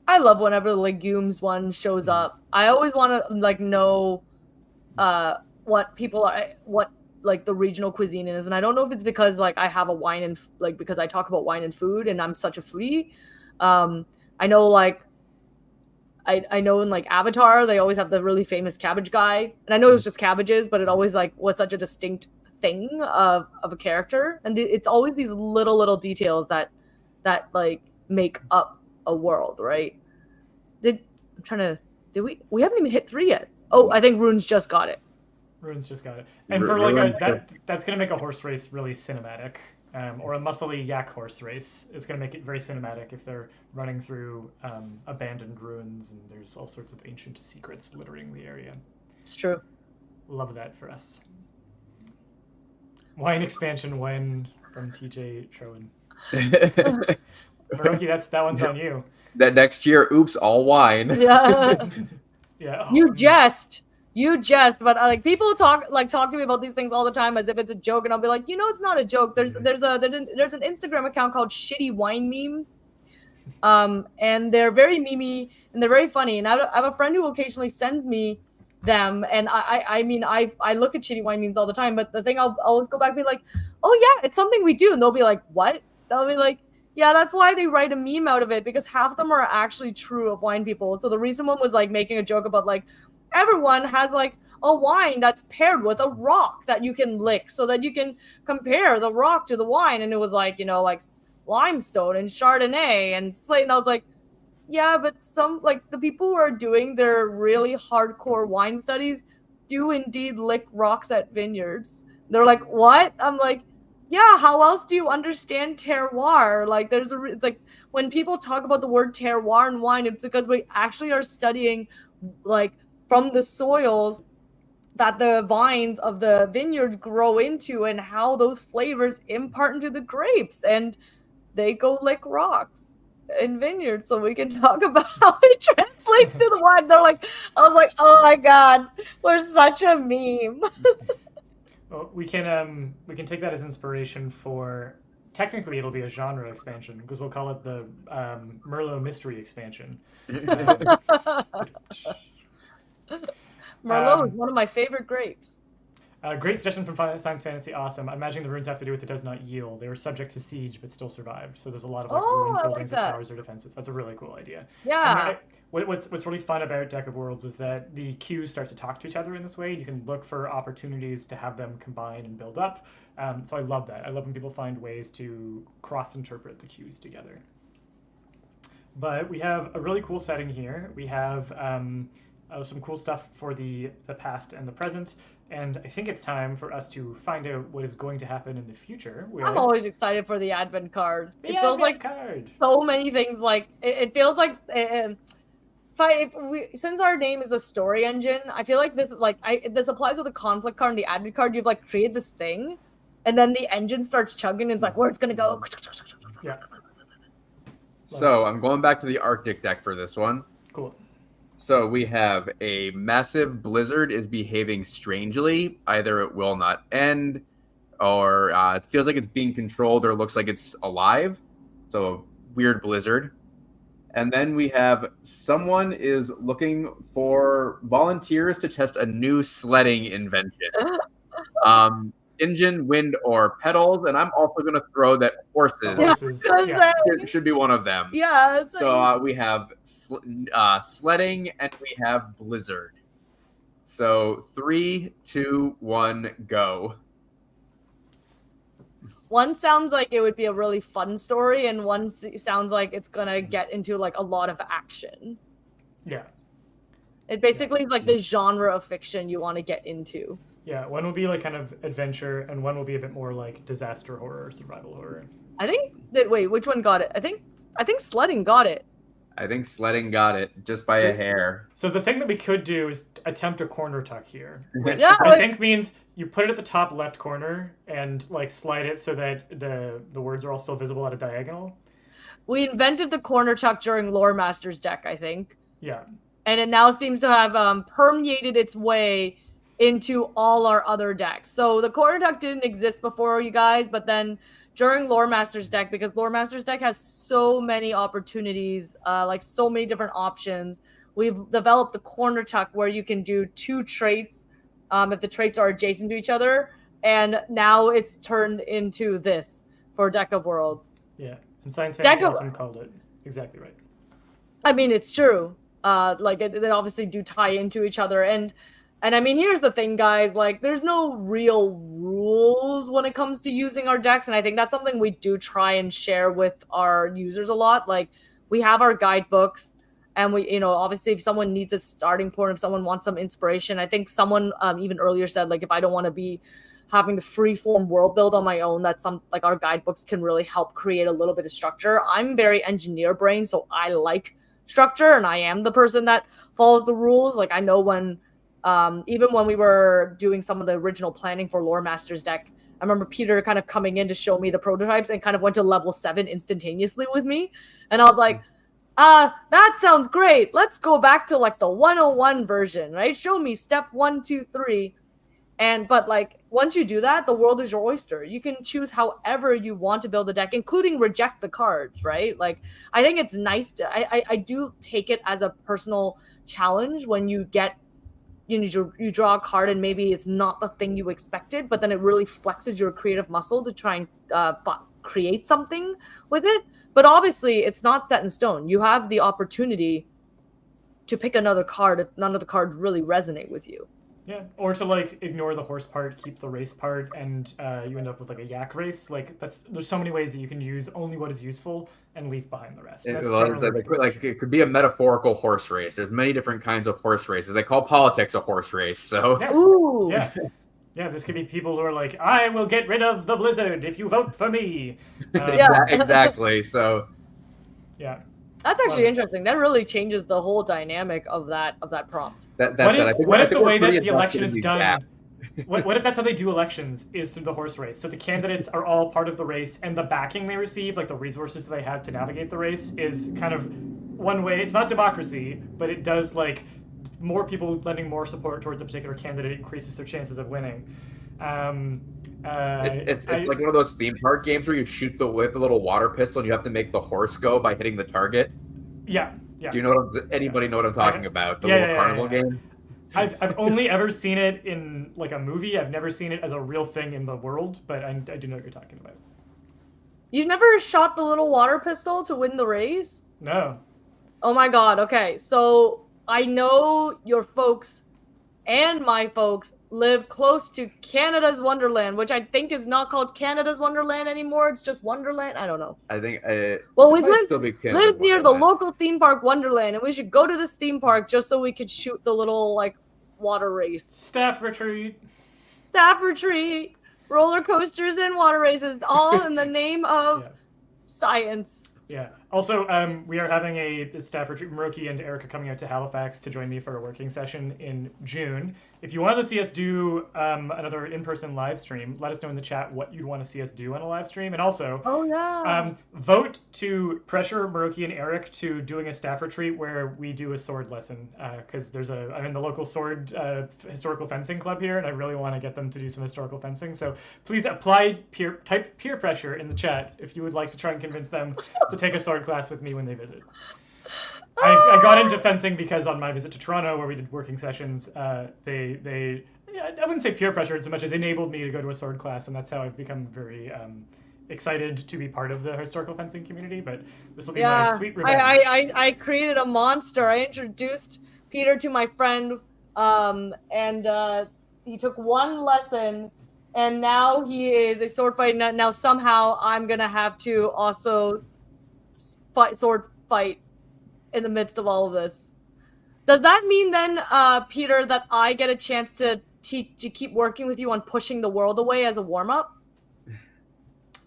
I love whenever the legumes one shows up. I always want to like know what people are, what like the regional cuisine is, and I don't know if it's because like I have a wine and like because I talk about wine and food and I'm such a foodie. I know like I know in like Avatar they always have the really famous cabbage guy, and I know it was just cabbages, but it always like was such a distinct thing of a character, and it's always these little details that like make up a world, right? I'm trying to did we haven't even hit 3 yet. Oh, I think Runes just got it. Runes just got it. And for like that's gonna make a horse race really cinematic, or a muscly yak horse race. It's gonna make it very cinematic if they're running through abandoned ruins and there's all sorts of ancient secrets littering the area. It's true. Love that for us. Wine expansion win from TJ Sherwin. Maroki, that one's on you. That next year, oops, all wine. Yeah. Yeah. You jest, but like people talk to me about these things all the time as if it's a joke, and I'll be like, it's not a joke. There's an Instagram account called Shitty Wine Memes, and they're very memey and they're very funny. And I have a friend who occasionally sends me them, and I mean I look at Shitty Wine Memes all the time, but the thing I'll always go back and be like, oh yeah, it's something we do, and they'll be like, what? I'll be like, yeah, that's why they write a meme out of it, because half of them are actually true of wine people. So the recent one was like making a joke about like everyone has like a wine that's paired with a rock that you can lick so that you can compare the rock to the wine. And it was like, like limestone and Chardonnay and slate. And I was like, yeah, but some like the people who are doing their really hardcore wine studies do indeed lick rocks at vineyards. They're like, what? I'm like, yeah, how else do you understand terroir? Like it's like when people talk about the word terroir in wine, it's because we actually are studying like from the soils that the vines of the vineyards grow into and how those flavors impart into the grapes, and they go lick rocks in vineyards, so we can talk about how it translates to the wine. They're like, I was like, oh my god, we're such a meme. Well, we can take that as inspiration for. Technically, it'll be a genre expansion because we'll call it the Merlot Mystery expansion. Merlot is one of my favorite grapes. Great suggestion from Science Fantasy. Awesome. I'm imagining the runes have to do with it does not yield. They were subject to siege but still survived. So there's a lot of like rune buildings with towers or defenses. That's a really cool idea. Yeah. What's really fun about Deck of Worlds is that the queues start to talk to each other in this way. You can look for opportunities to have them combine and build up. So I love that. I love when people find ways to cross-interpret the queues together. But we have a really cool setting here. We have some cool stuff for the past and the present. And I think it's time for us to find out what is going to happen in the future. I'm always excited for the Advent card. It feels like so many things. Like it feels like since our name is a story engine, I feel like this this applies with the conflict card and the Advent card. You've like created this thing, and then the engine starts chugging. And it's like, where it's gonna go. Yeah. So I'm going back to the Arctic deck for this one. Cool. So we have a massive blizzard is behaving strangely. Either it will not end, or it feels like it's being controlled, or looks like it's alive. So a weird blizzard. And then we have someone is looking for volunteers to test a new sledding invention. Engine, wind, or pedals. And I'm also going to throw that horses should be one of them. Yeah. So we have sledding and we have blizzard. So 3, 2, 1, go. One sounds like it would be a really fun story, and one sounds like it's going to get into like a lot of action. Yeah. It basically is like the genre of fiction you want to get into. Yeah, one will be like kind of adventure, and one will be a bit more like disaster horror, survival horror. I think that which one got it? I think sledding got it. I think sledding got it just by a hair. So the thing that we could do is attempt a corner tuck here, which Yeah, I think means you put it at the top left corner and like slide it so that the words are all still visible at a diagonal. We invented the corner tuck during Lore Master's deck, I think. Yeah. And it now seems to have permeated its way into all our other decks. So the corner tuck didn't exist before, you guys, but then during Lore Master's deck, because Lore Master's deck has so many opportunities, like so many different options. We've developed the corner tuck where you can do 2 traits if the traits are adjacent to each other, and now it's turned into this for Deck of Worlds. Yeah, and Science Fantasy Awesome called it exactly right. I mean, it's true. Like they obviously do tie into each other, and I mean, here's the thing, guys. Like, there's no real rules when it comes to using our decks, and I think that's something we do try and share with our users a lot. Like, we have our guidebooks, and we, you know, obviously, if someone needs a starting point, if someone wants some inspiration, I think someone even earlier said, like, if I don't want to be having the free-form world build on my own, that's some, like, our guidebooks can really help create a little bit of structure. I'm very engineer brain, so I like structure, and I am the person that follows the rules. Like, I know when even when we were doing some of the original planning for Lore Master's deck, I remember Peter kind of coming in to show me the prototypes and kind of went to level 7 instantaneously with me, and I was like, that sounds great, let's go back to like the 101 version, right? Show me step 1, 2, 3. And but like, once you do that, the world is your oyster. You can choose however you want to build the deck, including reject the cards, right? Like, I think it's nice to, I do take it as a personal challenge when you get, you know, you draw a card and maybe it's not the thing you expected, but then it really flexes your creative muscle to try and create something with it. But obviously, it's not set in stone. You have the opportunity to pick another card if none of the cards really resonate with you. Yeah, or to like ignore the horse part, keep the race part, and you end up with like a yak race. Like, there's so many ways that you can use only what is useful and leave behind the rest. It could be a metaphorical horse race. There's many different kinds of horse races. They call politics a horse race. So yeah. Ooh. Yeah, this could be people who are like, I will get rid of the blizzard if you vote for me. Exactly. So yeah. That's actually interesting. That really changes the whole dynamic of that prompt. What if the way that the election is done? What if that's how they do elections, is through the horse race? So the candidates are all part of the race, and the backing they receive, like the resources that they have to navigate the race, is kind of one way. It's not democracy, but it does, like, more people lending more support towards a particular candidate increases their chances of winning. It's like one of those theme park games where you shoot with the little water pistol and you have to make the horse go by hitting the target. Yeah. Do you know anybody know what I'm talking about? The little carnival game? I've only ever seen it in like a movie. I've never seen it as a real thing in the world, but I do know what you're talking about. You've never shot the little water pistol to win the race? No. Oh my god, okay. So I know your folks and my folks live close to Canada's Wonderland, which I think is not called Canada's Wonderland anymore. It's just Wonderland. I don't know. I think. Well, we live near the local theme park Wonderland, and we should go to this theme park just so we could shoot the little like water race. Staff retreat, roller coasters and water races, all in the name of science. Yeah. Also, we are having a staff retreat. Moroki and Erica coming out to Halifax to join me for a working session in June. If you want to see us do another in-person live stream, let us know in the chat what you'd want to see us do on a live stream. And also, vote to pressure Moroki and Eric to doing a staff retreat where we do a sword lesson. Because I'm in the local sword historical fencing club here, and I really want to get them to do some historical fencing. So please type peer pressure in the chat if you would like to try and convince them to take a sword class with me when they visit. I got into fencing because on my visit to Toronto, where we did working sessions, they I wouldn't say peer pressured so much as enabled me to go to a sword class, and that's how I've become very excited to be part of the historical fencing community. But this will be my sweet revenge. I created a monster. I introduced Peter to my friend, and he took one lesson, and now he is a sword fight. Now somehow I'm gonna have to also sword fight in the midst of all of this. Does that mean then, Peter, that I get a chance to keep working with you on pushing the world away as a warm-up?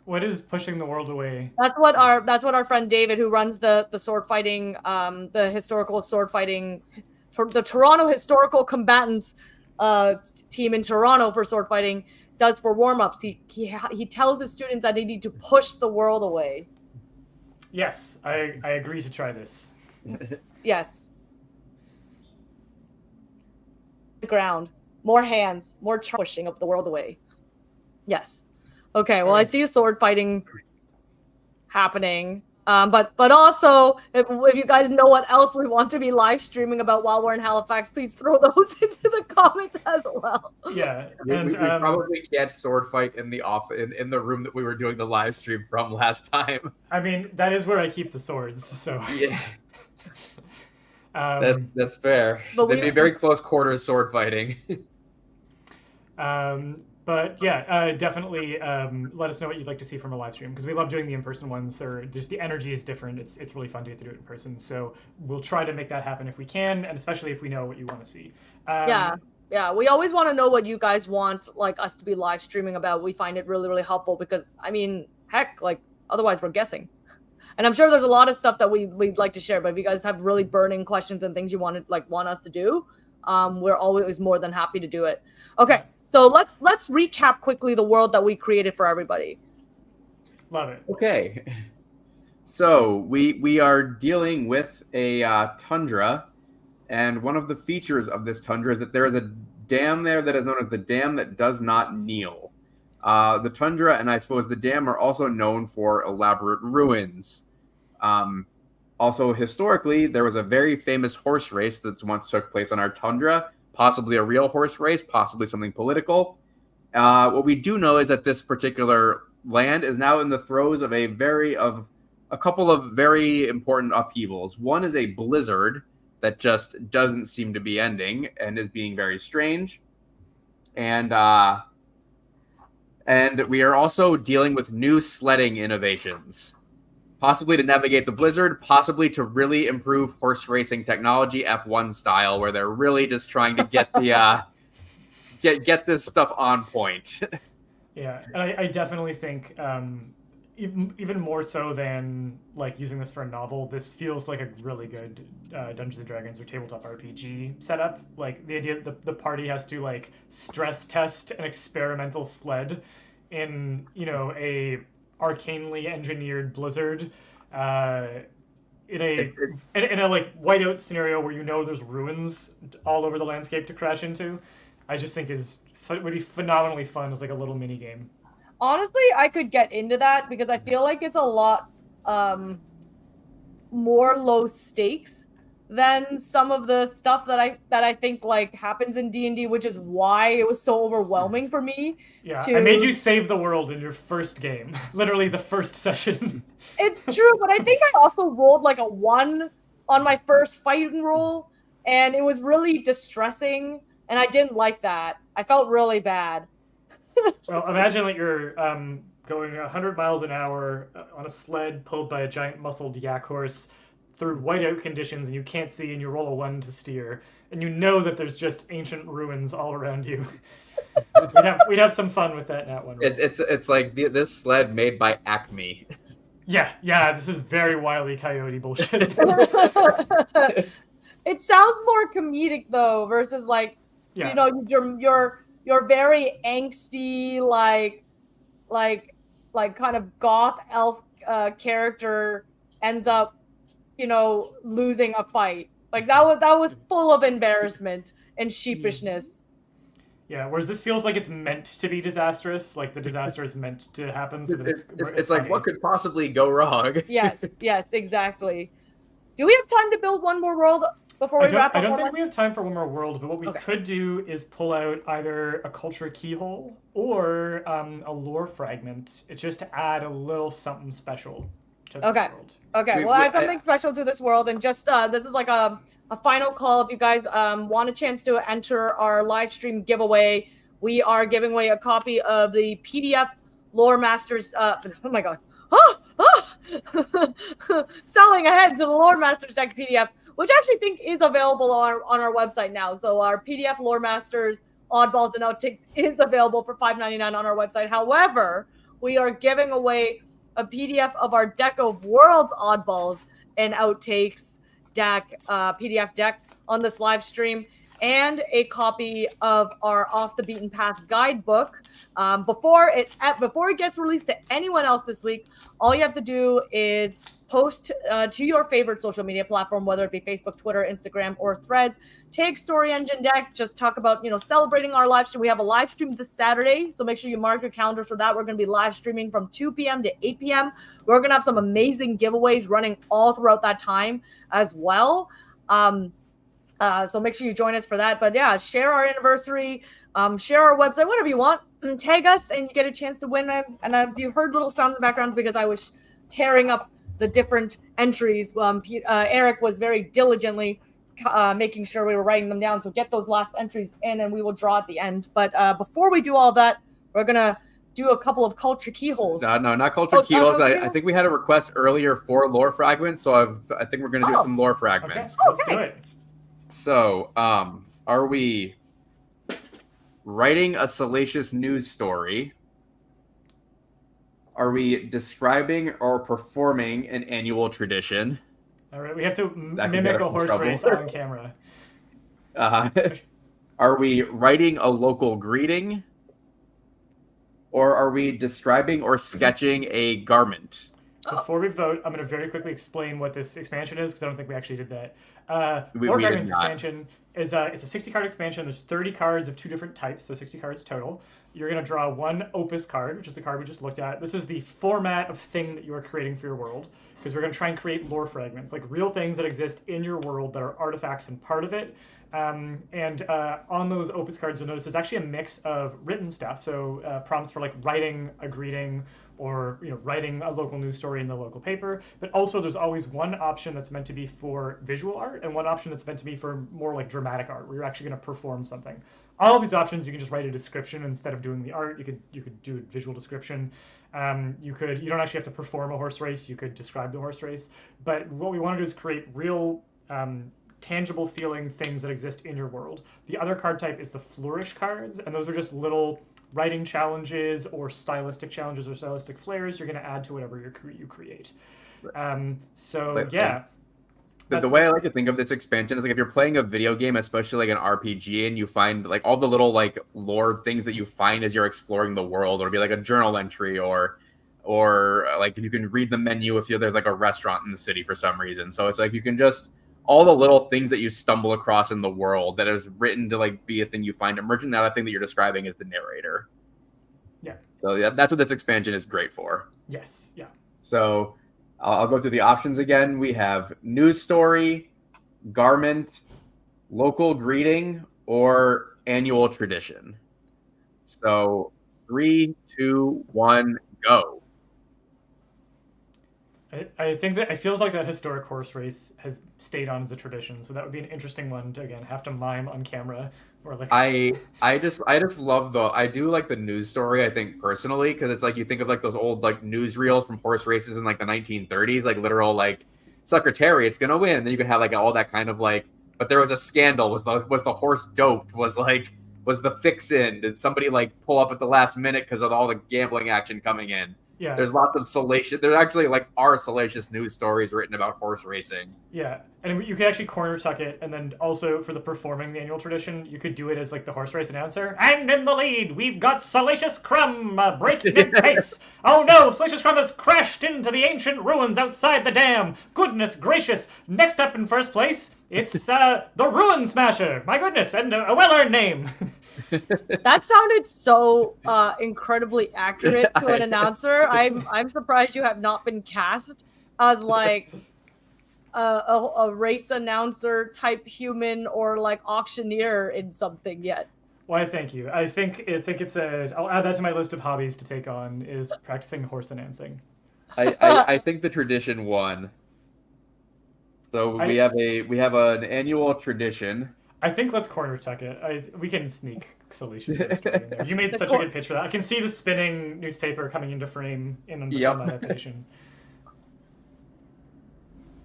What is pushing the world away? That's what our friend David, who runs the sword fighting, the historical sword fighting, the Toronto Historical Combatants team in Toronto for sword fighting, does for warm-ups. He tells his students that they need to push the world away. Yes, I agree to try this. Yes. The ground. More hands. More pushing of the world away. Yes. Okay, well, I see sword fighting happening. But also, if you guys know what else we want to be live streaming about while we're in Halifax, please throw those into the comments as well. Yeah, We probably can't sword fight in the in the room that we were doing the live stream from last time. I mean, that is where I keep the swords, so yeah. That's fair. They'd be very close quarters sword fighting. But yeah, definitely let us know what you'd like to see from a live stream, because we love doing the in-person ones. They're just, the energy is different. It's really fun to get to do it in person. So we'll try to make that happen if we can, and especially if we know what you want to see. Yeah, we always want to know what you guys want, like, us to be live streaming about. We find it really, really helpful because, I mean, heck, like, otherwise we're guessing. And I'm sure there's a lot of stuff that we'd like to share, but if you guys have really burning questions and things you want us to do, we're always more than happy to do it. Okay, so let's recap quickly the world that we created for everybody. Love it. Okay, so we are dealing with a tundra. And one of the features of this tundra is that there is a dam there that is known as the dam that does not kneel. The tundra and I suppose the dam are also known for elaborate ruins. Also, historically, there was a very famous horse race that once took place on our tundra, possibly a real horse race, possibly something political. What we do know is that this particular land is now in the throes of a couple of very important upheavals. One is a blizzard that just doesn't seem to be ending and is being very strange. And we are also dealing with new sledding innovations, possibly to navigate the blizzard, possibly to really improve horse racing technology, F1 style, where they're really just trying to get the get this stuff on point. Yeah, and I definitely think even more so than like using this for a novel, this feels like a really good Dungeons and Dragons or tabletop RPG setup. Like the idea that the party has to like stress test an experimental sled in, you know, a arcanely engineered blizzard, in a like whiteout scenario where, you know, there's ruins all over the landscape to crash into. I just think would be phenomenally fun as like a little mini game. Honestly, I could get into that because I feel like it's a lot more low stakes than some of the stuff that I think like happens in D&D, which is why it was so overwhelming for me. Yeah, I made you save the world in your first game, literally the first session. It's true, but I think I also rolled like a 1 on my first fighting roll, and it was really distressing, and I didn't like that. I felt really bad. Well, imagine that you're going 100 miles an hour on a sled pulled by a giant muscled yak horse through whiteout conditions, and you can't see, and you roll a 1 to steer, and you know that there's just ancient ruins all around you. we'd have some fun with that nat 1 roll. It's like this sled made by Acme. Yeah, this is very Wile E. Coyote bullshit. It sounds more comedic though, versus like, you know, your very angsty, like kind of goth elf character ends up, you know, losing a fight. Like that was full of embarrassment and sheepishness. Yeah, whereas this feels like it's meant to be disastrous, like the disaster is meant to happen. So that it's like, what could possibly go wrong? Yes, exactly. Do we have time to build one more world before we wrap up? I don't think we have time for one more world, but what we could do is pull out either a culture keyhole or a lore fragment. It's just to add a little something special to this world. Okay, we'll add something special to this world, and just this is like a final call. If you guys want a chance to enter our live stream giveaway, we are giving away a copy of the PDF Lore Masters. Oh my god. Selling ahead to the Lore Masters deck PDF, which I actually think is available on our website now. So our PDF Lore Masters Oddballs and Outtakes is available for $5.99 on our website. However, we are giving away a PDF of our Deck of Worlds Oddballs and Outtakes deck, PDF deck on this live stream. and a copy of our Off the Beaten Path guidebook. Before it gets released to anyone else this week, all you have to do is post to your favorite social media platform, whether it be Facebook, Twitter, Instagram, or Threads. Tag Story Engine Deck. Just talk about, celebrating our live stream. We have a live stream this Saturday, so make sure you mark your calendars for that. We're going to be live streaming from 2 p.m. to 8 p.m. We're going to have some amazing giveaways running all throughout that time as well. So make sure you join us for that. But yeah, share our anniversary, share our website, whatever you want. Tag us, and you get a chance to win. And you heard little sounds in the background because I was tearing up the different entries. Eric was very diligently making sure we were writing them down. So get those last entries in, and we will draw at the end. But before we do all that, we're gonna do a couple of culture keyholes. No, not culture keyholes. I think we had a request earlier for lore fragments, so I think we're gonna do some lore fragments. Okay, let's do it. So, are we writing a salacious news story? Are we describing or performing an annual tradition? All right, we have to mimic a horse race on camera. Are we writing a local greeting? Or are we describing or sketching a garment? Before we vote, I'm going to very quickly explain what this expansion is, because I don't think we actually did that. We Fragments did not. expansion is it's a 60-card expansion. There's 30 cards of 2 different types, so 60 cards total. You're going to draw 1 Opus card, which is the card we just looked at. This is the format of thing that you are creating for your world, because we're going to try and create lore fragments, like real things that exist in your world that are artifacts and part of it. On those Opus cards, you'll notice there's actually a mix of written stuff, so prompts for like writing a greeting or writing a local news story in the local paper. But also there's always one option that's meant to be for visual art and one option that's meant to be for more like dramatic art, where you're actually going to perform something. All of these options, you can just write a description instead of doing the art. You could do a visual description. You don't actually have to perform a horse race. You could describe the horse race. But what we want to do is create real tangible feeling things that exist in your world. The other card type is the flourish cards, and those are just little writing challenges or stylistic challenges or stylistic flares you're going to add to whatever you create. The way I like to think of this expansion is like if you're playing a video game, especially like an RPG, and you find like all the little like lore things that you find as you're exploring the world, or it'd be like a journal entry, or like if you can read the menu if there's like a restaurant in the city for some reason. So it's like you can just all the little things that you stumble across in the world that is written to like be a thing you find emergent. That thing that you're describing is the narrator. Yeah. So yeah, that's what this expansion is great for. Yes. Yeah. So I'll go through the options again. We have news story, garment, local greeting, or annual tradition. So 3, 2, 1, go. I think that it feels like that historic horse race has stayed on as a tradition, so that would be an interesting one to again have to mime on camera. Or like I just love I do like the news story, I think personally, because it's like you think of like those old like newsreels from horse races in like the 1930s, like literal like Secretariat's gonna win, and then you can have like all that kind of like, but there was a scandal, was the horse doped, was the fix-in, did somebody like pull up at the last minute because of all the gambling action coming in? Yeah. There's lots of salacious. There's actually like salacious news stories written about horse racing. Yeah, and you could actually corner tuck it, and then also for the performing the annual tradition, you could do it as like the horse race announcer. And in the lead, we've got Salacious Crumb breaking in pace. Oh no, Salacious Crumb has crashed into the ancient ruins outside the dam. Goodness gracious! Next up in first place, it's the Ruin Smasher. My goodness, and a well-earned name. That sounded so incredibly accurate to an announcer. I'm surprised you have not been cast as like a race announcer type human or like auctioneer in something yet. Why, thank you. I think it's I'll add that to my list of hobbies to take on, is practicing horse announcing. I think the tradition won. So we have an annual tradition. I think let's corner tuck it. We can sneak Salacious news story in there. You made such a good pitch for that. I can see the spinning newspaper coming into frame in the film adaptation.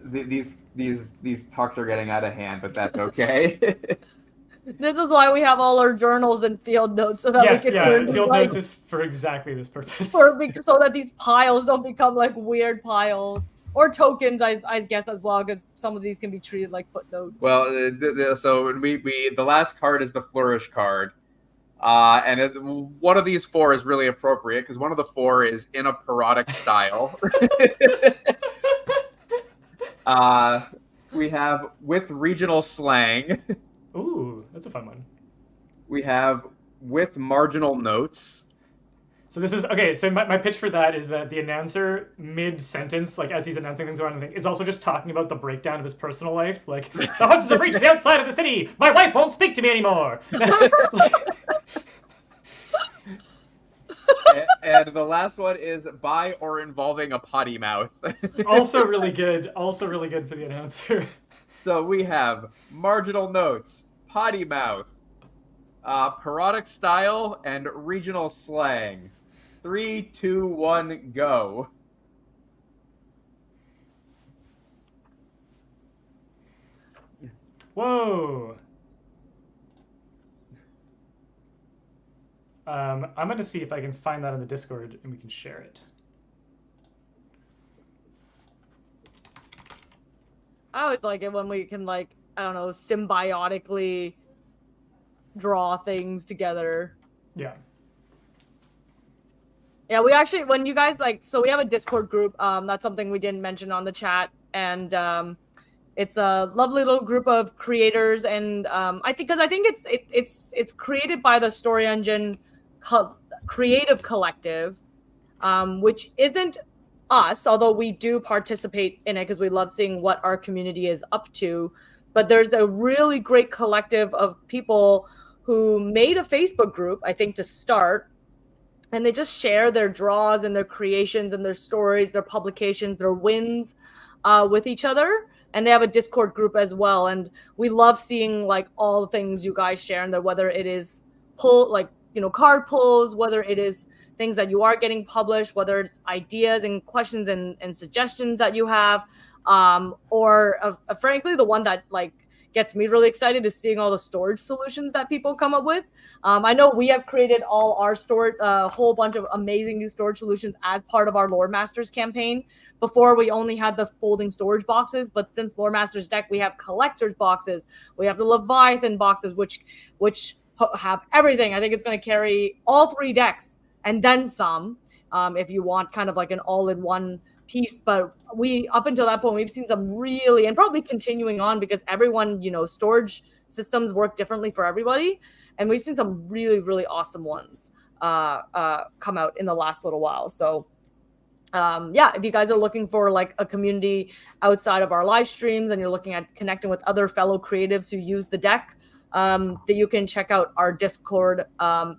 These talks are getting out of hand, but that's okay. This is why we have all our journals and field notes, so that we can field notes is for exactly this purpose. So that these piles don't become like weird piles. or tokens, I guess as well, because some of these can be treated like footnotes. Well, so the last card is the flourish card, and one of these four is really appropriate because one of the four is in a parodic style. We have with regional slang. Ooh, that's a fun one. We have with marginal notes. So this is okay. So my pitch for that is that the announcer mid-sentence, like as he's announcing things around the thing, is also just talking about the breakdown of his personal life. Like the horses have reached the outside of the city. My wife won't speak to me anymore. And the last one is by or involving a potty mouth. Also really good. Also really good for the announcer. So we have marginal notes, potty mouth, parodic style, and regional slang. 3, 2, 1, go. Whoa. I'm going to see if I can find that on the Discord and we can share it. I always like it when we can, like, I don't know, symbiotically draw things together. Yeah. Yeah, we actually, when you guys, like, so we have a Discord group. That's something we didn't mention on the chat. And it's a lovely little group of creators. And I think it's created by the Story Engine Creative Collective, which isn't us, although we do participate in it because we love seeing what our community is up to. But there's a really great collective of people who made a Facebook group, I think, to start, and they just share their draws and their creations and their stories, their publications, their wins with each other. And they have a Discord group as well. And we love seeing, like, all the things you guys share in there, whether it is card pulls, whether it is things that you are getting published, whether it's ideas and questions and suggestions that you have, or frankly, the one that, like, gets me really excited is seeing all the storage solutions that people come up with. I know we have created all our storage, a whole bunch of amazing new storage solutions as part of our Lore Masters campaign. Before, we only had the folding storage boxes, but since Lore Masters deck, we have collector's boxes. We have the Leviathan boxes, which have everything. I think it's going to carry all 3 decks and then some, if you want kind of like an all-in-one piece. But we, up until that point, we've seen some really, and probably continuing on because everyone, storage systems work differently for everybody. And we've seen some really, really awesome ones come out in the last little while. So if you guys are looking for, like, a community outside of our live streams and you're looking at connecting with other fellow creatives who use the deck, that you can check out our Discord.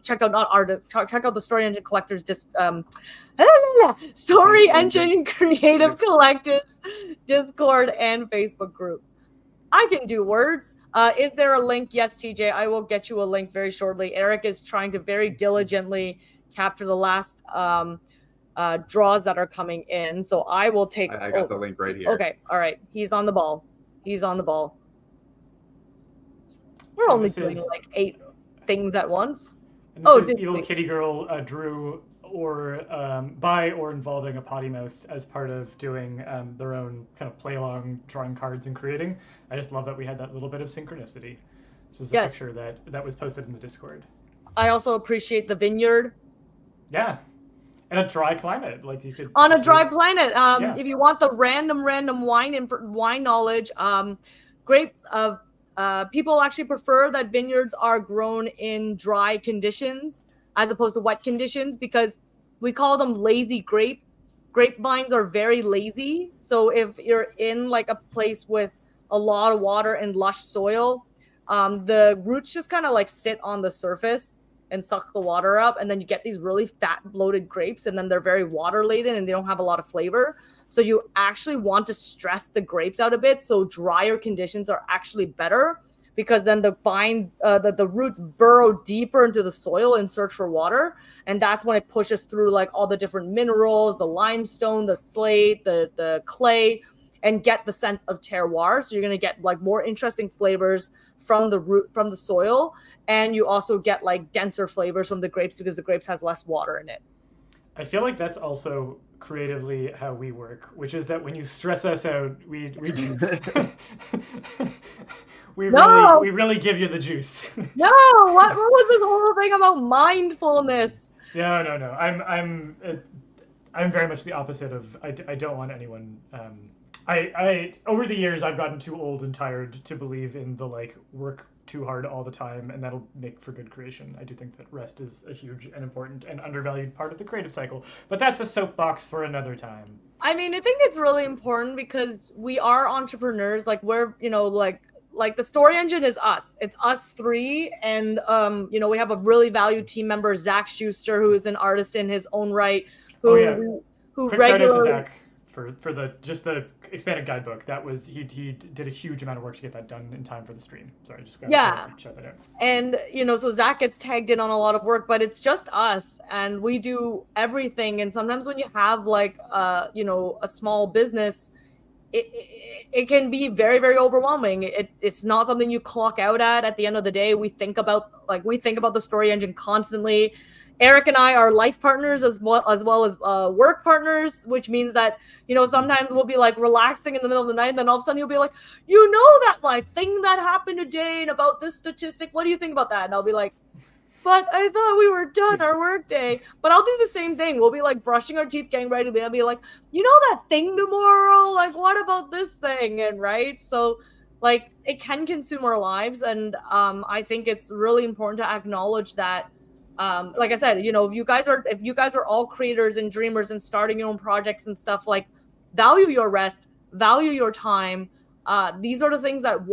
Check out the Story Engine Collectors Story Engine Creative Collectives Discord and Facebook group. I can do words. Is there a link? Yes, TJ, I will get you a link very shortly. Eric is trying to very diligently capture the last draws that are coming in. So I will take... I got the link right here. Okay, all right. He's on the ball. We're only doing like 8 things at once. And this is Evil Kitty Girl drew by or involving a potty mouth as part of doing their own kind of play along, drawing cards and creating. I just love that we had that little bit of synchronicity. This is a picture that was posted in the Discord. I also appreciate the vineyard. Yeah. And a dry climate, like you could on a dry planet. If you want the random wine knowledge, people actually prefer that vineyards are grown in dry conditions as opposed to wet conditions because we call them lazy grapes. Grapevines are very lazy. So if you're in, like, a place with a lot of water and lush soil, the roots just kind of, like, sit on the surface and suck the water up, and then you get these really fat bloated grapes, and then they're very water laden and they don't have a lot of flavor. So you actually want to stress the grapes out a bit. So drier conditions are actually better because then the vines, the roots burrow deeper into the soil and search for water. And that's when it pushes through, like, all the different minerals, the limestone, the slate, the clay, and get the sense of terroir. So you're going to get, like, more interesting flavors from the root, from the soil. And you also get, like, denser flavors from the grapes because the grapes has less water in it. I feel like that's also creatively how we work, which is that when you stress us out, we do, No! we really give you the juice. No, what was this whole thing about mindfulness? No. I'm very much the opposite of. I don't want anyone. I over the years I've gotten too old and tired to believe in the like work too hard all the time, and that'll make for good creation. I do think that rest is a huge and important and undervalued part of the creative cycle, but that's a soapbox for another time. I mean, I think it's really important because we are entrepreneurs. Like we're, like the story engine is us. It's us three, and we have a really valued team member, Zach Schuster, who is an artist in his own right. Who Quick shout out to Zach for the expanded guidebook. That was he did a huge amount of work to get that done in time for the stream. Sorry, just gotta shout that out. And so Zach gets tagged in on a lot of work, but it's just us, and we do everything. And sometimes when you have like a small business, it can be very, very overwhelming. It's not something you clock out at the end of the day. We think about the story engine constantly. Eric and I are life partners as well as work partners, which means that, sometimes we'll be like relaxing in the middle of the night, and then all of a sudden you'll be like, that like thing that happened today and about this statistic, what do you think about that? And I'll be like, but I thought we were done our work day. But I'll do the same thing. We'll be like brushing our teeth, getting ready to be. I'll be like, that thing tomorrow? Like, what about this thing? And right. So like it can consume our lives. And I think it's really important to acknowledge that. Like I said, if you guys are all creators and dreamers and starting your own projects and stuff, like value your rest, value your time. These are the things that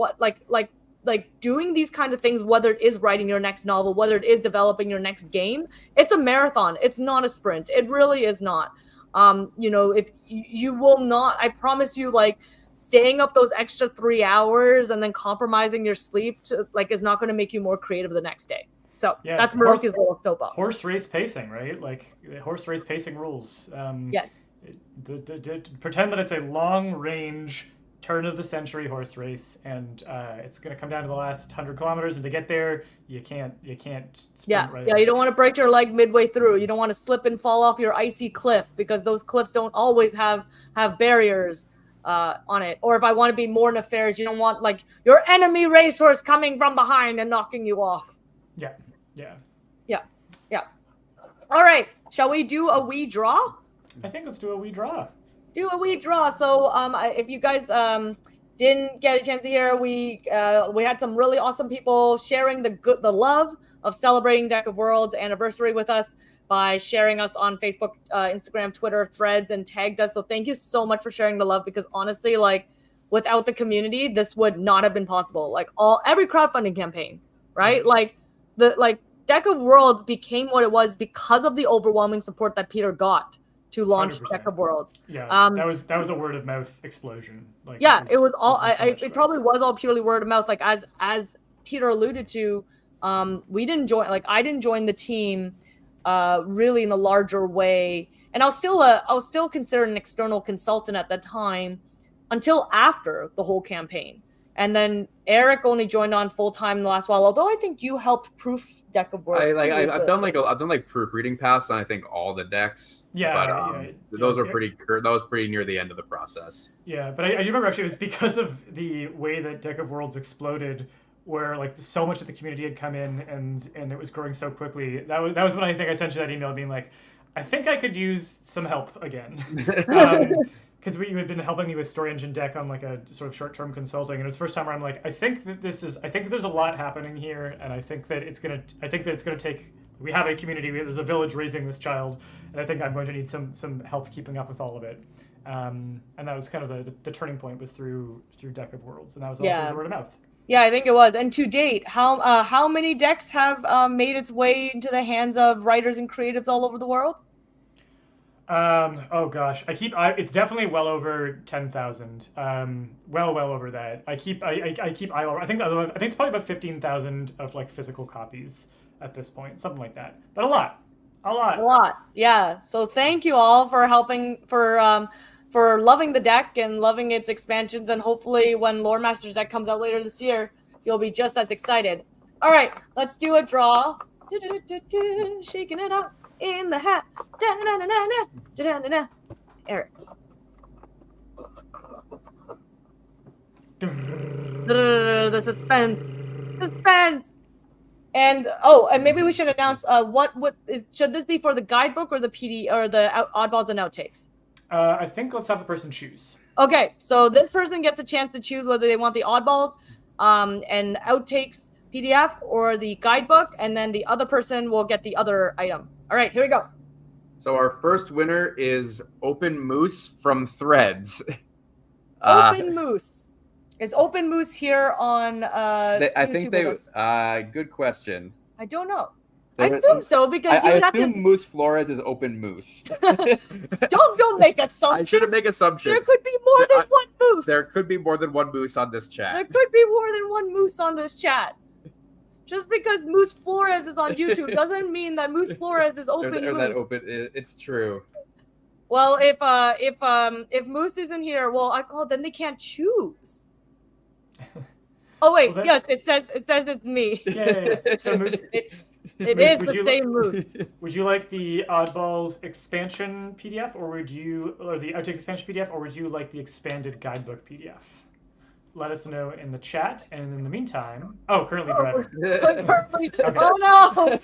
like doing these kind of things, whether it is writing your next novel, whether it is developing your next game, it's a marathon. It's not a sprint. It really is not. If you will not, I promise you, like staying up those extra 3 hours and then compromising your sleep is not going to make you more creative the next day. So that's Maroki's little soapbox. Horse race pacing, right? Like horse race pacing rules. Yes. Pretend that it's a long range turn of the century horse race, and it's going to come down to the last 100 kilometers, and to get there you can't sprint right you don't want to break your leg midway through. You don't want to slip and fall off your icy cliff, because those cliffs don't always have barriers on it. Or if I want to be more nefarious, you don't want like your enemy racehorse coming from behind and knocking you off. Yeah. All right, shall we do a wee draw? I think let's do a wee draw. So if you guys didn't get a chance to hear, we had some really awesome people sharing the love of celebrating Deck of Worlds anniversary with us by sharing us on Facebook, Instagram, Twitter, Threads, and tagged us. So thank you so much for sharing the love, because honestly, like without the community, this would not have been possible. Like every crowdfunding campaign, right? Like Deck of Worlds became what it was because of the overwhelming support that Peter got to launch 100%. Deck of Worlds. Yeah, that was a word of mouth explosion. Like it was all. It probably was all purely word of mouth. Like as Peter alluded to, we didn't join. Like I didn't join the team, really in a larger way, and I was still considered an external consultant at the time, until after the whole campaign. And then Eric only joined on full time in the last while. Although I think you helped proof Deck of Worlds. I've done proofreading pass on I think all the decks. Those were pretty. That was pretty near the end of the process. Yeah, but I remember actually it was because of the way that Deck of Worlds exploded, where like so much of the community had come in and it was growing so quickly. That was when I think I sent you that email being like, I think I could use some help again. Because you had been helping me with Story Engine Deck on like a sort of short-term consulting, and it was the first time where I'm like, I think that there's a lot happening here, and I think that it's gonna take. We have a community. There's a village raising this child, and I think I'm going to need some help keeping up with all of it. And that was kind of the turning point, was through Deck of Worlds, and that was all through word of mouth. Yeah, I think it was. And to date, how many decks have made its way into the hands of writers and creatives all over the world? Oh gosh, it's definitely well over 10,000. Well over that. I think it's probably about 15,000 of like physical copies at this point, something like that. But a lot. Yeah. So thank you all for helping, for loving the deck and loving its expansions, and hopefully when Lore Masters deck comes out later this year, you'll be just as excited. All right, let's do a draw. Shaking it up in the hat. Eric. The suspense. And maybe we should announce should this be for the guidebook or the PD or the oddballs and outtakes? I think let's have the person choose. Okay, so this person gets a chance to choose whether they want the oddballs and outtakes PDF or the guidebook, and then the other person will get the other item. All right, here we go. So our first winner is Open Moose from Threads. Open Moose. Is Open Moose here on I YouTube think they. with Good question. I don't know. I assume so because I assume Moose Flores is Open Moose. Don't make assumptions. I shouldn't make assumptions. There could be more than one moose. There could be more than one moose on this chat. There could be more than one moose on this chat. Just because Moose Flores is on YouTube doesn't mean that Moose Flores is Open Moose. It's true. Well, if Moose isn't here, then they can't choose. Oh wait, well, yes, it says it's me. Yeah. So Moose, it is the same Moose. Would you like the Oddballs expansion PDF, or the Outtakes expansion PDF, or would you like the expanded guidebook PDF? Let us know in the chat, and in the meantime, currently driving. Okay. Oh no,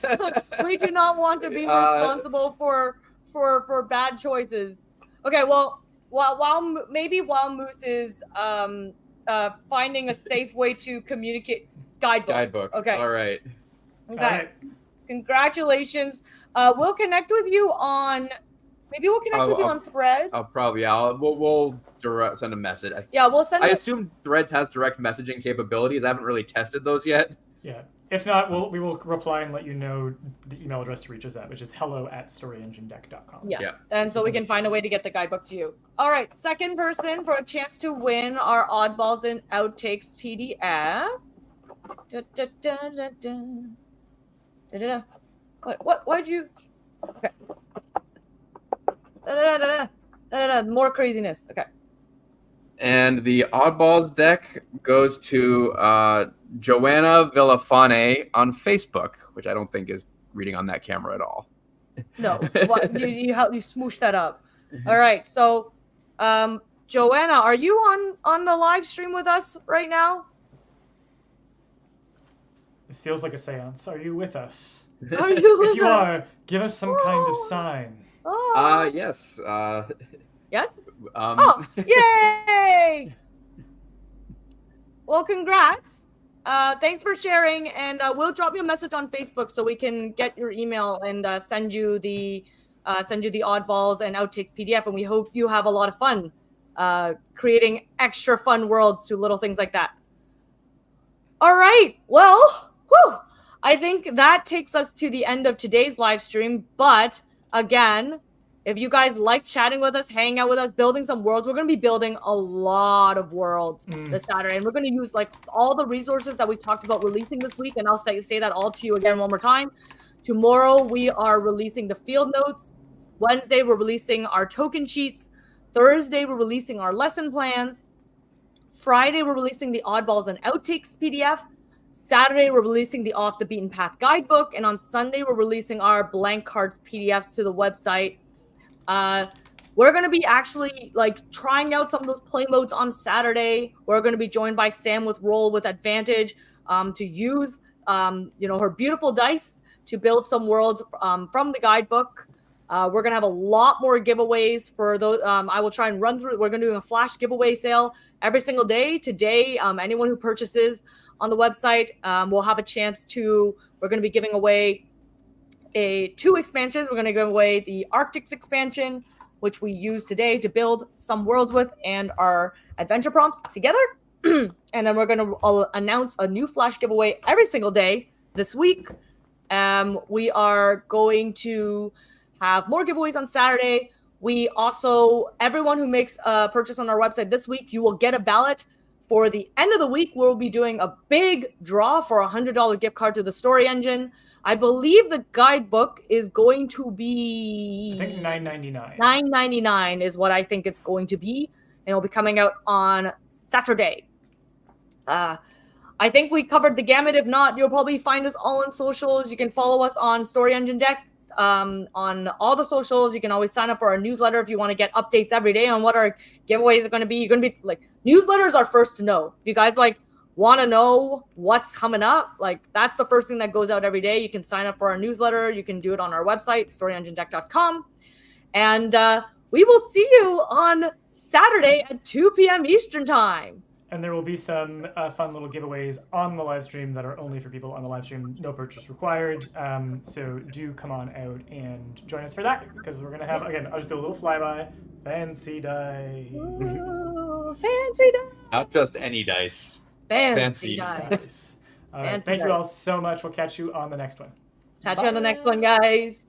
we do not want to be responsible for bad choices. Okay, well, while Moose is finding a safe way to communicate guidebook. Okay. All right. Okay. All right. Congratulations. We'll connect with you on. Maybe we'll connect with you on Threads. We'll send a message. We'll send. I assume Threads has direct messaging capabilities. I haven't really tested those yet. Yeah. If not, we will reply and let you know the email address to reach us at, which is hello@storyenginedeck.com. Yeah. And so we can find a way to get the guidebook to you. All right. Second person for a chance to win our Oddballs and Outtakes PDF. What? Why'd you? Okay. More craziness. Okay. And the Oddballs deck goes to Joanna Villafane on Facebook, which I don't think is reading on that camera at all. No, you smoosh that up. All right, so Joanna, are you on the live stream with us right now? This feels like a seance. Are you with us? Are you? If you are, give us some kind of sign. Yes. Yes? Yay! Well, congrats. Thanks for sharing, and we'll drop you a message on Facebook so we can get your email and send you the Oddballs and Outtakes PDF, and we hope you have a lot of fun creating extra fun worlds through little things like that. All right. Well, I think that takes us to the end of today's live stream, but again, if you guys like chatting with us, hanging out with us, building some worlds, we're going to be building a lot of worlds this Saturday. And we're going to use all the resources that we talked about releasing this week. And I'll say that all to you again one more time. Tomorrow, we are releasing the field notes. Wednesday, we're releasing our token sheets. Thursday, we're releasing our lesson plans. Friday, we're releasing the Oddballs and Outtakes PDF. Saturday, we're releasing the Off the Beaten Path guidebook. And on Sunday, we're releasing our blank cards PDFs to the website. We're going to be actually trying out some of those play modes on Saturday. We're going to be joined by Sam with Roll with Advantage to use, her beautiful dice to build some worlds from the guidebook. We're going to have a lot more giveaways for those. I will try and run through. We're going to do a flash giveaway sale every single day. Today, anyone who purchases on the website will have a chance to. We're going to be giving away two expansions. We're going to give away the Arctics expansion, which we use today to build some worlds with, and our adventure prompts together. And then we're going to announce a new flash giveaway every single day this week. We are going to have more giveaways on Saturday. We also, everyone who makes a purchase on our website this week, you will get a ballot. For the end of the week, we'll be doing a big draw for a $100 gift card to the Story Engine. I believe the guidebook is going to be... I think $9.99. $9.99 is what I think it's going to be. And it'll be coming out on Saturday. I think we covered the gamut. If not, you'll probably find us all on socials. You can follow us on Story Engine Deck on all the socials. You can always sign up for our newsletter if you want to get updates every day on what our giveaways are going to be. You're going to be like, newsletters are first to know. If you guys like want to know what's coming up, like that's the first thing that goes out every day. You can sign up for our newsletter. You can do it on our website, storyenginedeck.com. And we will see you on Saturday at 2 p.m. Eastern time. And there will be some fun little giveaways on the live stream that are only for people on the live stream, no purchase required. So do come on out and join us for that, because we're going to have, again, I'll just do a little flyby, fancy dice. Ooh, fancy dice. Not just any dice. Fancy dice. All right, thank you all so much. We'll catch you on the next one. Catch you on the next one, guys.